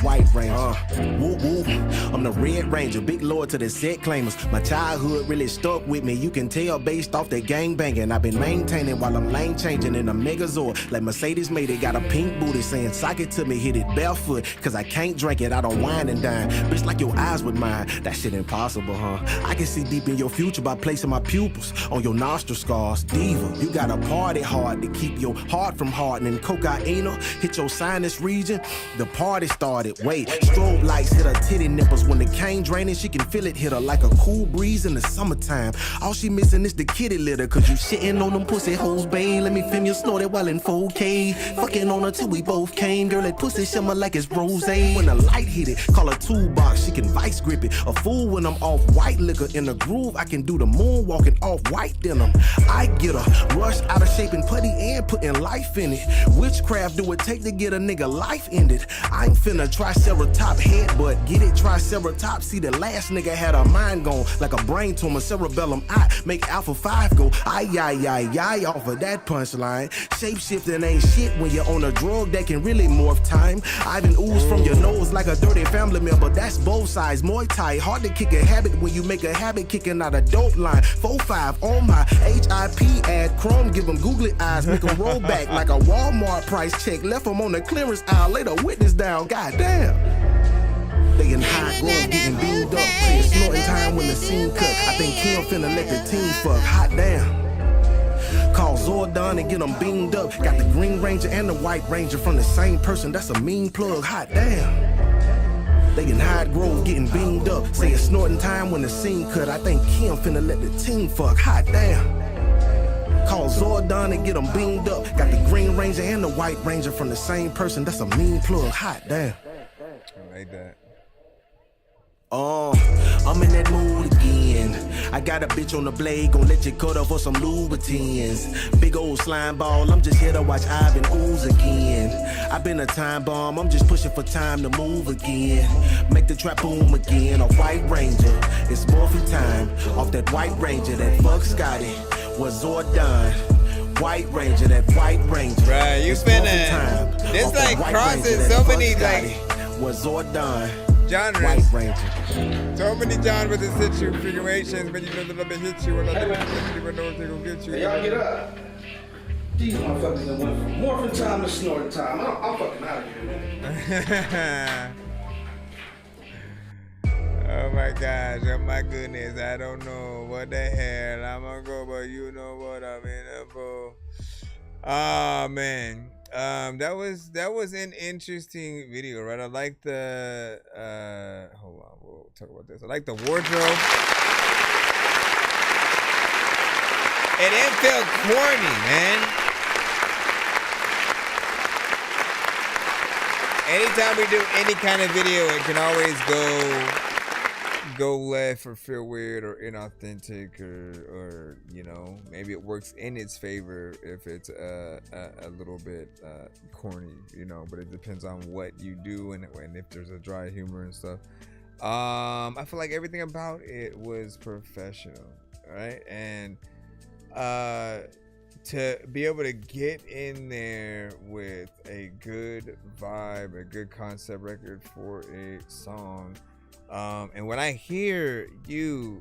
White Ranger, woo woo. I'm the Red Ranger, big lord to the set claimers. My childhood really stuck with me. You can tell based off that gang banging. I've been maintaining while I'm lane changing in a Megazord. Like Mercedes made it, got a pink booty saying sock it to me, hit it barefoot. Cause I can't drink it, I don't wine and dine. Bitch like your eyes with mine, that shit impossible, huh? I can see deep in your future by placing my pupils on your nostril scars. Diva, you gotta party hard to keep your heart from hardening. Cocaine hit your sinus region, the party started. Wait, strobe lights hit her titty nipples. When the cane draining, she can feel it hit her like a cool breeze in the summertime. All she missing is the kitty litter. Cause you shitting on them pussy hoes, babe. Let me film you snorted while in 4K. Fucking on her till we both came. Girl, that pussy shimmer like it's rose. When the light hit it, call her toolbox, she can vice grip it. A fool when I'm off white liquor. In the groove, I can do the moonwalking off white denim. I get her, rush out of shape and putty and putting life in it. Witchcraft do it take to get a nigga life ended. I ain't finna Triceratops head, but get it Triceratops triceratopsy. The last nigga had a mind gone like a brain tumor, cerebellum. I make Alpha 5 go ay off of that punchline. Shape-shifting ain't shit when you're on a drug that can really morph time. I've been ooze from your nose like a dirty family member. That's both sides. Muay Thai, hard to kick a habit when you make a habit kicking out a dope line. 4-5 on my HIP ad. Chrome give them googly eyes, make them roll back like a Walmart price check. Left them on the clearance aisle, lay the witness down. Goddamn. They in high growth, getting beamed up. Say it's snorting time when the scene cut. I think Kim finna let the team fuck. Hot damn. Call Zordon and get them beamed up. Got the Green Ranger and the White Ranger from the same person. That's a mean plug. Hot damn. They in high growth, getting beamed up. Say it's snorting time when the scene cut. I think Kim finna let the team fuck. Hot damn. Call Zordon and get them beamed up. Got the Green Ranger and the White Ranger from the same person. That's a mean plug. Hot damn. I like that. I'm in that mood again. I got a bitch on the blade, gon' let you cut off for some Louboutins. Big old slime ball, I'm just here to watch Ivan ooze again. I been a time bomb, I'm just pushing for time to move again. Make the trap boom again. A White Ranger, it's morphin' time. Off that White Ranger, that fuck Scotty was Zordon. White Ranger, that White Ranger. Right, you finna. This like crosses so many like was Zordon. Genres. White Ranger. So many genres that hit you, configurations, but you know that they hit you and other people even know if they're gonna get you. Hey, y'all get up. These motherfuckers that went from morphin' time to snorting time. I'm fucking out of here, man. Oh my gosh, oh my goodness, I don't know what the hell I'm gonna go, but you know what I'm in for. Oh man. That was an interesting video, right? I like the hold on, we'll talk about this. I like the wardrobe. It didn't feel corny, man. Anytime we do any kind of video, it can always go left or feel weird or inauthentic or you know, maybe it works in its favor if it's a little bit corny, you know, but it depends on what you do and if there's a dry humor and stuff. I feel like everything about it was professional, right? And to be able to get in there with a good vibe, a good concept record for a song. And when I hear you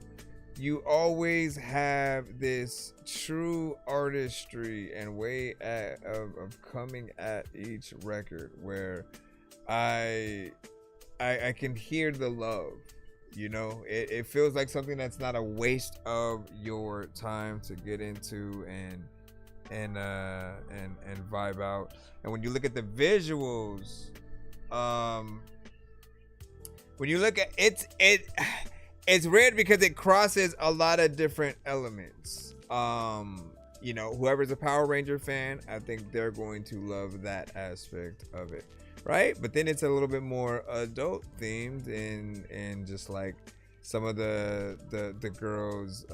always have this true artistry and way of coming at each record where I can hear the love, you know. It feels like something that's not a waste of your time to get into and vibe out. And when you look at the visuals, when you look at it's weird because it crosses a lot of different elements. You know, whoever's a Power Ranger fan, I think they're going to love that aspect of it, right? But then it's a little bit more adult themed and just like some of the girls'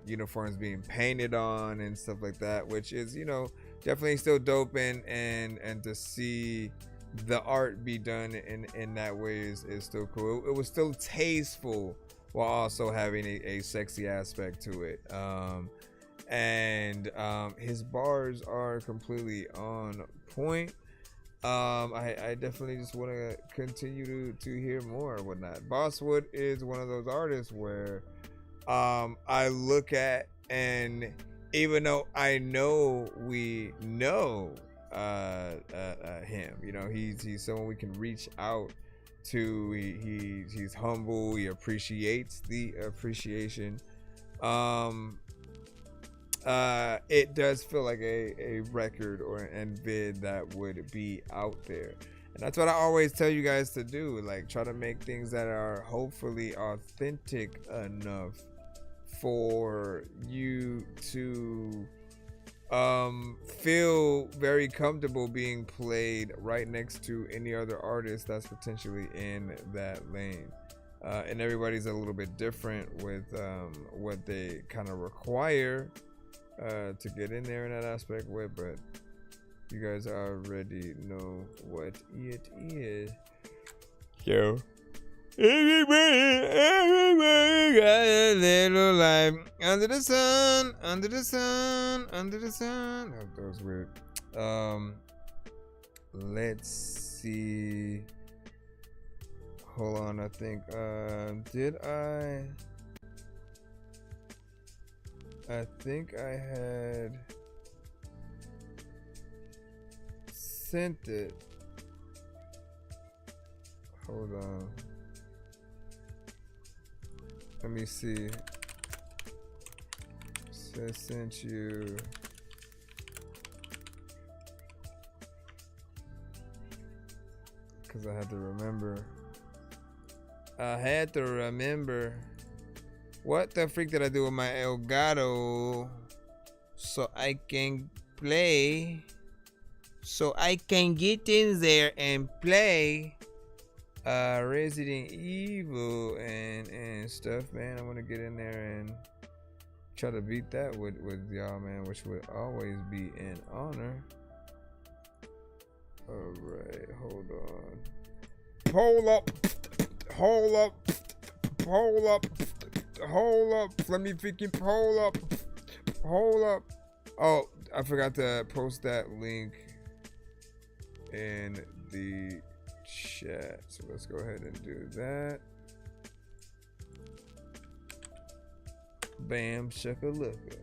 uniforms being painted on and stuff like that, which is, you know, definitely still dope and to see the art be done in that way is still cool. It was still tasteful while also having a sexy aspect to it. And his bars are completely on point. I definitely just want to continue to hear more or whatnot. Bosswood is one of those artists where I look at, and even though I know we know him, you know, he's someone we can reach out to. He's humble. He appreciates the appreciation. It does feel like a record or an vid that would be out there, and that's what I always tell you guys to do. Like, try to make things that are hopefully authentic enough for you to feel very comfortable being played right next to any other artist that's potentially in that lane. And everybody's a little bit different with what they kind of require to get in there in that aspect with, but you guys already know what it is. Yo, Everybody got a little life under the sun, under the sun, under the sun. Oh, that was weird. Let's see. Hold on, I think. Did I think I had sent it. Hold on. Let me see. Says sent you. Because I had to remember. What the freak did I do with my Elgato? So I can play. So I can get in there and play Resident Evil and stuff, man. I want to get in there and try to beat that with y'all, man, which would always be an honor. All right, hold on. Hold up. Let me freaking hold up. Oh, I forgot to post that link in the chat. So let's go ahead and do that. Bam, shakalaka.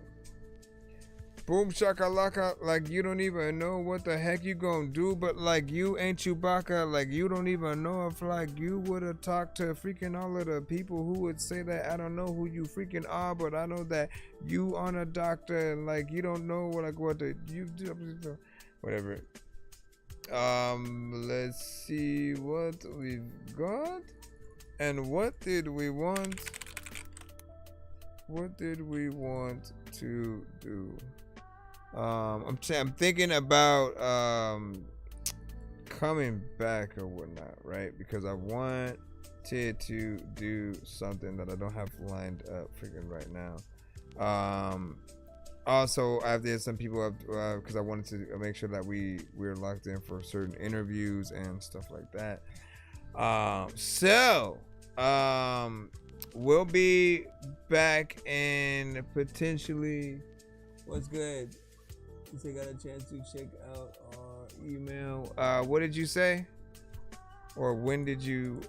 Boom shakalaka, like you don't even know what the heck you gonna do, but like you ain't Chewbacca, like you don't even know if like you would have talked to freaking all of the people who would say that. I don't know who you freaking are, but I know that you are a doctor and like you don't know what like what the you do, whatever. Let's see what we've got and what did we want to do. I'm thinking about coming back or whatnot, right? Because I wanted to do something that I don't have lined up freaking right now. Also, I did some people because I wanted to make sure that we're locked in for certain interviews and stuff like that. We'll be back and potentially. What's good? Since I got a chance to check out our email. What did you say? Or when did you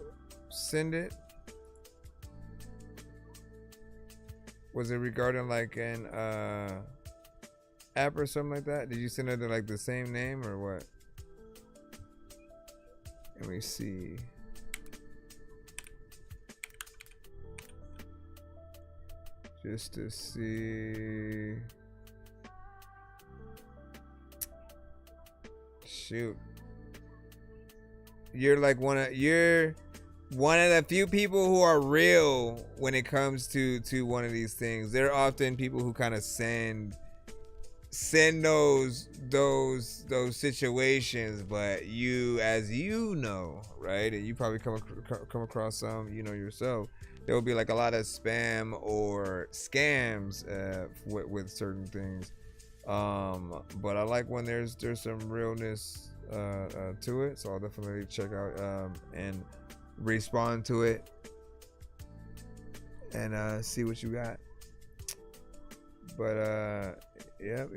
send it? Was it regarding like an app or something like that? Did you send it to like the same name or what? Let me see. Just to see. Shoot. You're one of the few people who are real when it comes to one of these things. There are often people who kind of send those situations, but you, as you know, right, and you probably come across some, you know, yourself, there will be like a lot of spam or scams with certain things. But I like when there's some realness to it, so I'll definitely check out and respond to it and see what you got. But yep.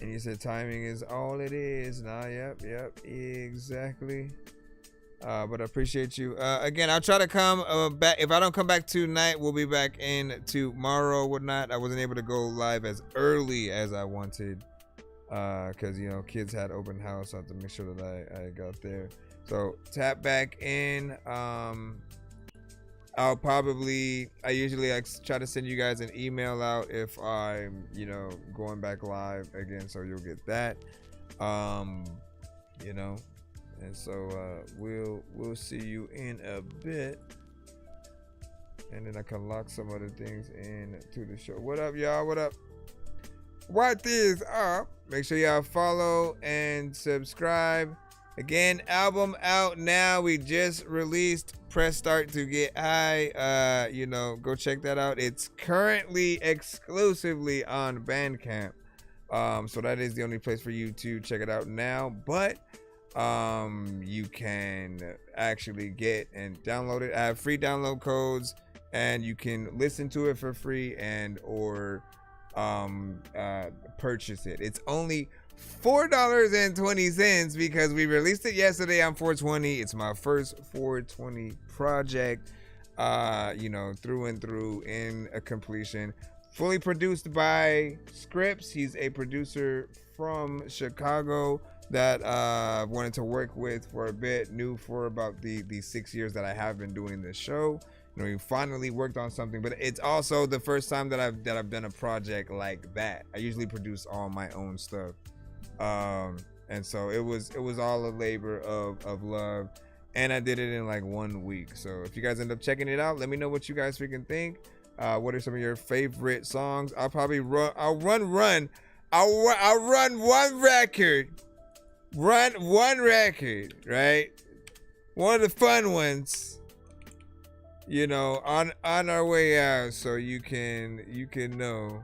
And you said timing is all it is. Nah, yep, exactly. But I appreciate you. Again, I'll try to come back. If I don't come back tonight, we'll be back in tomorrow or whatnot. I wasn't able to go live as early as I wanted because, you know, kids had open house. So I have to make sure that I got there. So tap back in. I usually try to send you guys an email out if I'm, you know, going back live again. So you'll get that, you know. And so we'll see you in a bit, and then I can lock some other things into the show. What up, y'all? What up? What is up? Make sure y'all follow and subscribe. Again, album out now. We just released Press Start to Get High. You know, go check that out. It's currently exclusively on Bandcamp. So that is the only place for you to check it out now. But you can actually get and download it. I have free download codes, and you can listen to it for free and or purchase it. It's only $4.20 because we released it yesterday on 420. It's my first 420 project, through and through in a completion. Fully produced by Scripps. He's a producer from Chicago that wanted to work with for a bit. Knew for about the 6 years that I have been doing this show. We finally worked on something, but it's also the first time that I've done a project like that. I usually produce all my own stuff, and so it was all a labor of love, and I did it in like 1 week. So if you guys end up checking it out, let me know what you guys freaking think. What are some of your favorite songs? I'll probably run one record, right? One of the fun ones. On our way out, so you can know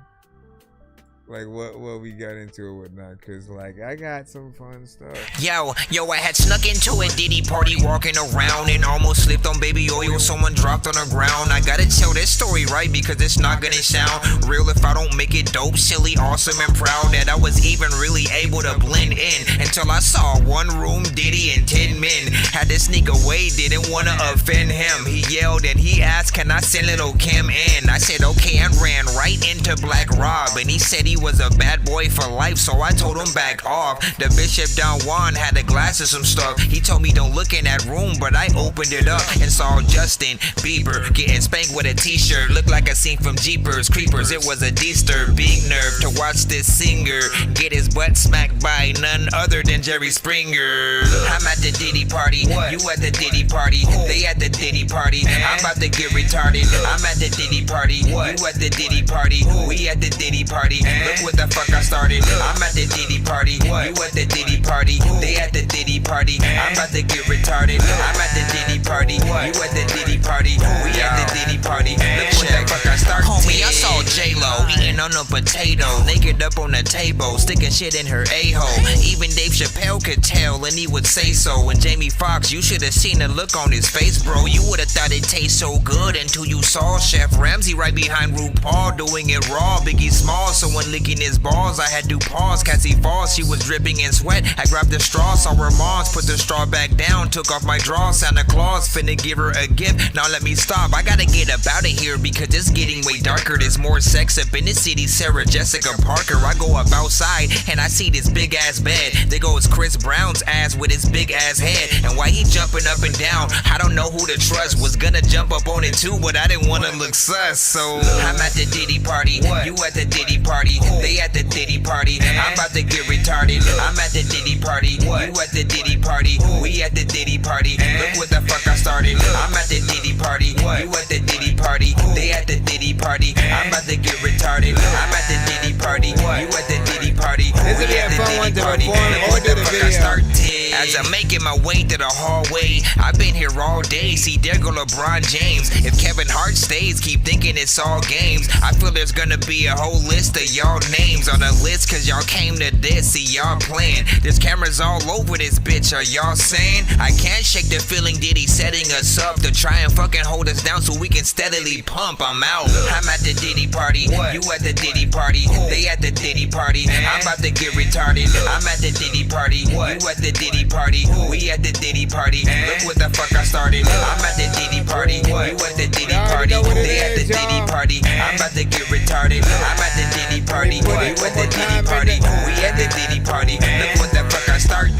like what we got into or whatnot, cause like I got some fun stuff. Yo, I had snuck into a Diddy party walking around and almost slipped on baby oil. Someone dropped on the ground. I gotta tell this story right because it's not gonna sound real if I don't make it dope, silly, awesome, and proud that I was even really able to blend in until I saw one room Diddy and 10 men. Had to sneak away, didn't wanna offend him. He yelled and he asked, can I send little Kim in? I said okay and ran right into Black Rob, and he said he was a bad boy for life, so I told him back off. The Bishop Don Juan had a glass of some stuff. He told me don't look in that room, but I opened it up and saw Justin Bieber getting spanked with a t-shirt. Looked like a scene from Jeepers Creepers. It was a disturbing nerve to watch this singer get his butt smacked by none other than Jerry Springer. I'm at the Diddy party, you at the Diddy party, they at the Diddy party. I'm about to get retarded. I'm at the Diddy party, you at the Diddy party, we at the Diddy party. Look what the fuck I started. I'm at the Diddy party, you at the Diddy party, they at the Diddy party. I'm about to get retarded. I'm at the Diddy party, you at the Diddy party, we at the Diddy party. Look what the fuck I started. Homie, I saw J-Lo eating on a potato, naked up on the table, sticking shit in her a-hole. Even Dave Chappelle could tell, and he would say so. And Jamie Foxx, you should have seen the look on his face, bro. You would have thought it tastes so good until you saw Chef Ramsay right behind RuPaul doing it raw. Biggie Smalls, someone licking his balls. I had to pause, Cassie Falls, she was dripping in sweat. I grabbed the straw, saw her moms, put the straw back down, took off my drawers. Santa Claus finna give her a gift. Now let me stop, I gotta get up out of here because it's getting way darker. There's more sex up in the city. Sarah Jessica Parker. I go up outside and I see this big ass bed. There goes Chris Brown's ass with his big ass head. And why he jumping up and down, I don't know who to trust. Was gonna jump up on it too, but I didn't wanna look sus. So I'm at the Diddy party, you at the Diddy party, they at the Diddy party. I'm about to get retarded. I'm at the Diddy party, you at the Diddy party, we at the Diddy party. Look what the fuck I started. I'm at the Diddy party, you at the Diddy party, they at the Diddy party. I'm about to get retarded. I'm at the Diddy party, you at the Diddy party, we at the Diddy party. Look what the fuck I started. As I'm making my way to the hallway, I've been here all day. See, there go LeBron James. If Kevin Hart stays, keep thinking it's all games. I feel there's gonna be a whole list of y'all names on the list, cause y'all came to this. See, y'all playing. There's cameras all over this bitch. Are y'all saying? I can't shake the feeling Diddy setting us up to try and fucking hold us down so we can steadily pump. I'm out. I'm at the Diddy party, you at the Diddy party, they at the Diddy party. I'm about to get retarded. I'm at the Diddy party, you at the Diddy party, we at the Diddy party. Look what the fuck I started. I'm at the Diddy party, you at the Diddy party, they at the Diddy party. I'm about to get retarded. I'm at the Diddy party, you at the Diddy party, we at the Diddy party. Look what the fuck I started.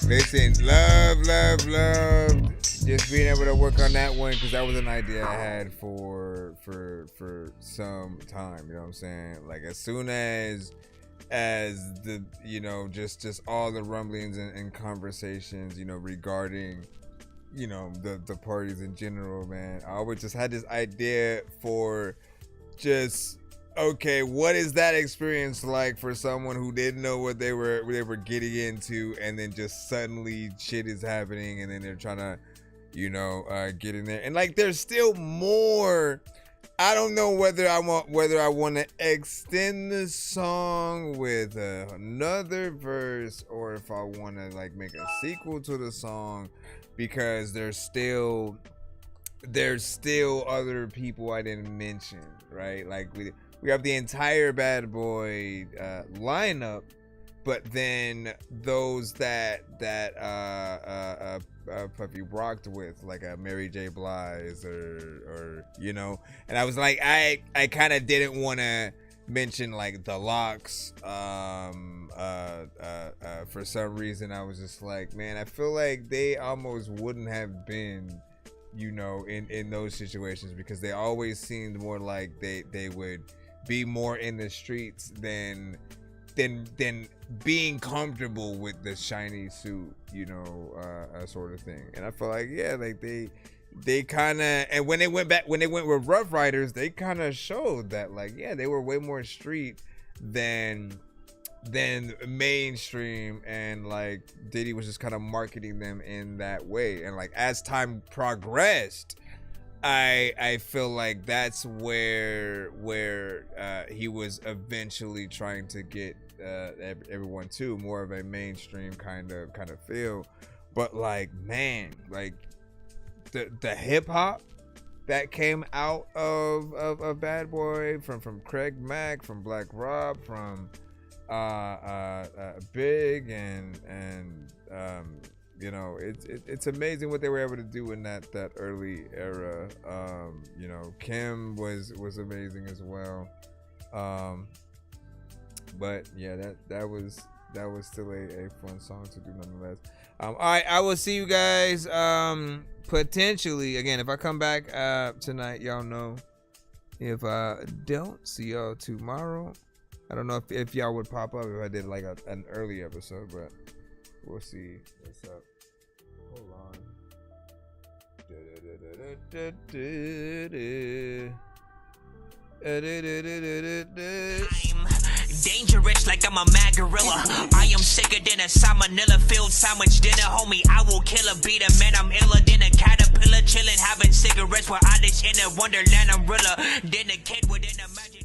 Listen, love just being able to work on that one, because that was an idea I had for some time, you know what I'm saying? Like as soon as the just all the rumblings and conversations regarding the parties in general, man, I always just had this idea for just, okay, what is that experience like for someone who didn't know what they were getting into, and then just suddenly shit is happening, and then they're trying to get in there, and like there's still more I don't know whether I want to extend the song with another verse or if I want to like make a sequel to the song, because there's still other people I didn't mention, right? Like we have the entire Bad Boy lineup, but then those that Puffy rocked with, like a Mary J. Blige or you know, and I was like, I kind of didn't want to mention like the Locks. For some reason, I was just like, man, I feel like they almost wouldn't have been, you know, in those situations, because they always seemed more like they would be more in the streets than being comfortable with the shiny suit, you know, sort of thing. And I feel like, yeah, like they kind of, and when they went with Rough Riders, they kind of showed that, like, yeah, they were way more street than mainstream, and like Diddy was just kind of marketing them in that way. And like as time progressed, I feel like that's where he was eventually trying to get everyone to more of a mainstream kind of feel. But like, man, like the hip hop that came out of Bad Boy, from Craig Mack, from Black Rob, from Big, and you know, it's amazing what they were able to do in that early era. You know, Kim was amazing as well. But yeah, that was still a fun song to do nonetheless. All right, I will see you guys potentially again if I come back tonight. Y'all know, if I don't see y'all tomorrow, I don't know if y'all would pop up if I did like an early episode, but we'll see what's up. Hold on. Dangerous like I'm a mad gorilla. I am sicker than a salmonella filled sandwich dinner, homie. I will kill a beat a man. I'm iller than a caterpillar, chilling, having cigarettes while I live in a wonderland umbrella. Then a kid within a magic.